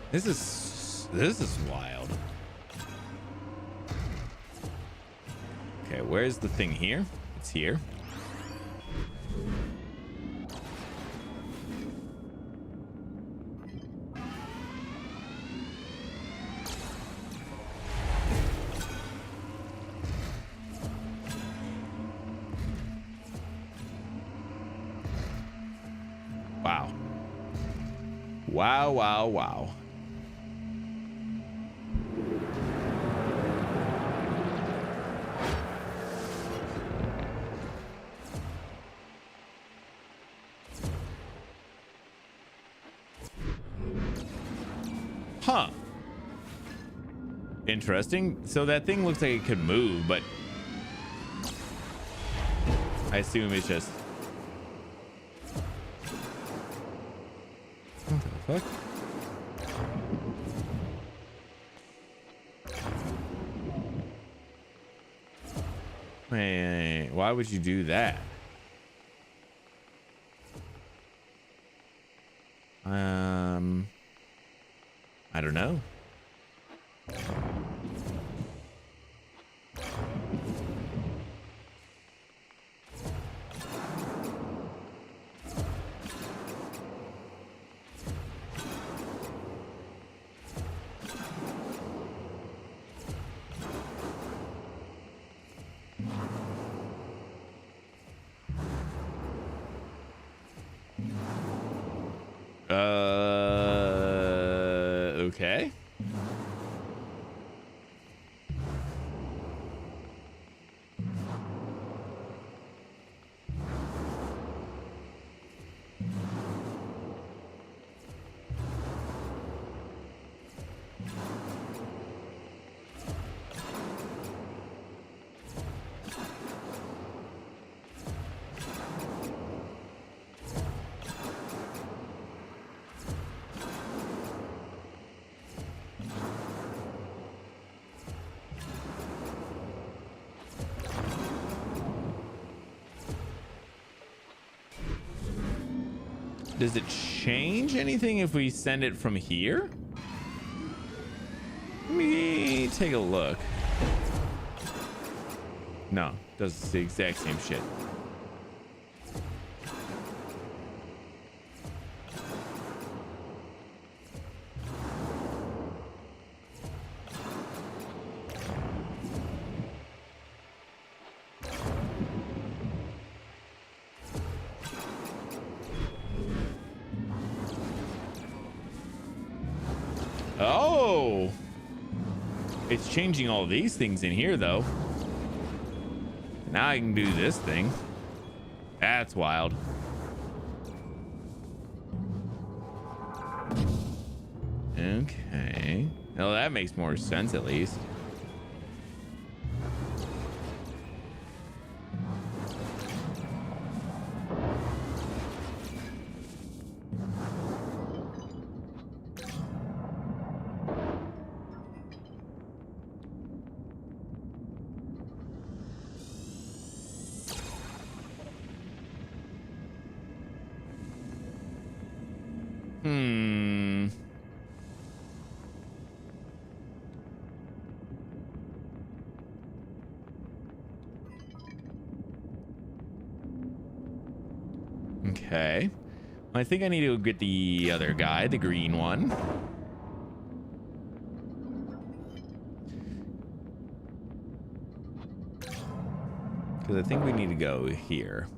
This is wild. Okay, where's the thing here? It's here. Wow. Wow. Huh. Interesting. So that thing looks like it could move, but I assume it's just... What the fuck? Wait, why would you do that? I don't know. Okay. Does it change anything if we send it from here? Let me take a look. No, does the exact same shit. Oh, it's changing all these things in here though. Now I can do this thing. That's wild. Okay, well that makes more sense at least. Hmm. Okay. I think I need to get the other guy, the green one. Because I think we need to go here.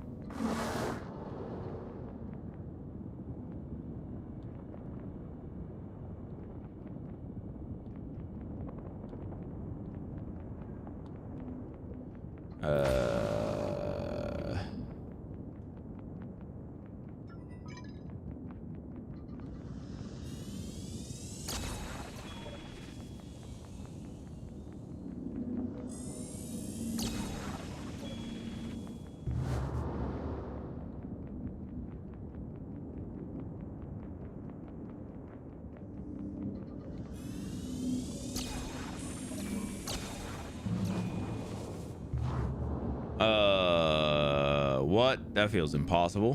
What? That feels impossible.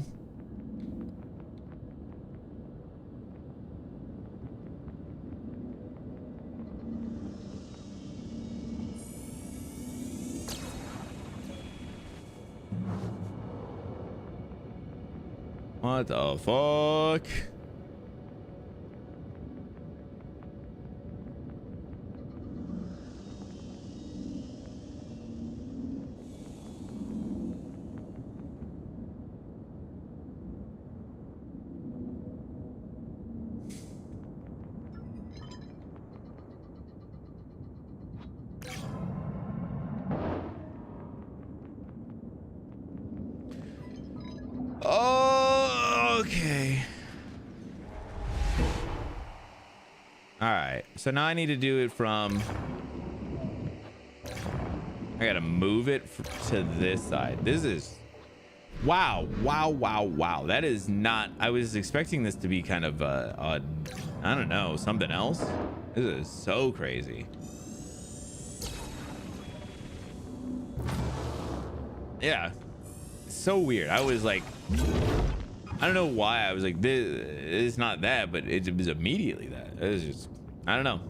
What the fuck? Okay. All right. So now I need to do it from... I gotta move it to this side. This is... Wow. Wow, wow, wow. That is not... I was expecting this to be kind of, I don't know, something else. This is so crazy. Yeah. So weird. I was like... I don't know why I was like, this is not that, but it was immediately that. It was just... I don't know.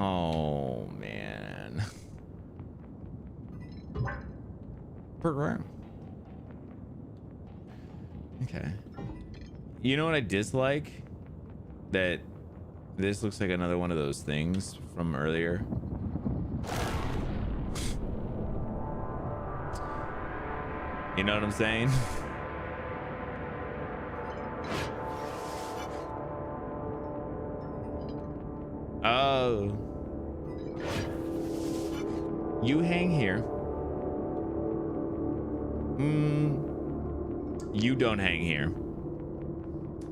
Oh, man. Program. Okay. You know what I dislike? That this looks like another one of those things from earlier. You know what I'm saying? Oh. You hang here. You don't hang here.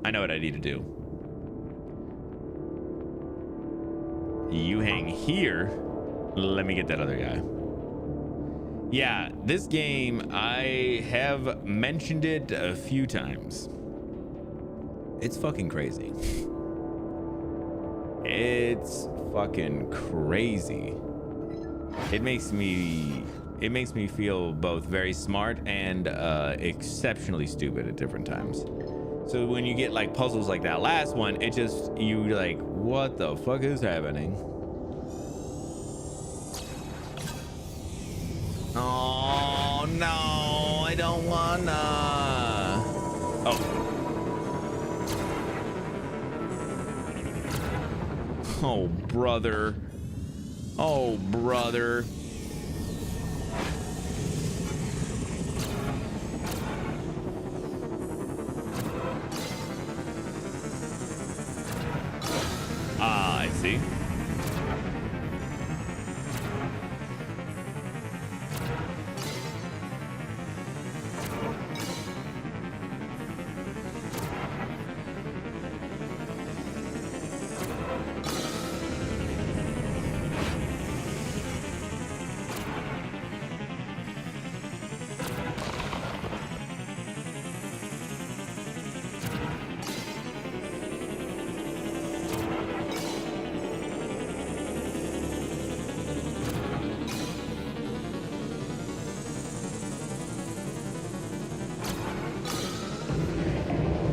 I know what I need to do. You hang here. Let me get that other guy. Yeah, this game, I have mentioned it a few times. It's fucking crazy. It's fucking crazy. It makes me feel both very smart and exceptionally stupid at different times. So when you get like puzzles like that last one, it just, you like, what the fuck is happening? Oh no, I don't wanna. Oh. Oh, brother. Oh, brother. Ah, I see.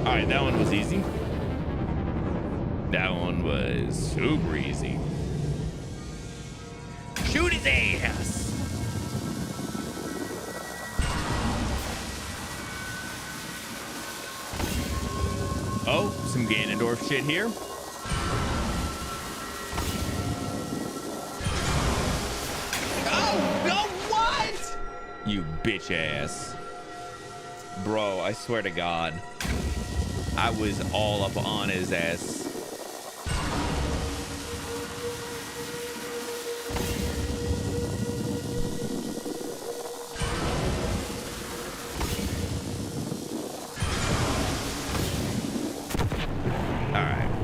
All right, that one was easy. That one was super easy. Shoot his ass. Oh, some Ganondorf shit here. Oh, no, what? You bitch ass. Bro, I swear to God. I was all up on his ass.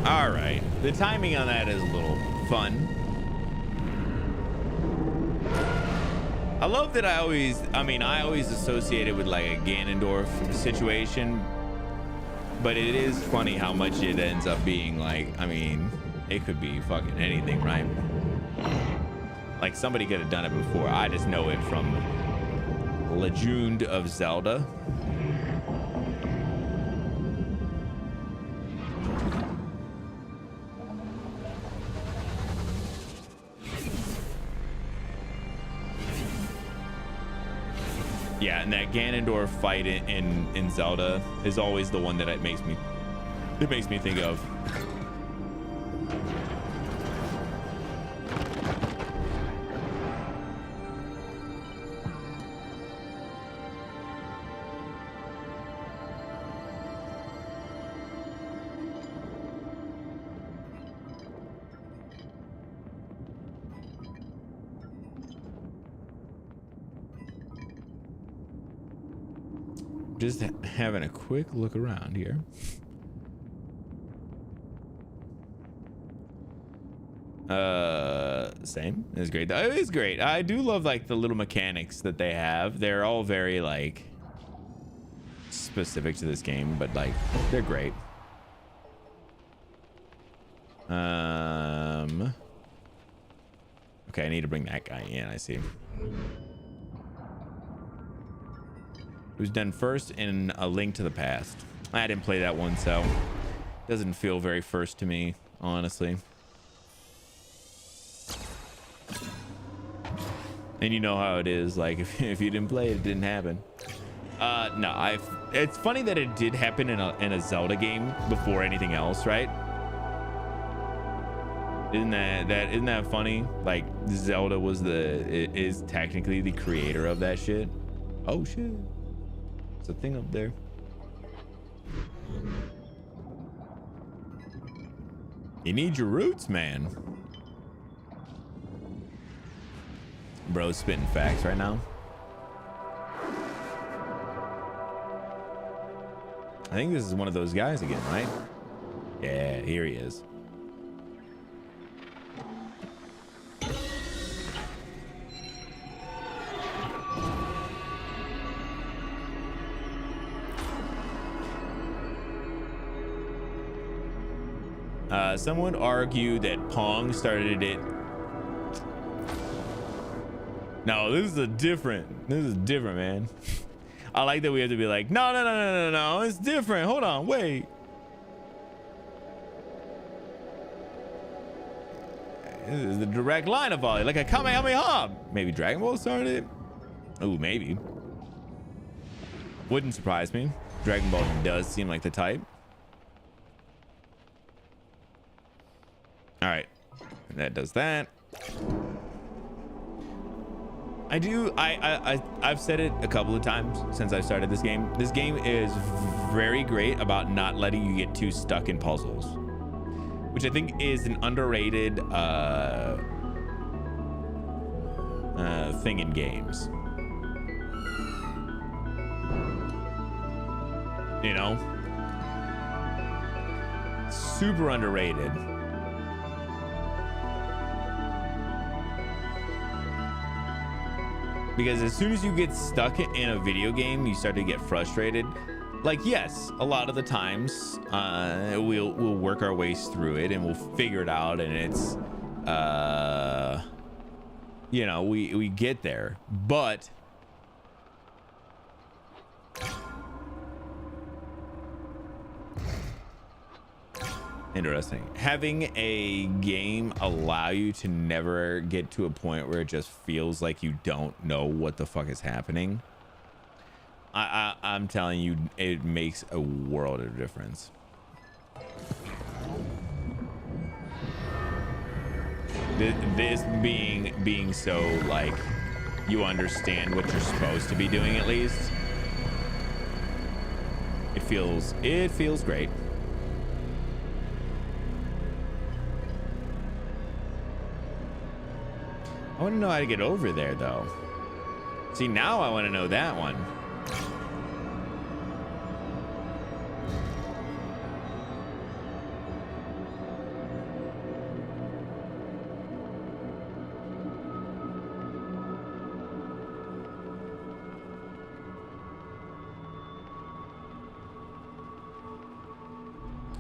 All right. The timing on that is a little fun. I love that I always associate it with like a Ganondorf situation, but it is funny how much it ends up being like, I mean, it could be fucking anything, right? Like somebody could have done it before. I just know it from Legend of Zelda. Yeah, and that Ganondorf fight in Zelda is always the one that it makes me think of. Just having a quick look around here. Same. It's great. It is great. I do love like the little mechanics that they have. They're all very like specific to this game, but like they're great. Okay, I need to bring that guy in. I see. It was done first in A Link to the Past. I didn't play that one, so it doesn't feel very first to me, honestly. And you know how it is, like if you didn't play it, it didn't happen. No, it's funny that it did happen in a Zelda game before anything else, right? Isn't that funny? Like Zelda is technically the creator of that shit. Oh shit. A thing up there. You need your roots, man. Bro's spitting facts right now. I think this is one of those guys again, right? Yeah, here he is. Some would argue that Pong started it. No, this is different, man. I like that we have to be like, no, it's different. Hold on, wait. This is the direct line of volley, like a Kamehameha. Maybe Dragon Ball started it. Oh, maybe. Wouldn't surprise me. Dragon Ball does seem like the type. All right, that does that. I've said it a couple of times since I started this game. This game is very great about not letting you get too stuck in puzzles, which I think is an underrated thing in games. You know, super underrated. Because as soon as you get stuck in a video game, you start to get frustrated. Like, yes, a lot of the times we'll work our ways through it and we'll figure it out, and it's you know, we get there. But Interesting. Having a game allow you to never get to a point where it just feels like you don't know what the fuck is happening. I'm telling you, it makes a world of difference. This being so like you understand what you're supposed to be doing, at least. It feels great. I want to know how to get over there, though. See, now I want to know that one.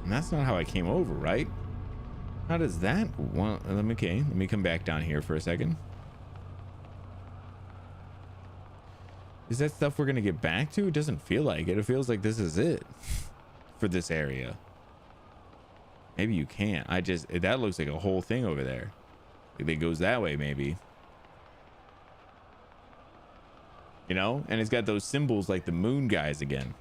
And that's not how I came over, right? How does that? Well, let me come back down here for a second. Is that stuff we're gonna get back to? It doesn't feel like it. It feels like this is it for this area. Maybe you can't. That looks like a whole thing over there. If it goes that way, maybe. You know? And it's got those symbols like the moon guys again.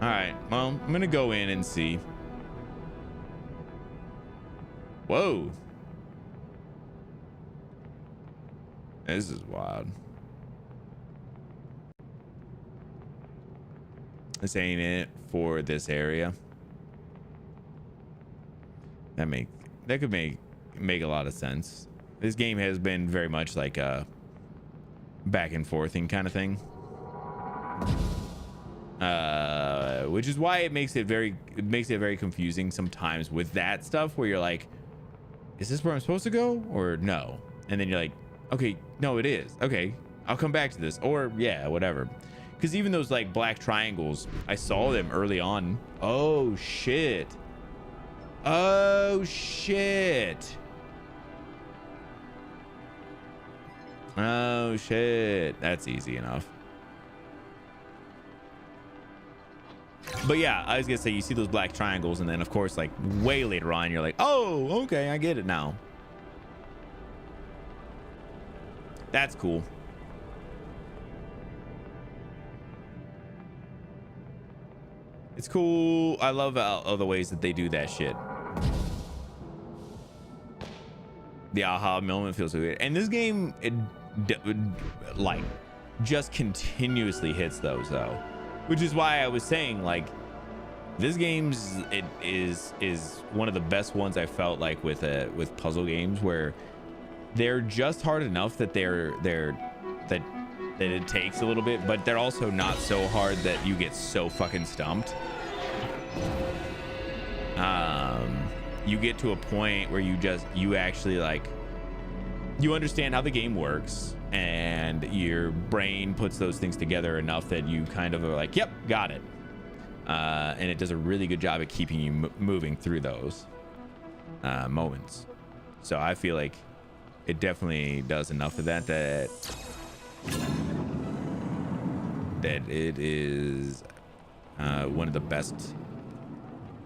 All right, well, I'm gonna go in and see. Whoa, this is wild. This ain't it for this area. That could make a lot of sense. This game has been very much like a back and forthing kind of thing, which is why it makes it very confusing sometimes with that stuff where you're like, is this where I'm supposed to go or no? And then you're like, okay, no, it is. Okay, I'll come back to this, or yeah, whatever. Because even those like black triangles, I saw them early on. Oh shit. Oh shit. Oh shit. That's easy enough. But yeah, I was gonna say, you see those black triangles, and then of course like way later on you're like, oh okay, I get it now. That's cool. It's cool. I love all the ways that they do that shit. The aha moment feels so good, and this game like just continuously hits those though, which is why I was saying like this game's is one of the best ones I felt like with puzzle games, where they're just hard enough that that it takes a little bit, but they're also not so hard that you get so fucking stumped. You get to a point where you actually like, you understand how the game works, and your brain puts those things together enough that you kind of are like, yep, got it. And it does a really good job at keeping you moving through those moments. So I feel like it definitely does enough of that it is one of the best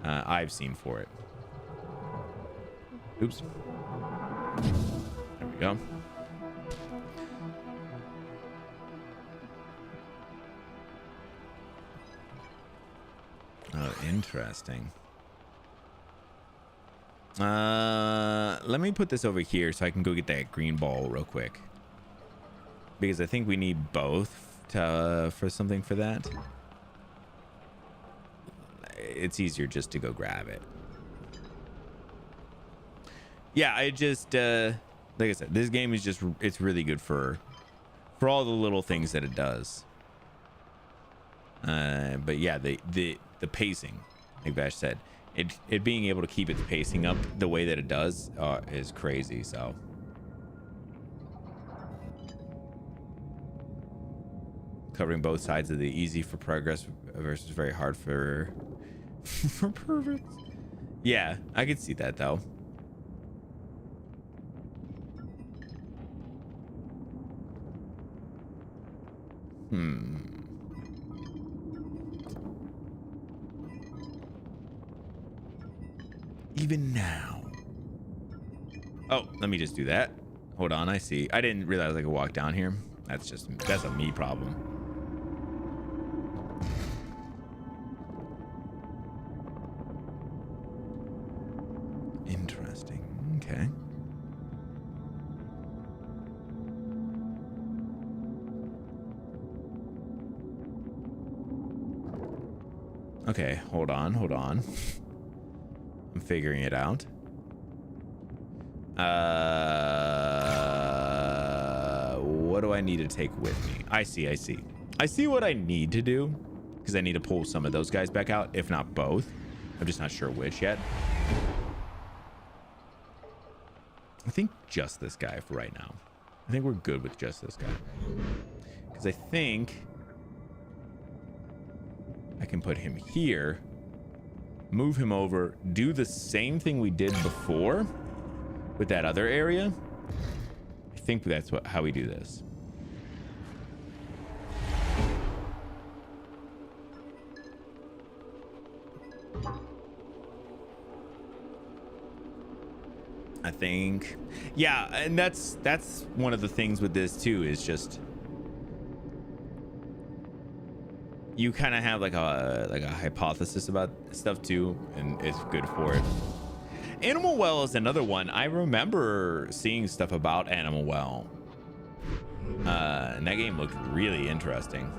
I've seen for it. Oops. There we go. Oh, interesting. Let me put this over here so I can go get that green ball real quick, because I think we need both for something for that. It's easier just to go grab it. Yeah, I just like I said, this game is just, it's really good for all the little things that it does. But yeah, the pacing, like Bash said, it being able to keep its pacing up the way that it does is crazy. So covering both sides of the easy for progress versus very hard for for perverts. Yeah, I could see that though. Even now. Oh, let me just do that. Hold on, I see. I didn't realize I could walk down here. That's a me problem. Interesting. Okay. Okay, hold on. I'm figuring it out. What do I need to take with me? I see what I need to do, because I need to pull some of those guys back out, if not both. I'm just not sure which yet. I think just this guy for right now. I think we're good with just this guy, because I think I can put him here, move him over, do the same thing we did before with that other area. I think that's how we do this. I think, yeah, and that's one of the things with this too, is just you kind of have like a hypothesis about stuff too, and it's good for it. Animal Well is another one. I remember seeing stuff about Animal Well, and that game looked really interesting.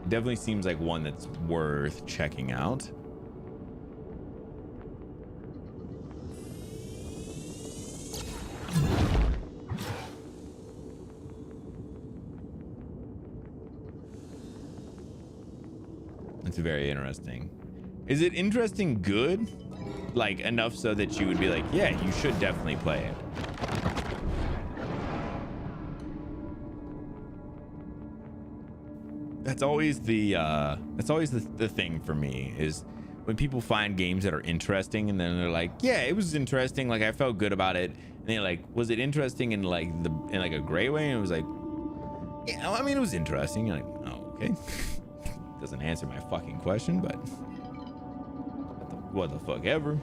It definitely seems like one that's worth checking out. It's very interesting. Is it interesting good? Like enough so that you would be like, yeah, you should definitely play it. That's always the thing for me, is when people find games that are interesting and then they're like, yeah, it was interesting, like I felt good about it, and they're like, was it interesting in like a gray way? And it was like, yeah, I mean, it was interesting. You're like, oh, okay. Doesn't answer my fucking question, but what the fuck ever. All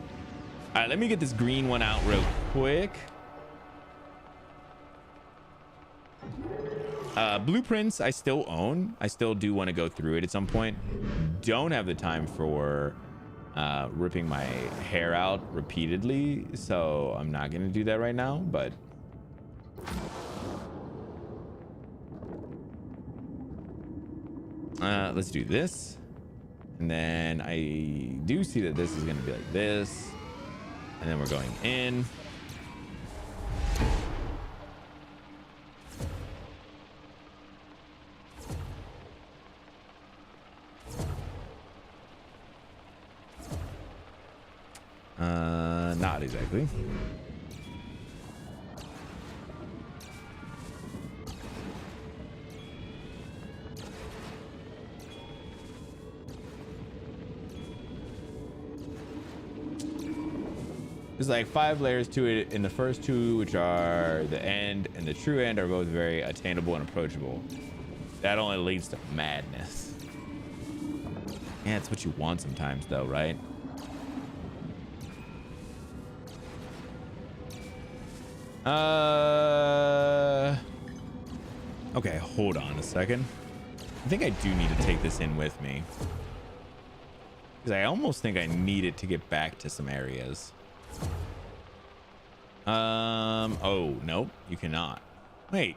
right, let me get this green one out real quick. Blueprints I still own. I still do want to go through it at some point. Don't have the time for ripping my hair out repeatedly, so I'm not gonna do that right now, but let's do this. And then I do see that this is going to be like this. And then we're going in. Not exactly. There's like 5 layers to it, and the first 2, which are the end and the true end, are both very attainable and approachable. That only leads to madness. Yeah, it's what you want sometimes though, right? Okay, hold on a second. I think I do need to take this in with me, because I almost think I need it to get back to some areas. Oh, no, you cannot. Wait.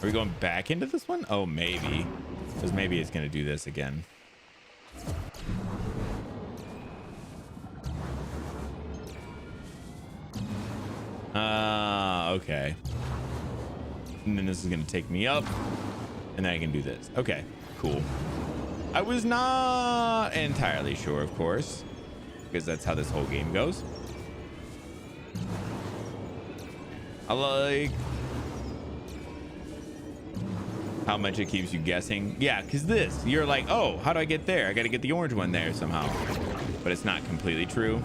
Are we going back into this one? Oh, maybe. Because maybe it's going to do this again. Okay. And then this is going to take me up. And then I can do this. Okay, cool. I was not entirely sure, of course. Because that's how this whole game goes. I like how much it keeps you guessing. Yeah, because this, you're like, oh, how do I get there? I got to get the orange one there somehow. But it's not completely true.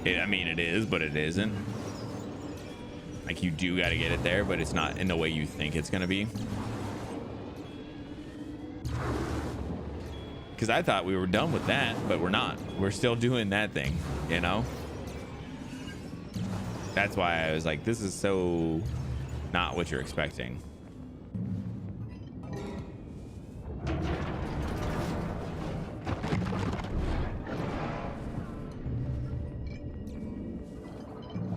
I mean, it is, but it isn't. Like, you do got to get it there, but it's not in the way you think it's going to be. Because I thought we were done with that, but we're not. We're still doing that thing, you know? That's why I was like, this is so not what you're expecting.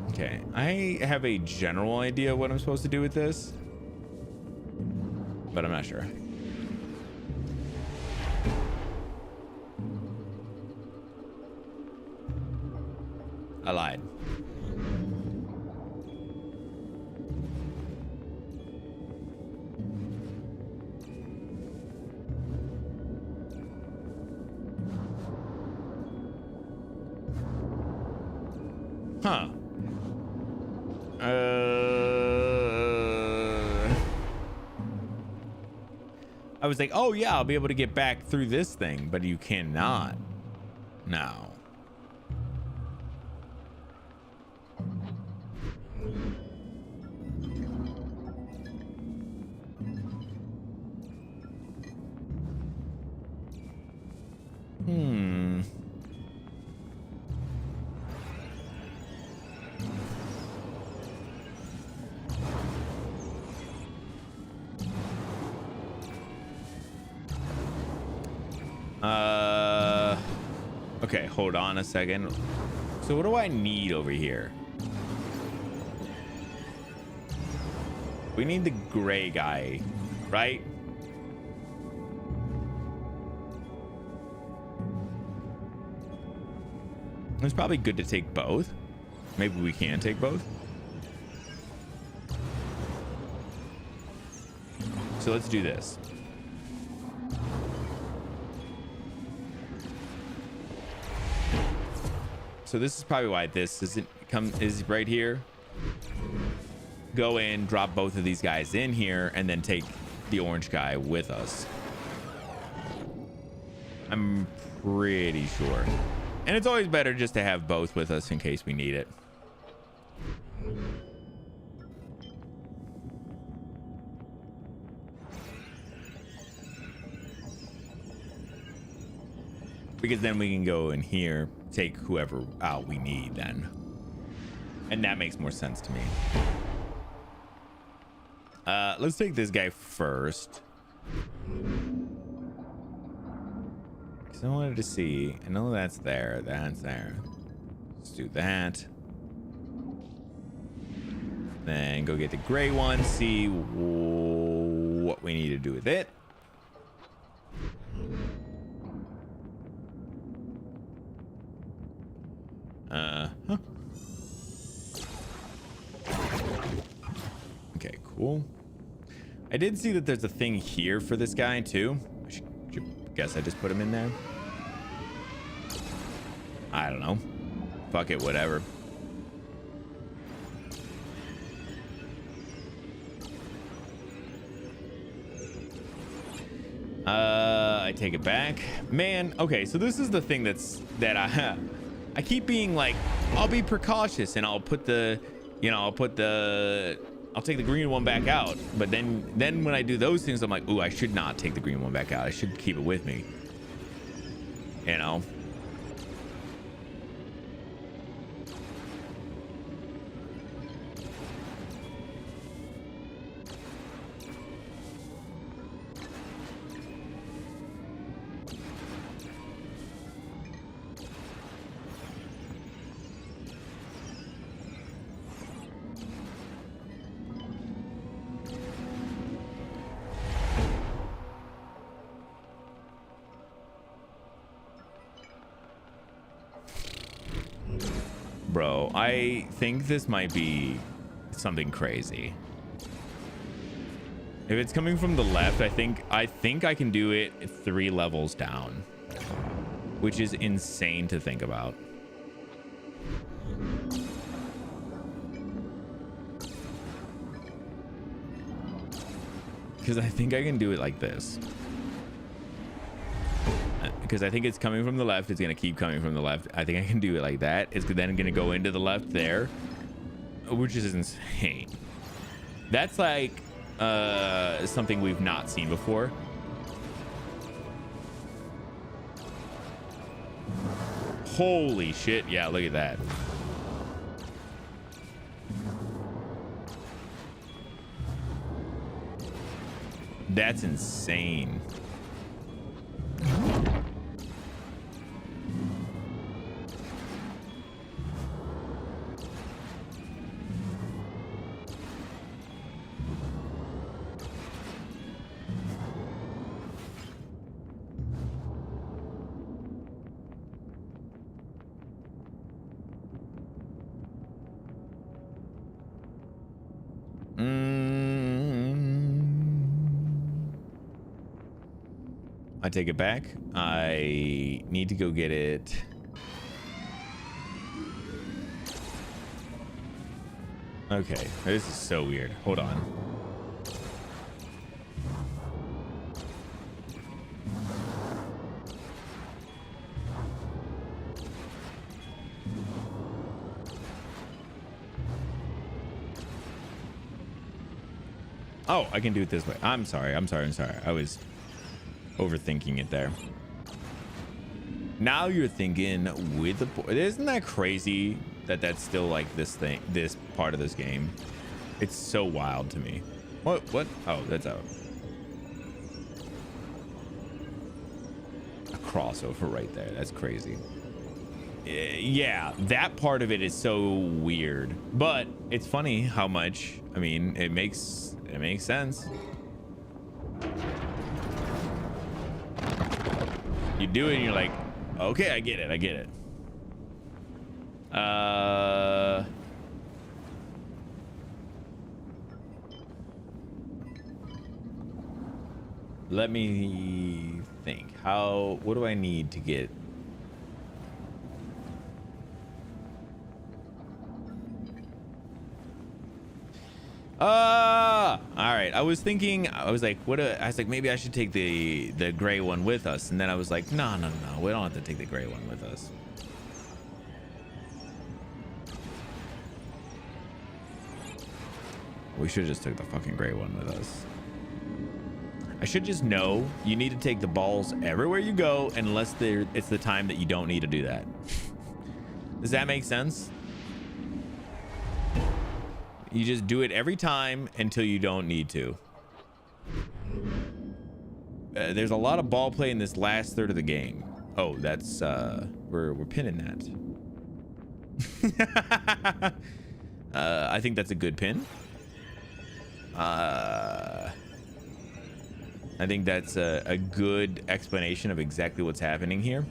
Okay, I have a general idea what I'm supposed to do with this, but I'm not sure. I lied. Huh. I was like, oh yeah, I'll be able to get back through this thing, but you cannot. No. Okay, hold on a second. So what do I need over here? We need the gray guy, right? It's probably good to take both. Maybe we can take both. So let's do this. So this is probably why this is right here. Go in, drop both of these guys in here, and then take the orange guy with us. I'm pretty sure. And it's always better just to have both with us in case we need it. Because then we can go in here, take whoever out we need then. And that makes more sense to me. Let's take this guy first. Because I wanted to see. I know that's there. That's there. Let's do that. Then go get the gray one. See what we need to do with it. Huh. Okay, cool. I did see that there's a thing here for this guy too. I should guess I just put him in there. I don't know. Fuck it, whatever. I take it back. Man, okay, so this is the thing that I keep being like, I'll be precautious and I'll put the, you know, I'll take the green one back out. But then when I do those things, I'm like, ooh, I should not take the green one back out. I should keep it with me. You know? bro. I think this might be something crazy. If it's coming from the left, I think I can do it 3 levels down, which is insane to think about. Because I think I can do it like this. Because I think it's coming from the left. It's going to keep coming from the left. I think I can do it like that. It's then going to go into the left there, which is insane. That's like something we've not seen before. Holy shit. Yeah, look at that. That's insane. I take it back. I need to go get it. Okay, this is so weird. Hold on. Oh, I can do it this way. I'm sorry. I was overthinking it there. Now you're thinking with the... Isn't that crazy that that's still like this part of this game? It's so wild to me. What? Oh, that's out. A crossover right there. That's crazy. Yeah, that part of it is so weird. But it's funny how much... I mean, it makes sense. You do it and you're like, okay, I get it. Let me think. What do I need to get? All right. I was like, maybe I should take the gray one with us. And then I was like, no. We don't have to take the gray one with us. We should have just took the fucking gray one with us. I should just know you need to take the balls everywhere you go unless it's the time that you don't need to do that. Does that make sense? You just do it every time until you don't need to. There's a lot of ball play in this last third of the game. Oh, that's we're pinning that. I think that's a good pin. I think that's a good explanation of exactly what's happening here,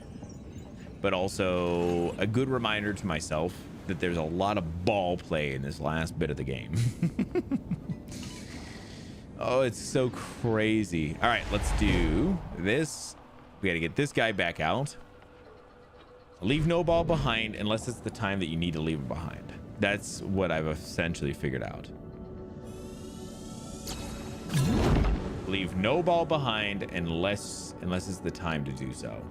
but also a good reminder to myself that there's a lot of ball play in this last bit of the game. Oh, it's so crazy. All right, let's do this. We got to get this guy back out. Leave no ball behind unless it's the time that you need to leave him behind. That's what I've essentially figured out. Leave no ball behind unless it's the time to do so.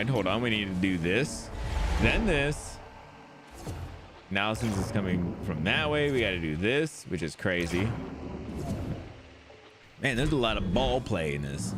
Hold on, we need to do this, then this. Now since it's coming from that way, we got to do this, which is crazy. Man, there's a lot of ball play in this.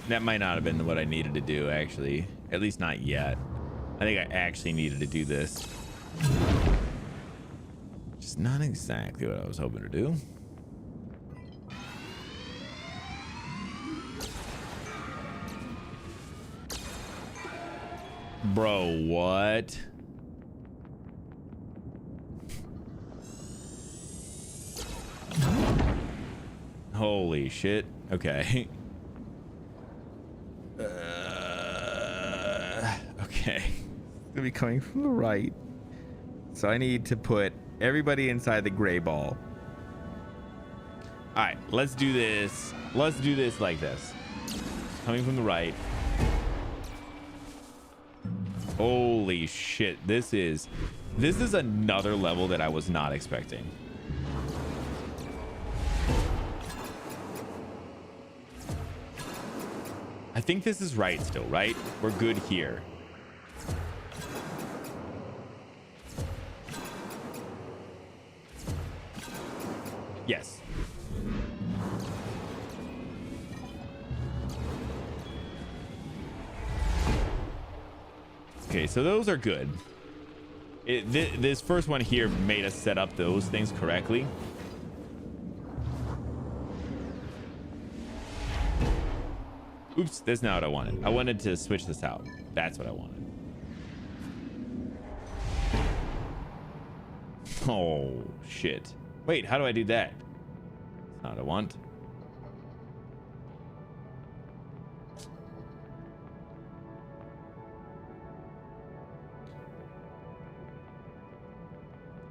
That might not have been what I needed to do, actually. At least not yet. I think I actually needed to do this. Just not exactly what I was hoping to do. Bro, what? Holy shit. Okay. Okay. It's gonna be coming from the right. So I need to put everybody inside the gray ball. All right, let's do this. Let's do this like this. Coming from the right. Holy shit. This is another level that I was not expecting. I think this is right still, right? We're good here. Yes. Okay, so those are good. This first one here made us set up those things correctly. Oops, that's not what I wanted. I wanted to switch this out. That's what I wanted. Oh, shit. Wait, how do I do that? That's not what I want.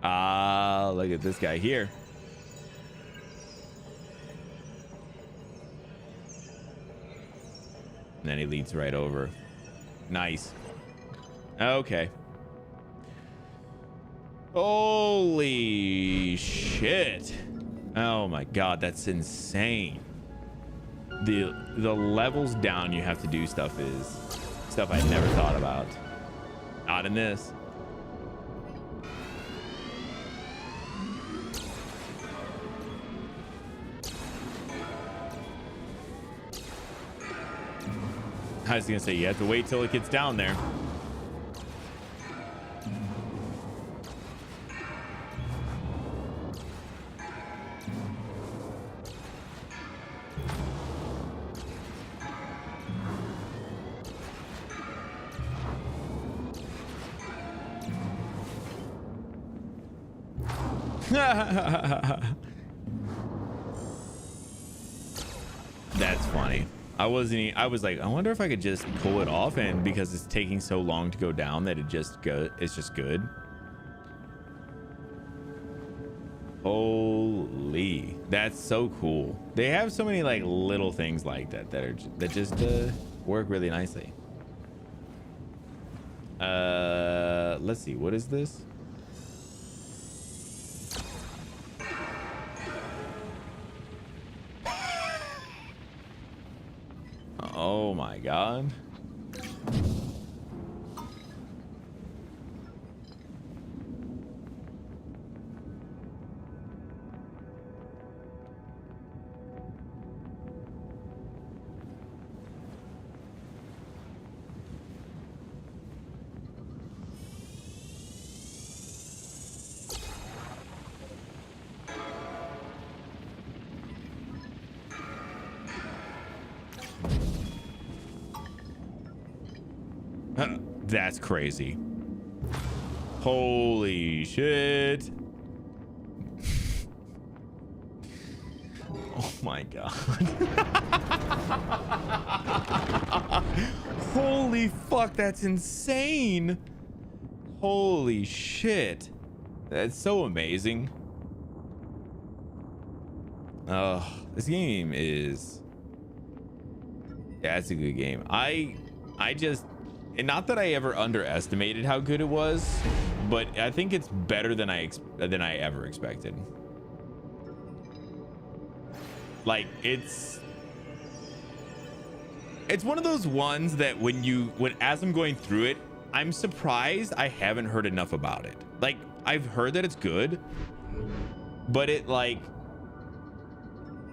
Ah, look at this guy here. And then he leads right over. Nice. Okay. Holy shit. Oh my god, that's insane. The levels down you have to do stuff is stuff I never thought about. Not in this. I was gonna say you have to wait till it gets down there. That's funny. I was like, I wonder if I could just pull it off, and because it's taking so long to go down that it's just good. Holy, that's so cool. They have so many like little things like that that just work really nicely. Let's see, what is this? Oh my god. That's crazy. Holy shit. Oh my god. Holy fuck, that's insane. Holy shit. That's so amazing. Oh, this game is... Yeah, it's a good game. I just... And not that I ever underestimated how good it was, but I think it's better than I ever expected. Like it's one of those ones that as I'm going through it, I'm surprised I haven't heard enough about it. Like I've heard that it's good, but it like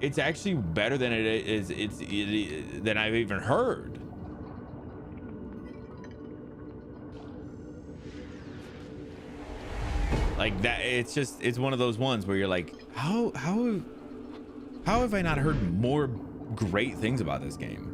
It's actually better than it is. Than I've even heard. Like that, it's one of those ones where you're like, how have I not heard more great things about this game?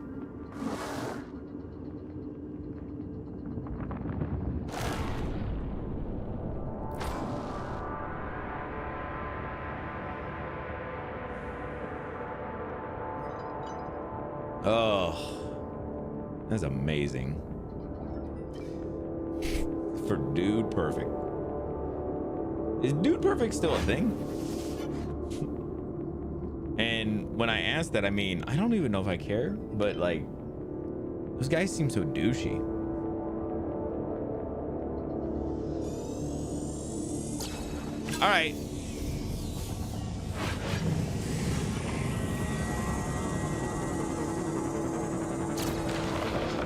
Oh, that's amazing. For Dude Perfect. Is Dude Perfect still a thing? And when I asked that, I mean, I don't even know if I care, but like, those guys seem so douchey. All right.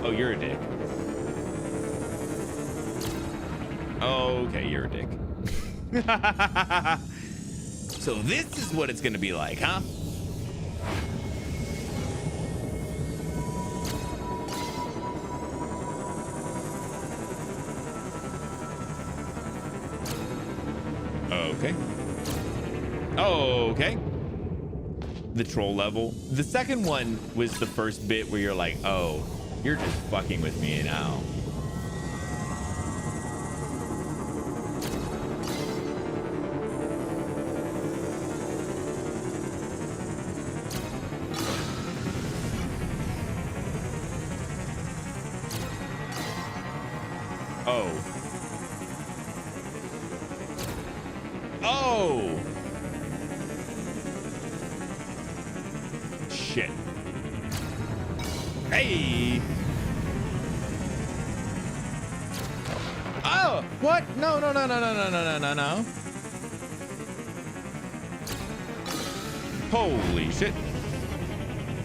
Oh, you're a dick. Okay, you're a dick. So this is what it's gonna be like, huh? Okay. Okay. The troll level. The second one was the first bit where you're like, oh, you're just fucking with me now. No. Holy shit.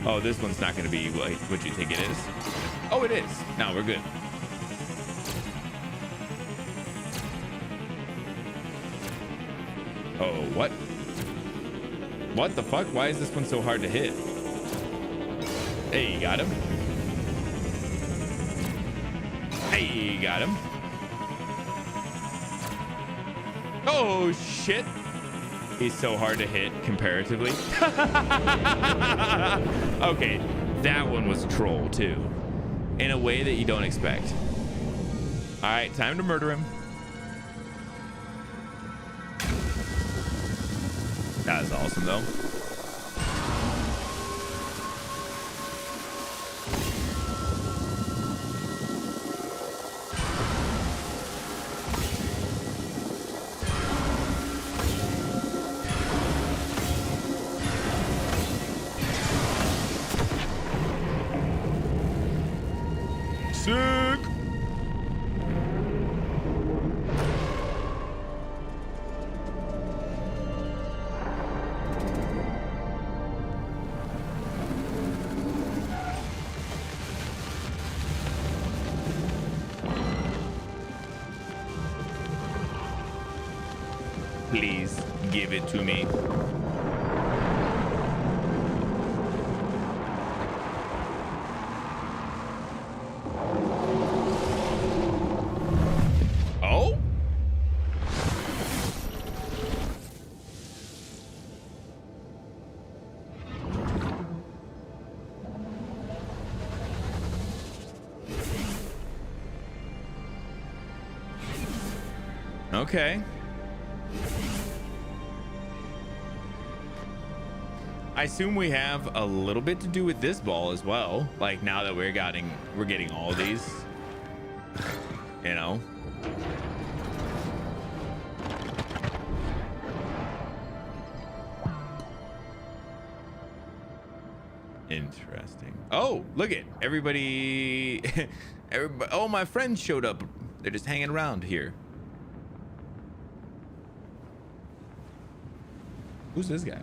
Oh, this one's not going to be what you think it is. Oh, it is. No, we're good. Oh, what? What the fuck? Why is this one so hard to hit? Hey, you got him. Hey, you got him. Oh shit, he's so hard to hit comparatively. Okay, that one was troll too, in a way that you don't expect. All right, time to murder him. That was awesome though. Please give it to me. Oh? Okay. I assume we have a little bit to do with this ball as well. Like now that we're getting all these, you know. Interesting. Oh, look it. Everybody, everybody. Oh, my friends showed up. They're just hanging around here. Who's this guy?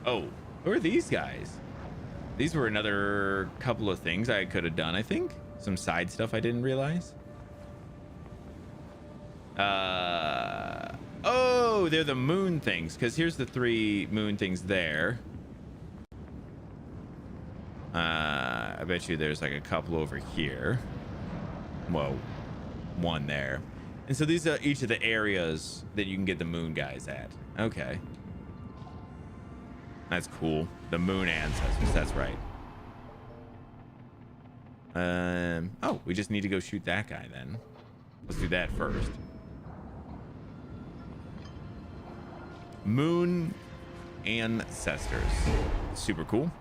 Oh, who are these guys? These were another couple of things I could have done, I think. Some side stuff I didn't realize. Oh, they're the moon things, because here's the 3 moon things there. I bet you there's like a couple over here. Whoa, 1 there. And so these are each of the areas that you can get the moon guys at. Okay. That's cool. The moon ancestors, that's right. Oh, we just need to go shoot that guy then. Let's do that first. Moon ancestors. Super cool.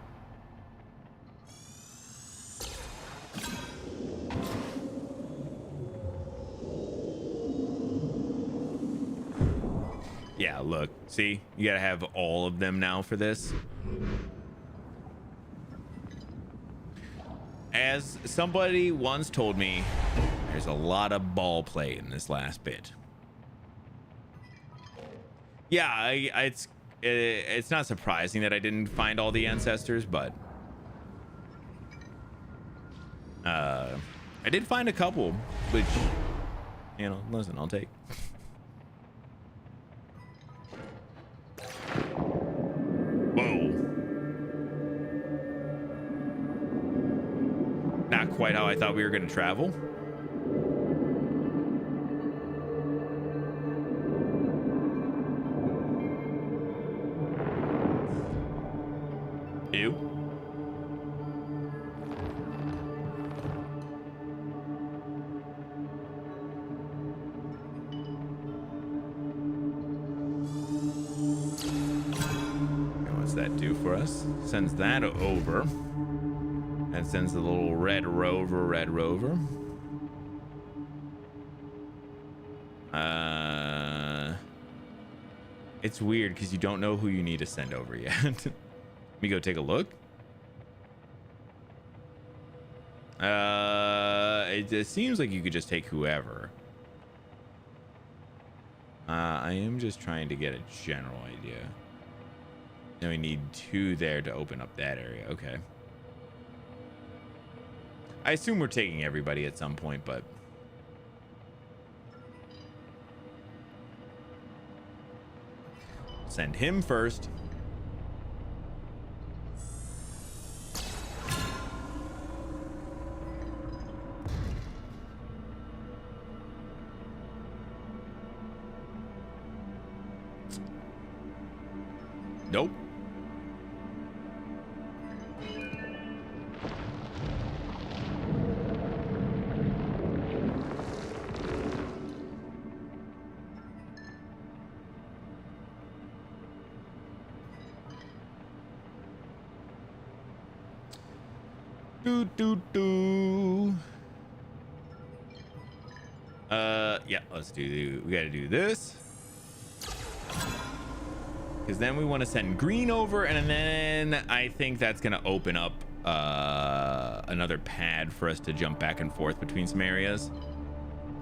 Yeah, look. See? You gotta have all of them now for this. As somebody once told me, there's a lot of ball play in this last bit. Yeah, it's not surprising that I didn't find all the ancestors, but I did find a couple, which, you know, listen, I'll take. Whoa. Not quite how I thought we were going to travel. Ew. What's that do for us? Sends that over. And sends the little red rover. It's weird because you don't know who you need to send over yet. Let me go take a look. It seems like you could just take whoever. I am just trying to get a general idea. Then we need 2 there to open up that area. Okay. I assume we're taking everybody at some point, but send him first. Nope. Yeah, let's do, we gotta do this. Because then we want to send green over, and then I think that's gonna open up another pad for us to jump back and forth between some areas.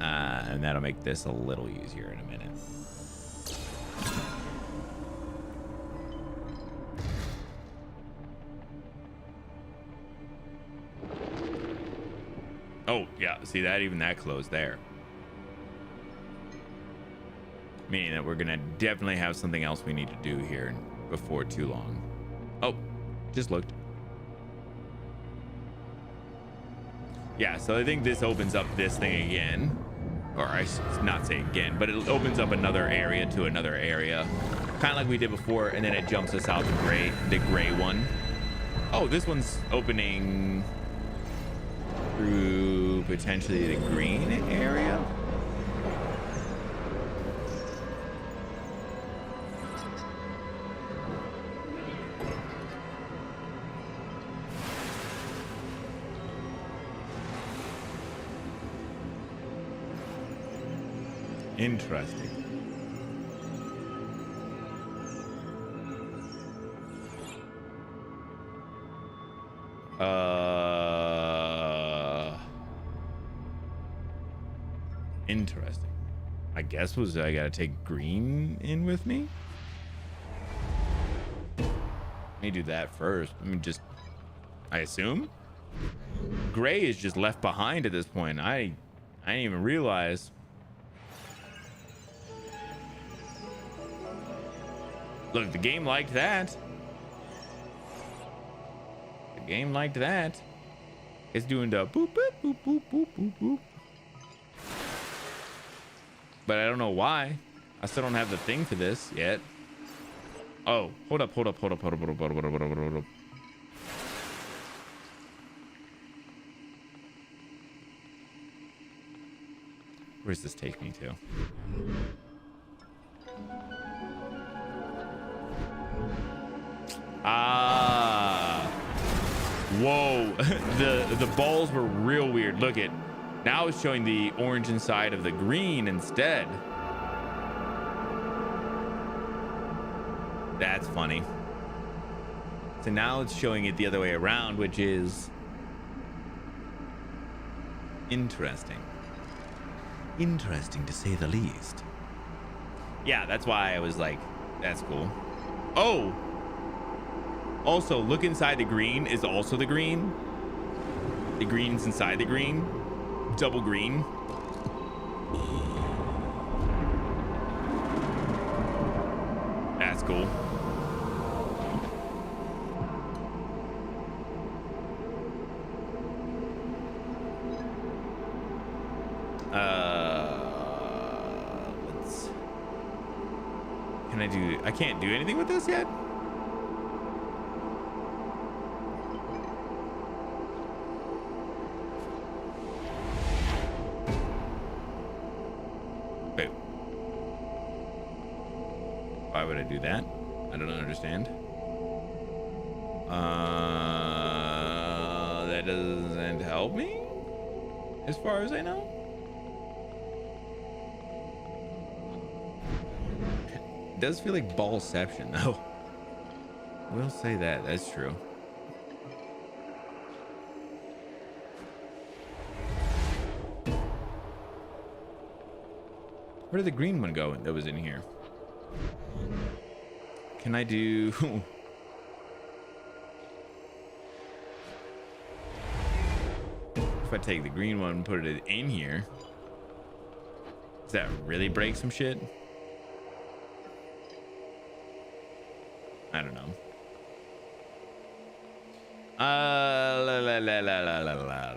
And that'll make this a little easier in a minute. Oh, yeah. See that? Even that closed there. Meaning that we're going to definitely have something else we need to do here before too long. Oh, just looked. Yeah, so I think this opens up this thing again. Or I should not say again, but it opens up another area to another area. Kind of like we did before, and then it jumps us out the gray one. Oh, this one's opening through potentially the green area. Interesting. Interesting. I guess I gotta take green in with me. Let me do that first. I mean, I assume gray is just left behind at this point. I didn't even realize. Look, the game liked that. The game liked that. It's doing the boop, boop, boop, boop, boop, boop, boop. But I don't know why. I still don't have the thing for this yet. Oh, hold up. Where does this take me to? Ah. Whoa. the balls were real weird. Look at. Now it's showing the orange inside of the green instead. That's funny. So now it's showing it the other way around, which is interesting. Interesting to say the least. Yeah, that's why I was like, that's cool. Oh! Also, look inside the green is also the green. The green's inside the green. Double green. That's cool. Let's. Can I do? I can't do anything with this yet. Wait. Why would I do that? I don't understand. That doesn't help me, as far as I know. It does feel like ballception, though. We'll say that. That's true. Where did the green one go that was in here? Can I do... If I take the green one and put it in here, does that really break some shit? I don't know. La la la la la la la.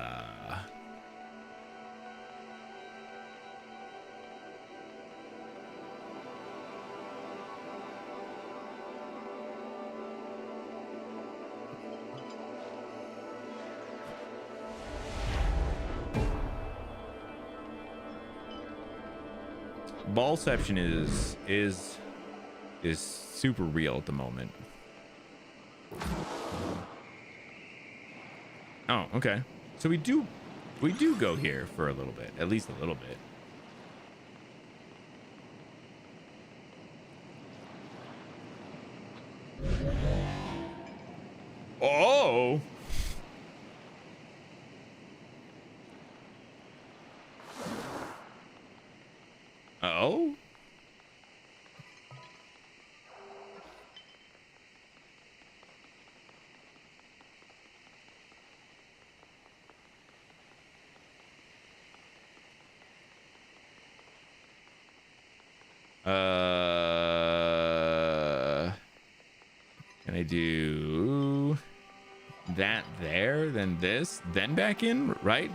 Ballception is super real at the moment. Oh, okay. So we do go here for a little bit, at least a little bit. Oh. Oh. Can I do that there, then this, then back in, right?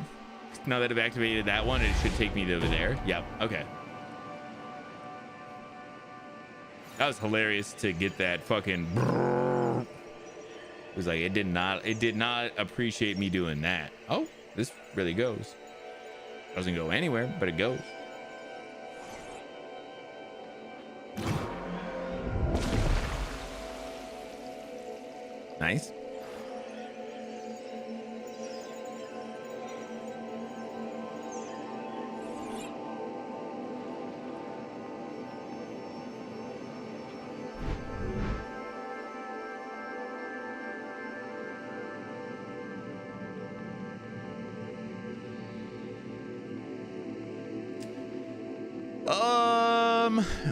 Now that I've activated that one, it should take me to over there. Yep. Okay. That was hilarious to get that fucking. It was like it did not appreciate me doing that. Oh, this really goes. Doesn't go anywhere, but it goes. Nice.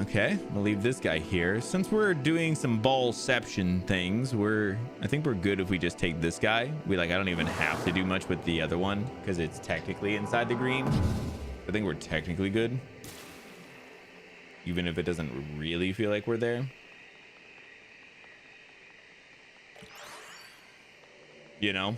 Okay, we'll leave this guy here. Since we're doing some ballception things, I think we're good if we just take this guy. I don't even have to do much with the other one because it's technically inside the green. I think we're technically good, even if it doesn't really feel like we're there. you know?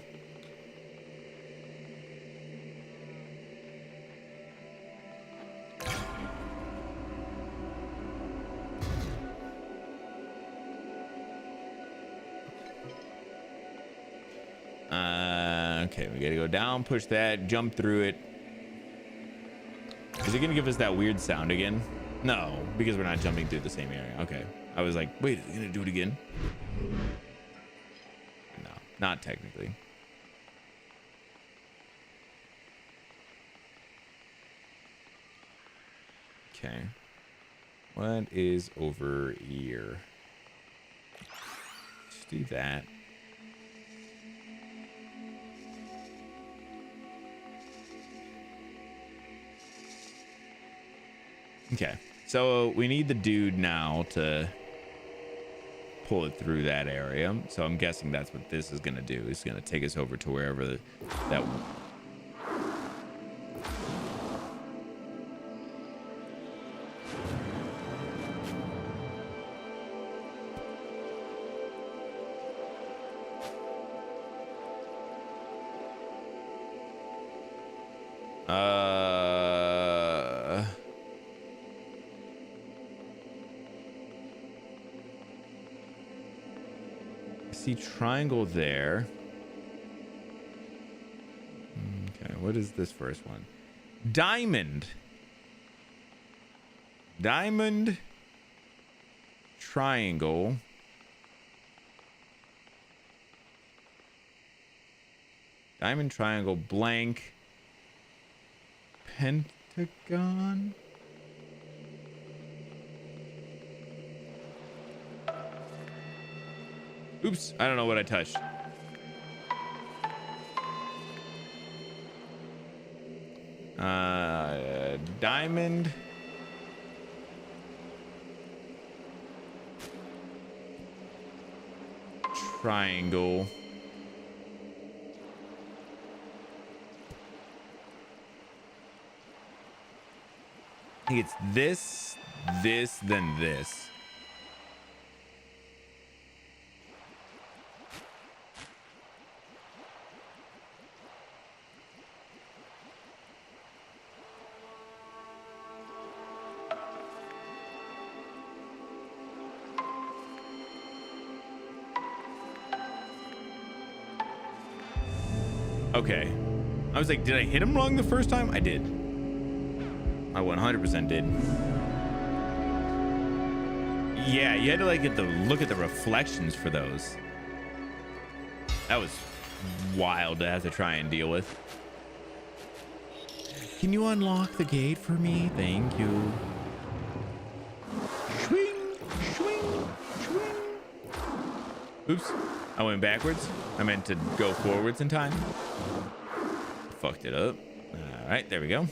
Okay, we gotta go down, push that, jump through it. Is it gonna give us that weird sound again? No, because we're not jumping through the same area. Okay. I was like, wait, is it gonna do it again? No, not technically. Okay. What is over here? Let's do that. Okay, so we need the dude now to pull it through that area. So I'm guessing that's what this is gonna do. It's gonna take us over to wherever that. See triangle there. Okay, what is this first one? Diamond. Diamond. Triangle. Diamond, triangle, blank. Pentagon. Oops, I don't know what I touched. Diamond. Triangle. I think it's this, this, then this. Okay. I was like, did I hit him wrong the first time? I did. I 100% did. Yeah, you had to like get the look at the reflections for those. That was wild to have to try and deal with. Can you unlock the gate for me? Thank you. Swing, swing, swing. Oops, I went backwards. I meant to go forwards in time. Fucked it up. All right, there we go.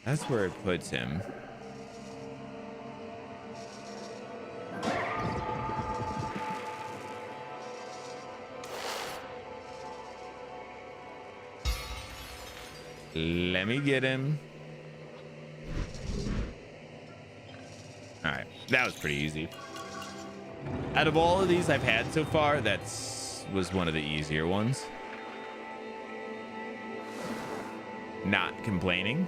That's where it puts him. Let me get him. All right, that was pretty easy. Out of all of these I've had so far, was one of the easier ones. Not complaining.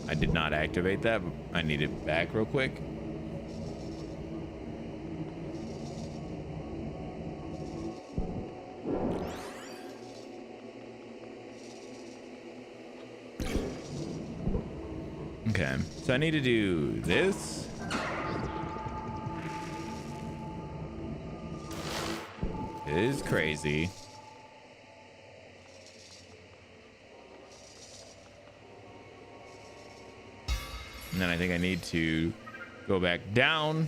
I did not activate that, but I need it back real quick. Okay, so I need to do this. It is crazy. And then I think I need to go back down.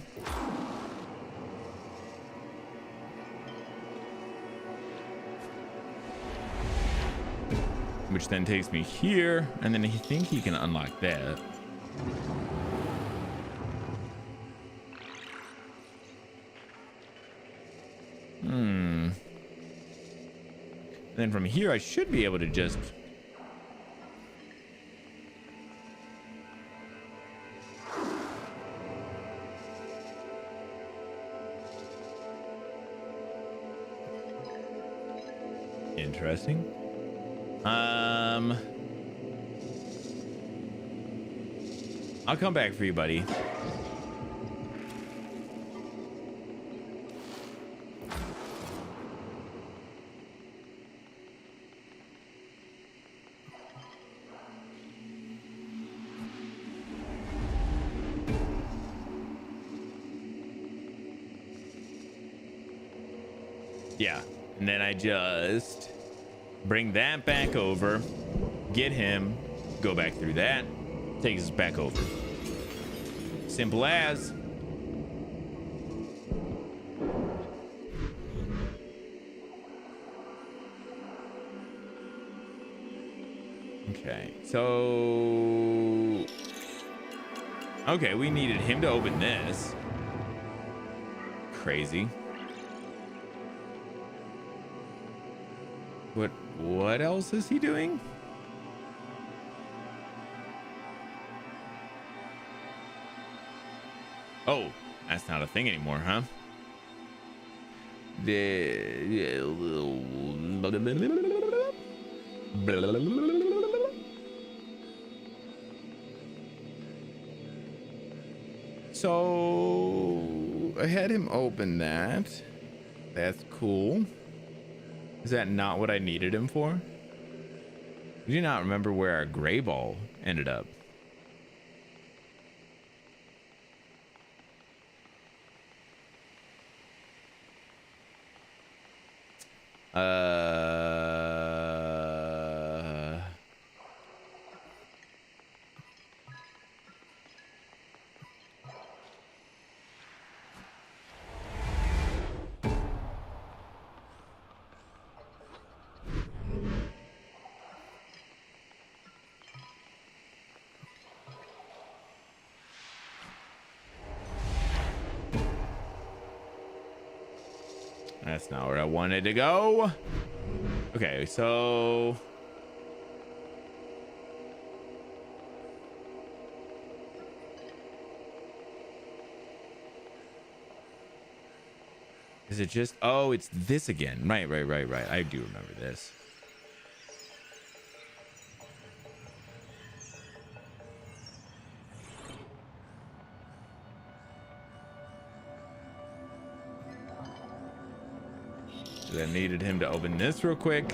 Which then takes me here, and then I think he can unlock that. Then from here, I should be able to just... Interesting. I'll come back for you, buddy. Yeah, and then I just bring that back over, get him, go back through that, takes us back over. Simple as. Okay, so... Okay, we needed him to open this. Crazy. What else is he doing? Oh, that's not a thing anymore, huh? So I had him open that. That's cool. Is that not what I needed him for? Do you not remember where our gray ball ended up? That's not where I wanted to go. Okay, so... Is it just... Oh, it's this again. Right. I do remember this. I needed him to open this real quick.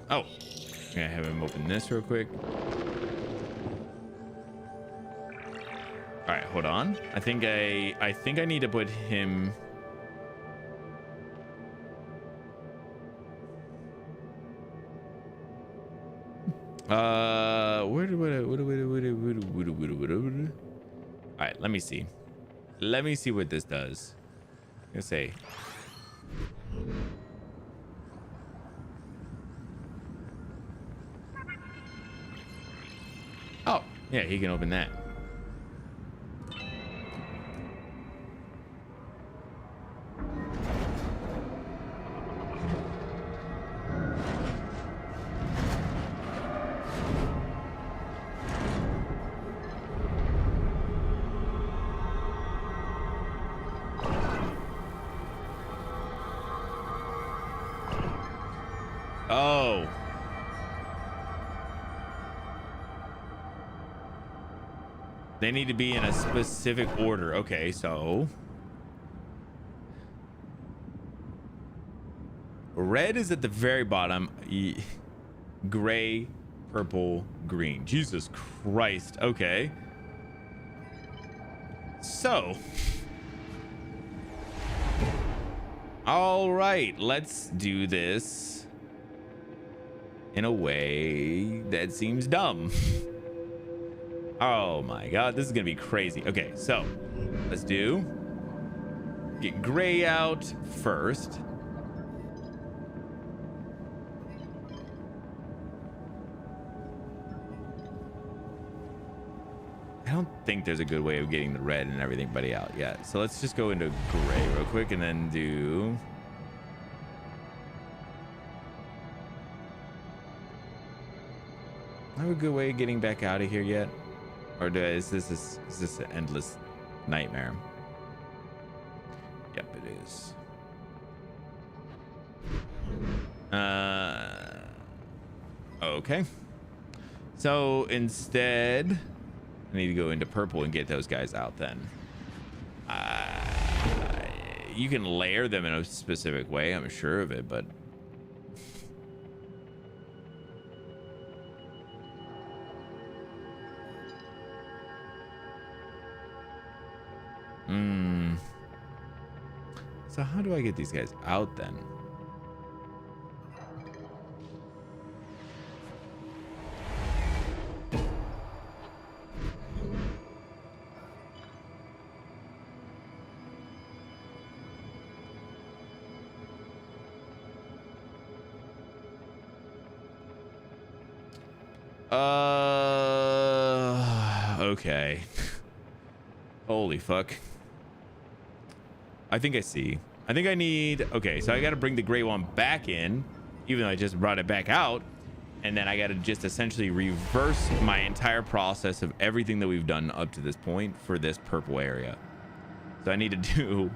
Oh, I'm gonna have him open this real quick. All right, hold on. I think I need to put him. All right, let me see. Let me see what this does. Let's say. Oh, yeah, he can open that. They need to be in a specific order. Okay, so red is at the very bottom. Gray, purple, green. Jesus Christ. Okay. So, all right, let's do this in a way that seems dumb. Oh my God, this is gonna be crazy. Okay, so let's get gray out first. I don't think there's a good way of getting the red and everybody out yet. So let's just go into gray real quick and then do... I have a good way of getting back out of here yet? Or is this an endless nightmare? Yep, it is. Okay. So instead... I need to go into purple and get those guys out then. You can layer them in a specific way, I'm sure of it, but... So how do I get these guys out then? Okay. Holy fuck. I think I see. I think I need... Okay, so I got to bring the gray one back in, even though I just brought it back out. And then I got to just essentially reverse my entire process of everything that we've done up to this point for this purple area. So I need to do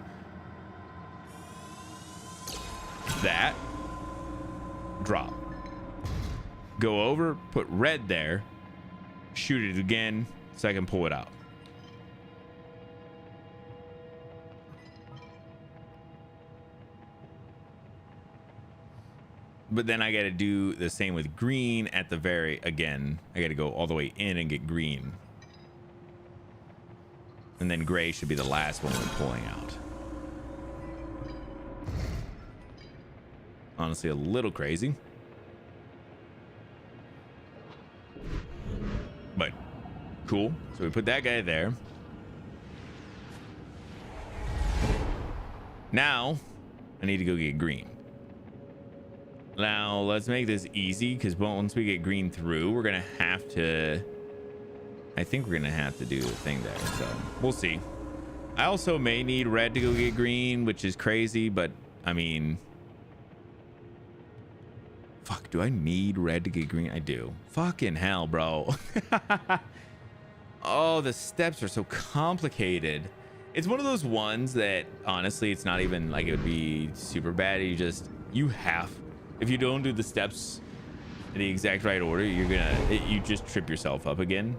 that. Drop. Go over, put red there, shoot it again so I can pull it out. But then I got to do the same with green at the very, again, I got to go all the way in and get green. And then gray should be the last one we're pulling out. Honestly, a little crazy. But cool. So we put that guy there. Now I need to go get green. Now let's make this easy, because once we get green through, we're gonna have to, I think we're gonna have to do the thing there, so we'll see. I also may need red to go get green, which is crazy, but I mean, fuck, do I need red to get green? I do. Fucking hell, bro. Oh, the steps are so complicated. It's one of those ones that honestly, it's not even like it would be super bad. You have, if you don't do the steps in the exact right order, you just trip yourself up again.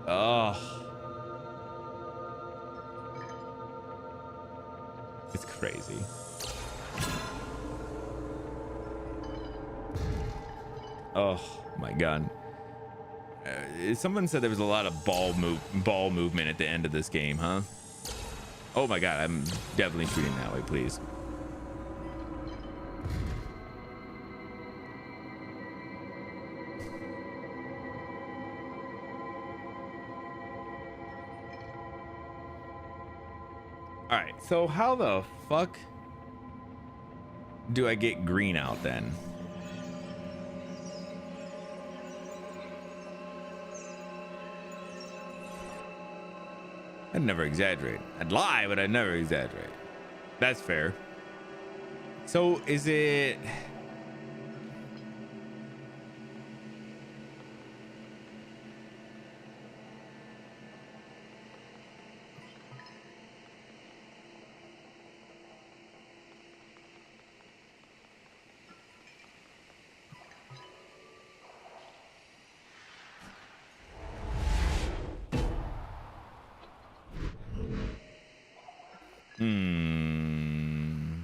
Oh, it's crazy. Oh my God. Someone said there was a lot of ball movement at the end of this game, huh? Oh my God, I'm definitely shooting that way, please. All right, so how the fuck do I get green out then? I'd never exaggerate. I'd lie, but I'd never exaggerate. That's fair. So is it... Hmm.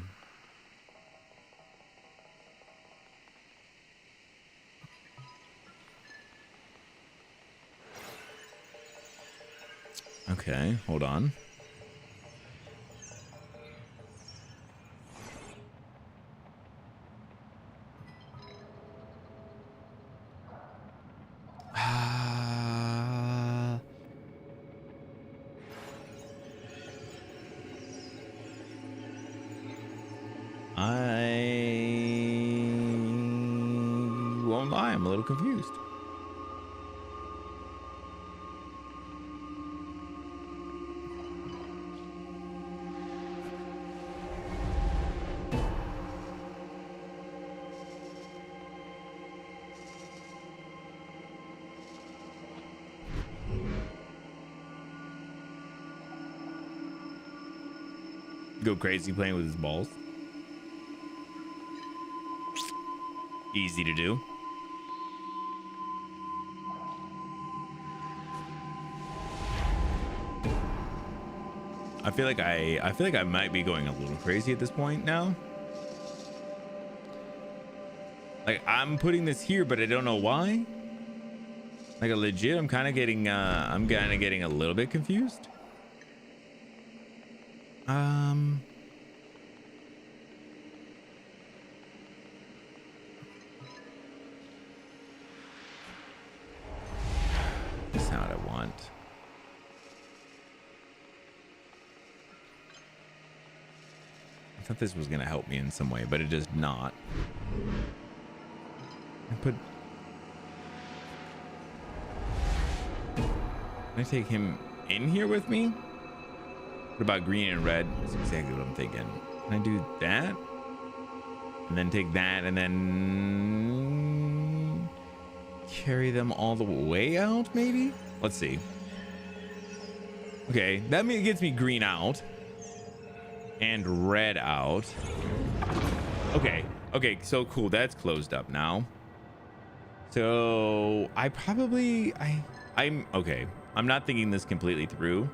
Okay, hold on. I won't lie, I'm a little confused. Go crazy playing with his balls. Easy to do. I feel like I might be going a little crazy at this point now. Like I'm putting this here, but I don't know why. Like a legit, I'm kind of getting a little bit confused. That's not what I want. I thought this was gonna help me in some way, but it does not. Can I take him in here with me? What about green and red? That's exactly what I'm thinking. Can I do that? And then take that and then carry them all the way out, maybe? Let's see. Okay, that gets me green out and red out. Okay, so cool. That's closed up now. So I'm okay. I'm not thinking this completely through,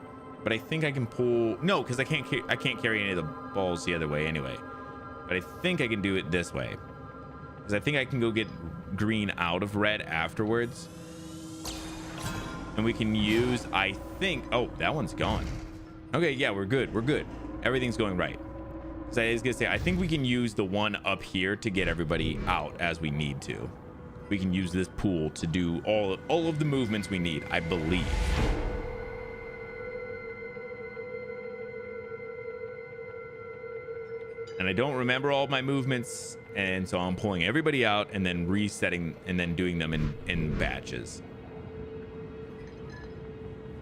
but I think I can pull. No, because I can't carry any of the balls the other way anyway. But I think I can do it this way, because I think I can go get green out of red afterwards, and we can use. I think. Oh, that one's gone. Okay, yeah, we're good. Everything's going right. So I was gonna say, I think we can use the one up here to get everybody out as we need to. We can use this pool to do all of the movements we need, I believe. And I don't remember all of my movements, and so I'm pulling everybody out and then resetting and then doing them in batches.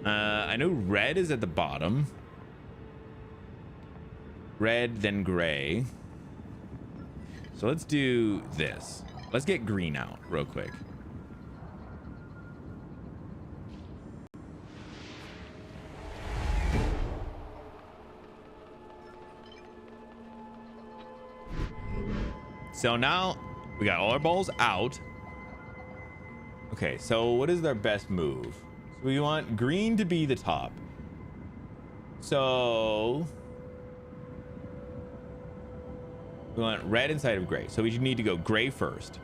I know red is at the bottom. Red, then gray. So let's do this. Let's get green out real quick. So now we got all our balls out. Okay, so what is their best move? So we want green to be the top. So we want red inside of gray. So we need to go gray first.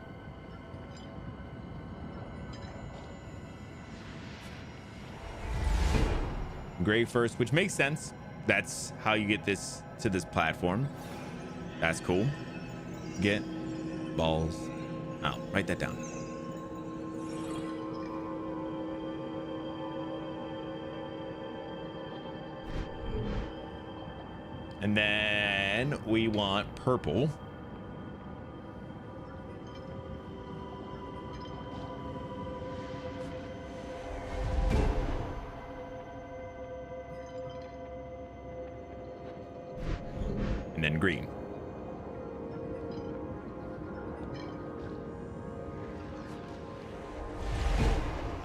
Gray first, which makes sense. That's how you get this to this platform. That's cool. Get balls out. Write that down. And then we want purple. And then green.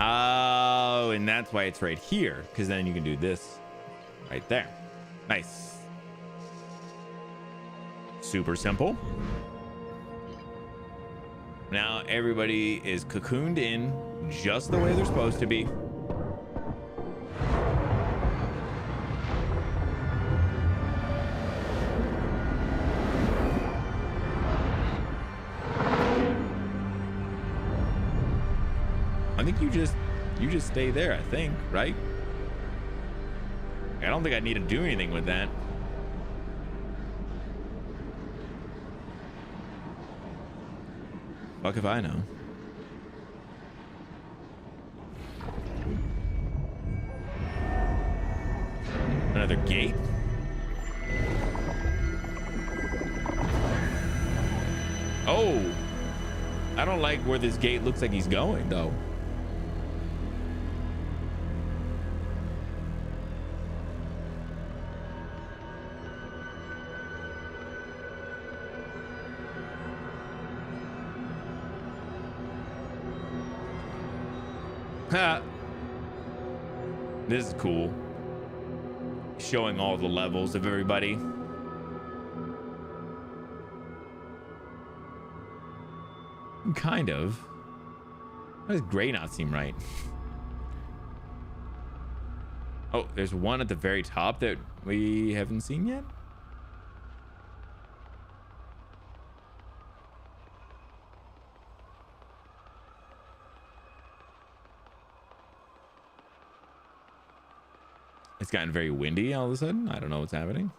Oh, and that's why it's right here, because then you can do this right there. Nice. Super simple. Now everybody is cocooned in just the way they're supposed to be. think you just stay there, I think, right? I don't think I need to do anything with that. Fuck if I know. Another gate? Oh, I don't like where this gate looks like he's going, though. Ha! This is cool. Showing all the levels of everybody. Kind of. Why does gray not seem right? Oh, there's one at the very top that we haven't seen yet. It's gotten very windy all of a sudden. I don't know what's happening.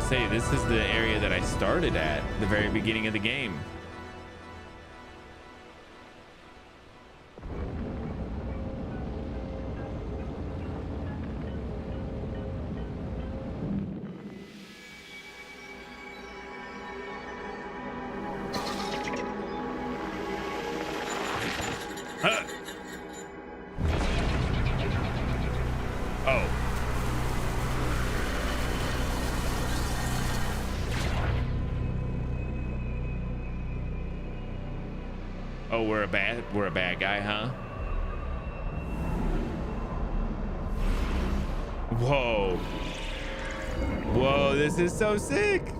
Say this is the area that I started at the very beginning of the game. Huh. Oh. Oh, we're a bad guy, huh? Whoa. Whoa, this is so sick.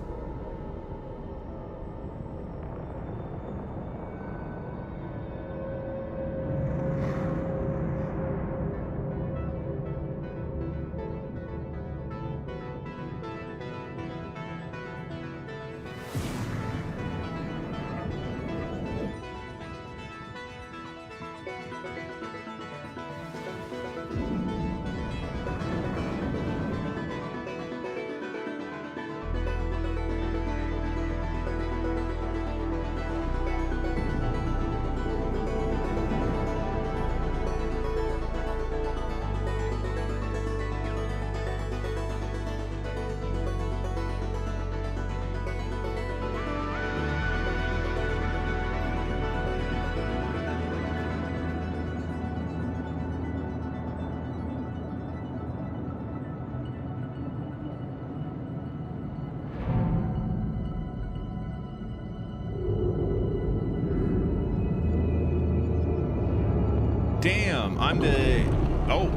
Damn, I'm the... Oh.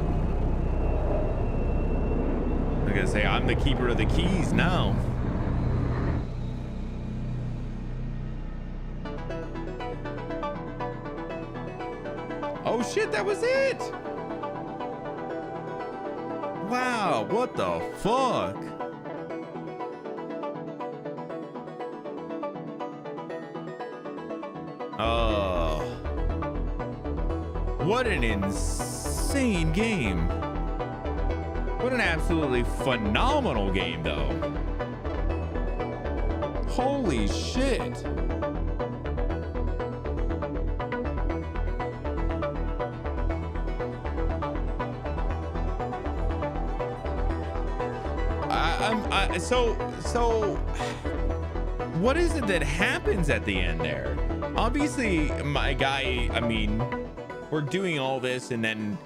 I was gonna say, I'm the keeper of the keys now. Oh shit, that was it! Wow, what the fuck? Oh. What an insane game. What an absolutely phenomenal game, though. Holy shit. So what is it that happens at the end there? Obviously, my guy, I mean, we're doing all this and then,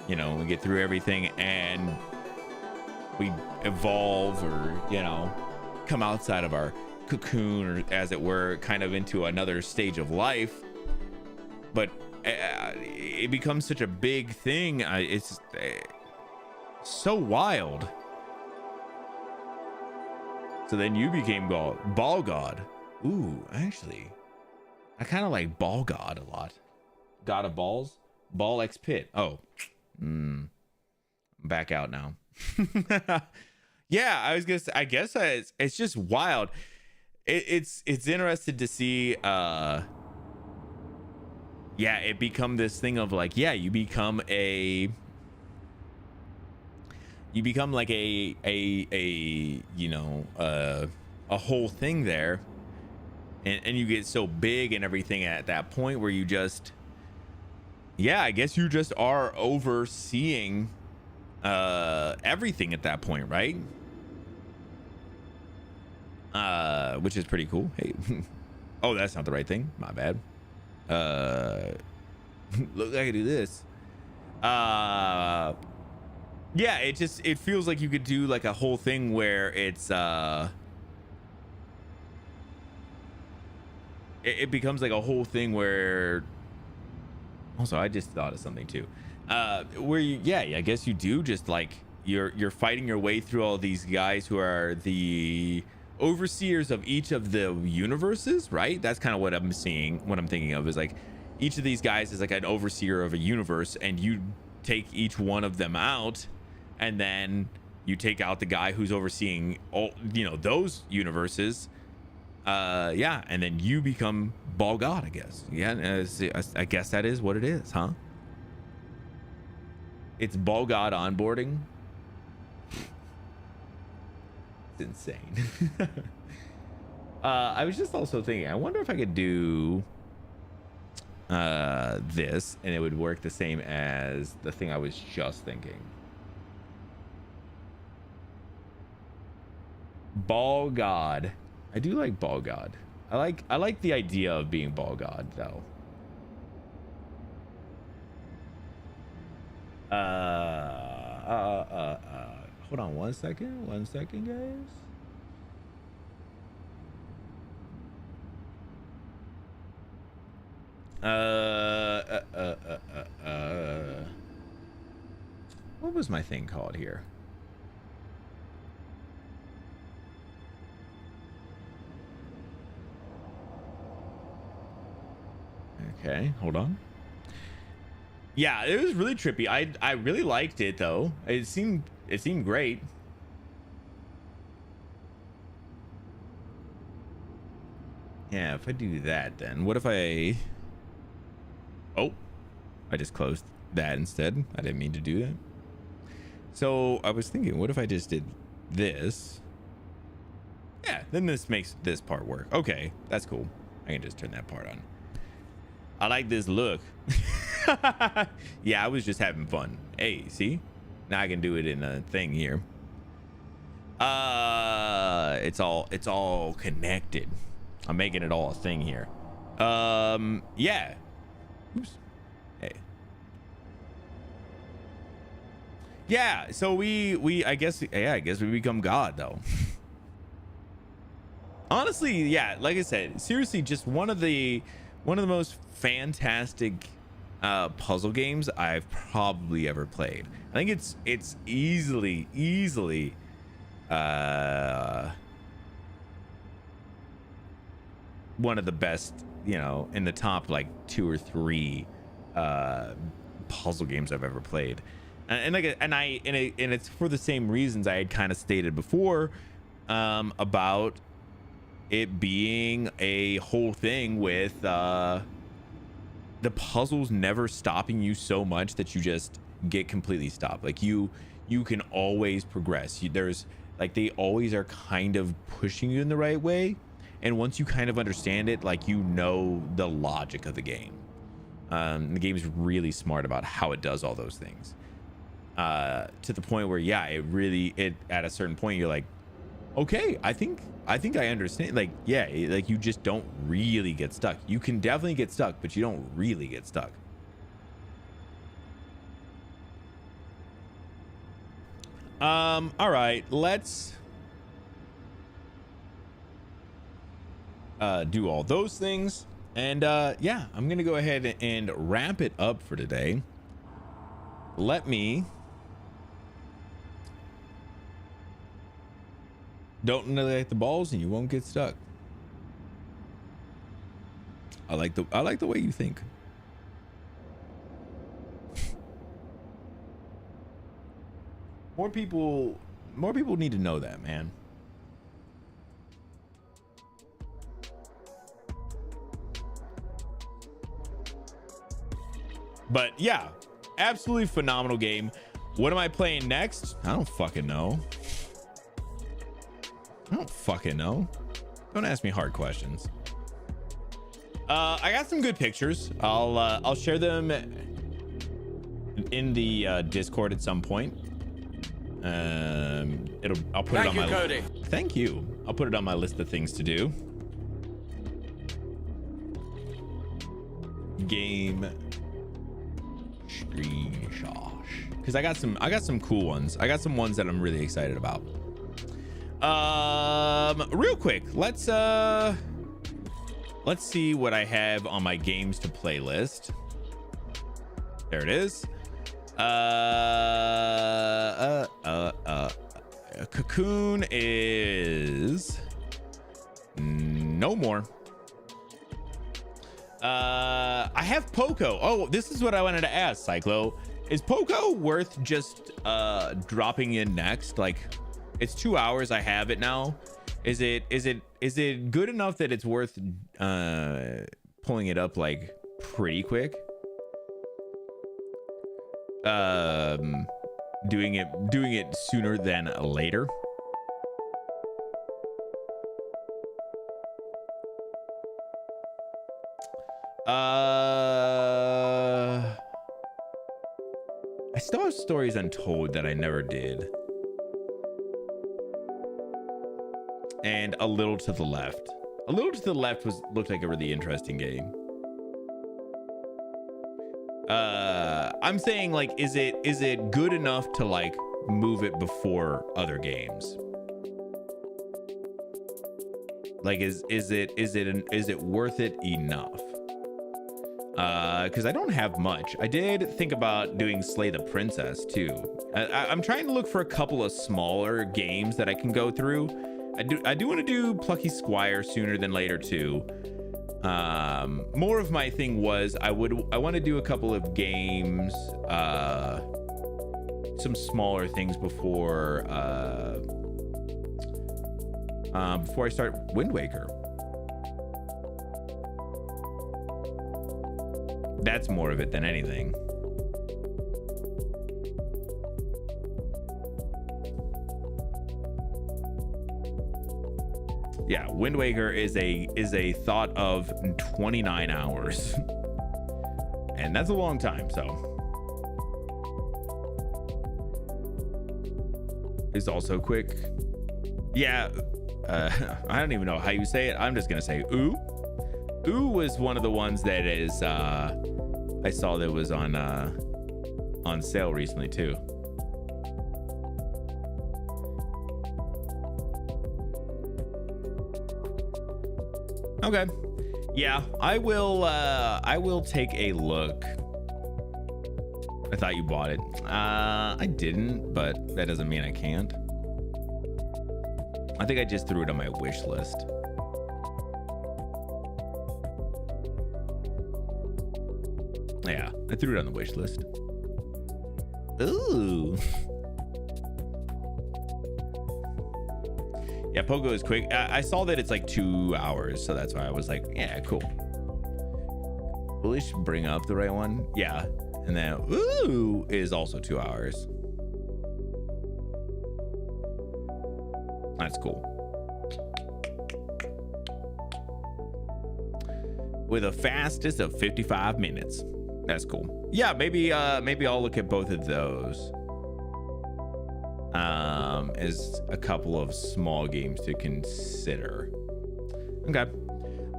you know, we get through everything and we evolve or, you know, come outside of our cocoon, or as it were, kind of into another stage of life. But it becomes such a big thing. It's so wild. So then you became Ball God. Ooh, actually, I kind of like Ball God a lot. God of Balls, Ball X Pit. Oh, I'm back out now. Yeah, I guess it's just wild. It's interesting to see. Yeah, it become this thing of like, yeah, you become like a you know, a whole thing there, and you get so big and everything at that point where you just, yeah, I guess you just are overseeing everything at that point, right? Which is pretty cool. Hey, oh, that's not the right thing, my bad. Look, I can do this. Yeah, it feels like you could do like a whole thing where it's it becomes like a whole thing where, also, I just thought of something too, where you, yeah, I guess you do just like you're fighting your way through all these guys who are the overseers of each of the universes, right? That's kind of what I'm seeing, what I'm thinking of, is like each of these guys is like an overseer of a universe, and you take each one of them out, and then you take out the guy who's overseeing all, you know, those universes. Yeah, and then you become Ball God, I guess. Yeah, I guess that is what it is, huh? It's Ball God onboarding. It's insane. I was just also thinking, I wonder if I could do this and it would work the same as the thing I was just thinking. Ball God. I do like Ball God. I like the idea of being Ball God though. Hold on one second guys. What was my thing called here? Okay, hold on. Yeah, it was really trippy. I really liked it though. It seemed great. Yeah, if I do that, then what if I, oh, I just closed that instead. I didn't mean to do that. So I was thinking, what if I just did this? Yeah, then this makes this part work. Okay, that's cool. I can just turn that part on. I like this look. Yeah, I was just having fun. Hey, see? Now I can do it in a thing here. It's all connected. I'm making it all a thing here. Yeah. Oops. Hey. Yeah, so we I guess we become God though. Honestly, yeah, like I said, seriously, just one of the most fantastic puzzle games I've probably ever played. I think it's easily one of the best, you know, in the top like 2 or 3 puzzle games I've ever played. And it's for the same reasons I had kind of stated before, about it being a whole thing with the puzzles never stopping you so much that you just get completely stopped. Like you can always progress. There's like, they always are kind of pushing you in the right way, and once you kind of understand it, like, you know the logic of the game. The game's really smart about how it does all those things, to the point where, yeah, it at a certain point you're like, okay, I think I understand. Like, yeah, like, you just don't really get stuck. You can definitely get stuck, but you don't really get stuck. All right, let's do all those things, And yeah, I'm gonna go ahead and wrap it up for today. Let me don't manipulate the balls and you won't get stuck. I like the way you think. More people need to know that, man. But yeah, absolutely phenomenal game. What am I playing next? I don't fucking know. Don't ask me hard questions. I got some good pictures. I'll share them in the Discord at some point. I'll put it on my Cody. Thank you. I'll put it on my list of things to do. Game screenshot, because I got some cool ones. I got some ones that I'm really excited about. Real quick, let's see what I have on my games to play list. There it is. Cocoon is no more. I have Poco. Oh, this is what I wanted to ask, Cyclo. Is Poco worth just dropping in next? Like, it's 2 hours. I have it now. Is it good enough that it's worth pulling it up like pretty quick? Doing it sooner than later. I still have stories untold that I never did. And a little to the left. A little to the left looked like a really interesting game. I'm saying, like, is it good enough to like move it before other games? Like, is it worth it enough? Because I don't have much. I did think about doing Slay the Princess too. I'm trying to look for a couple of smaller games that I can go through. I do want to do Plucky Squire sooner than later too. More of my thing was I want to do a couple of games, some smaller things before I start Wind Waker. That's more of it than anything. Yeah, Wind Waker is a thought of 29 hours. And that's a long time, so. Is also quick. Yeah, I don't even know how you say it. I'm just gonna say ooh. Ooh was one of the ones that is I saw that was on sale recently too. Okay. Yeah, I will take a look. I thought you bought it. I didn't, but that doesn't mean I can't. I think I just threw it on my wish list. Yeah, I threw it on the wish list. Ooh. Yeah, Pogo is quick. I saw that it's like 2 hours, so that's why I was like, yeah, cool. Foolish, bring up the right one. Yeah, and then ooh is also 2 hours. That's cool. With a fastest of 55 minutes. That's cool. Yeah, maybe I'll look at both of those. As a couple of small games to consider. Okay.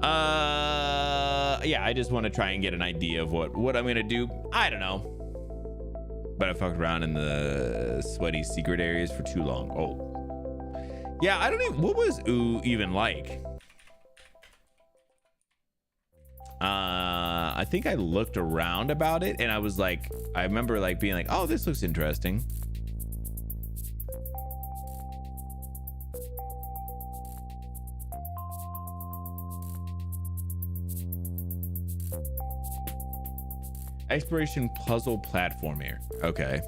Yeah, I just want to try and get an idea of what I'm gonna do. I don't know. But I fucked around in the sweaty secret areas for too long. Oh. Yeah, I don't even, what was ooh even like? I think I looked around about it and I was like, I remember like being like, oh, this looks interesting. Exploration puzzle platformer. Okay.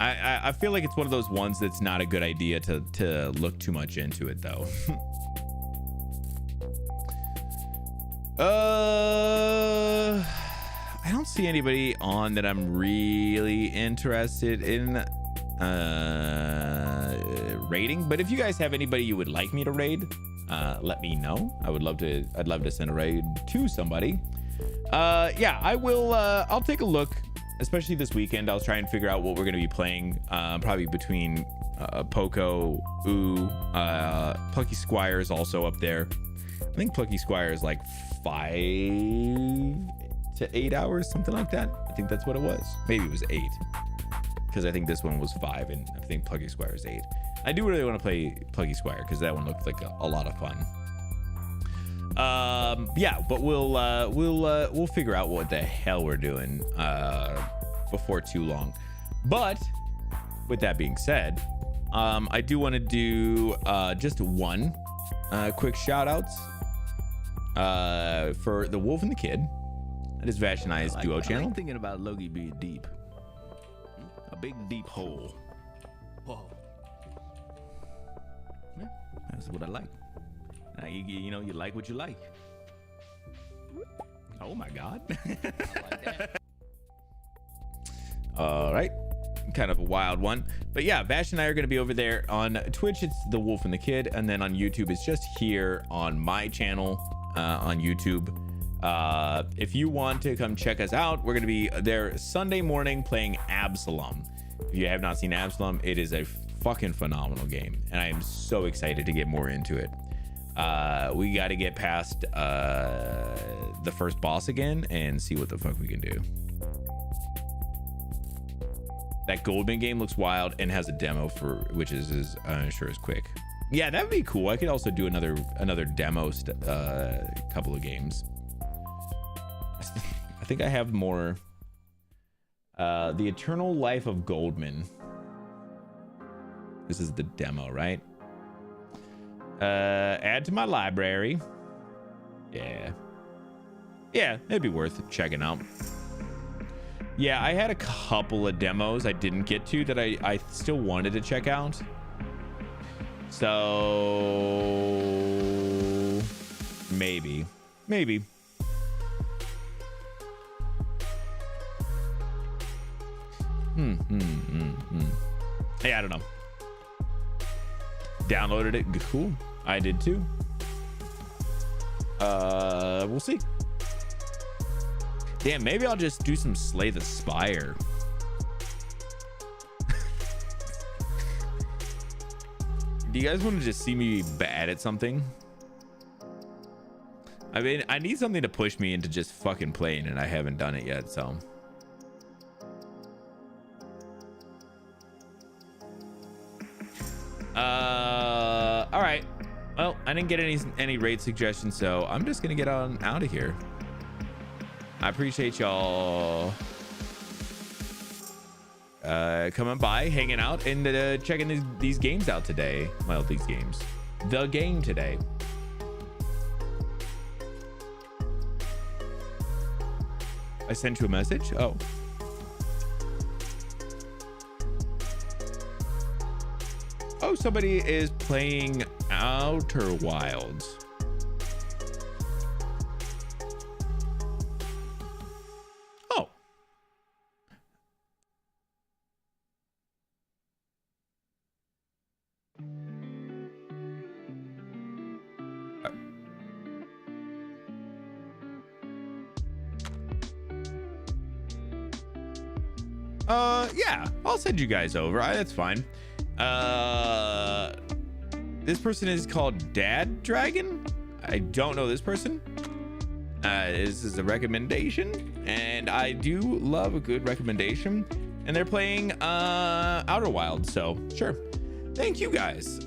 I feel like it's one of those ones that's not a good idea to look too much into it though. I don't see anybody on that I'm really interested in raiding, but if you guys have anybody you would like me to raid, let me know. I'd love to send a raid to somebody. Yeah, I will. I'll take a look, especially this weekend. I'll try and figure out what we're going to be playing, probably between Poco, Plucky Squire is also up there. I think Plucky Squire is like 5 to 8 hours, something like that. I think that's what it was. Maybe it was 8, because I think this one was 5 and I think Plucky Squire is 8. I do really want to play Plucky Squire because that one looked like a lot of fun. Yeah, but we'll figure out what the hell we're doing before too long. But with that being said, I do want to do just one quick shout outs for the Wolf and the Kid. That is Vash and I's duo channel. I'm thinking about Logie being deep, a big deep hole. Whoa. Yeah, that's what I like. You know, you like what you like. Oh my God. All right. Kind of a wild one. But yeah, Vash and I are going to be over there on Twitch. It's The Wolf and the Kid. And then on YouTube, it's just here on my channel on YouTube. If you want to come check us out, we're going to be there Sunday morning playing Absalom. If you have not seen Absalom, it is a fucking phenomenal game. And I am so excited to get more into it. We got to get past the first boss again and see what the fuck we can do. That Goldman game looks wild and has a demo for which is sure is quick. Yeah, that would be cool. I could also do another demo couple of games. I think I have more. The Eternal Life of Goldman. This is the demo, right? Add to my library. Yeah, it'd be worth checking out. Yeah, I had a couple of demos I didn't get to that I still wanted to check out. So maybe. Hey, I don't know. Downloaded it. Cool. I did too. We'll see. Damn, maybe I'll just do some Slay the Spire. Do you guys want to just see me bad at something? I mean, I need something to push me into just fucking playing, and I haven't done it yet, so. All right. Well, I didn't get any raid suggestions, so I'm just gonna get on out of here. I appreciate y'all coming by, hanging out, and checking these games out today. Well, the game today. I sent you a message. Oh, somebody is playing Outer Wilds. Oh. Yeah, I'll send you guys over. That's fine. This person is called Dad Dragon. I don't know this person. This is a recommendation, and I do love a good recommendation. And they're playing Outer Wilds, so sure. thank you guys.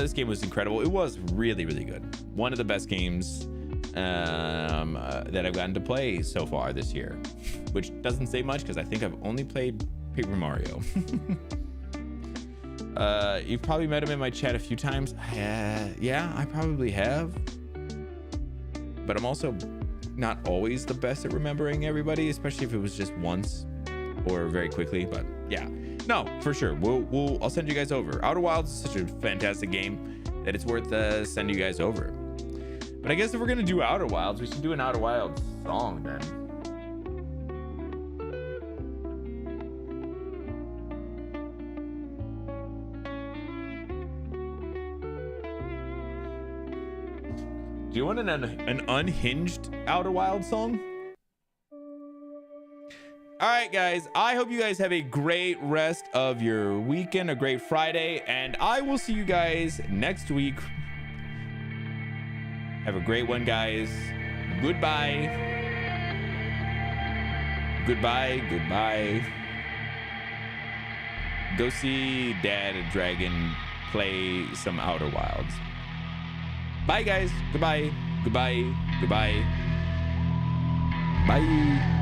This game was incredible. It was really, really good. One of the best games that I've gotten to play so far this year, which doesn't say much because I think I've only played Paper Mario. You've probably met him in my chat a few times. Yeah, I probably have. But I'm also not always the best at remembering everybody, especially if it was just once or very quickly. But yeah, no, for sure. I'll send you guys over. Outer Wilds is such a fantastic game that it's worth sending you guys over. But I guess if we're gonna do Outer Wilds, we should do an Outer Wilds song then. Do you want an unhinged Outer Wilds song? All right, guys. I hope you guys have a great rest of your weekend, a great Friday, and I will see you guys next week. Have a great one, guys. Goodbye. Goodbye. Goodbye. Go see Dad Dragon play some Outer Wilds. Bye, guys. Goodbye. Goodbye. Goodbye. Bye.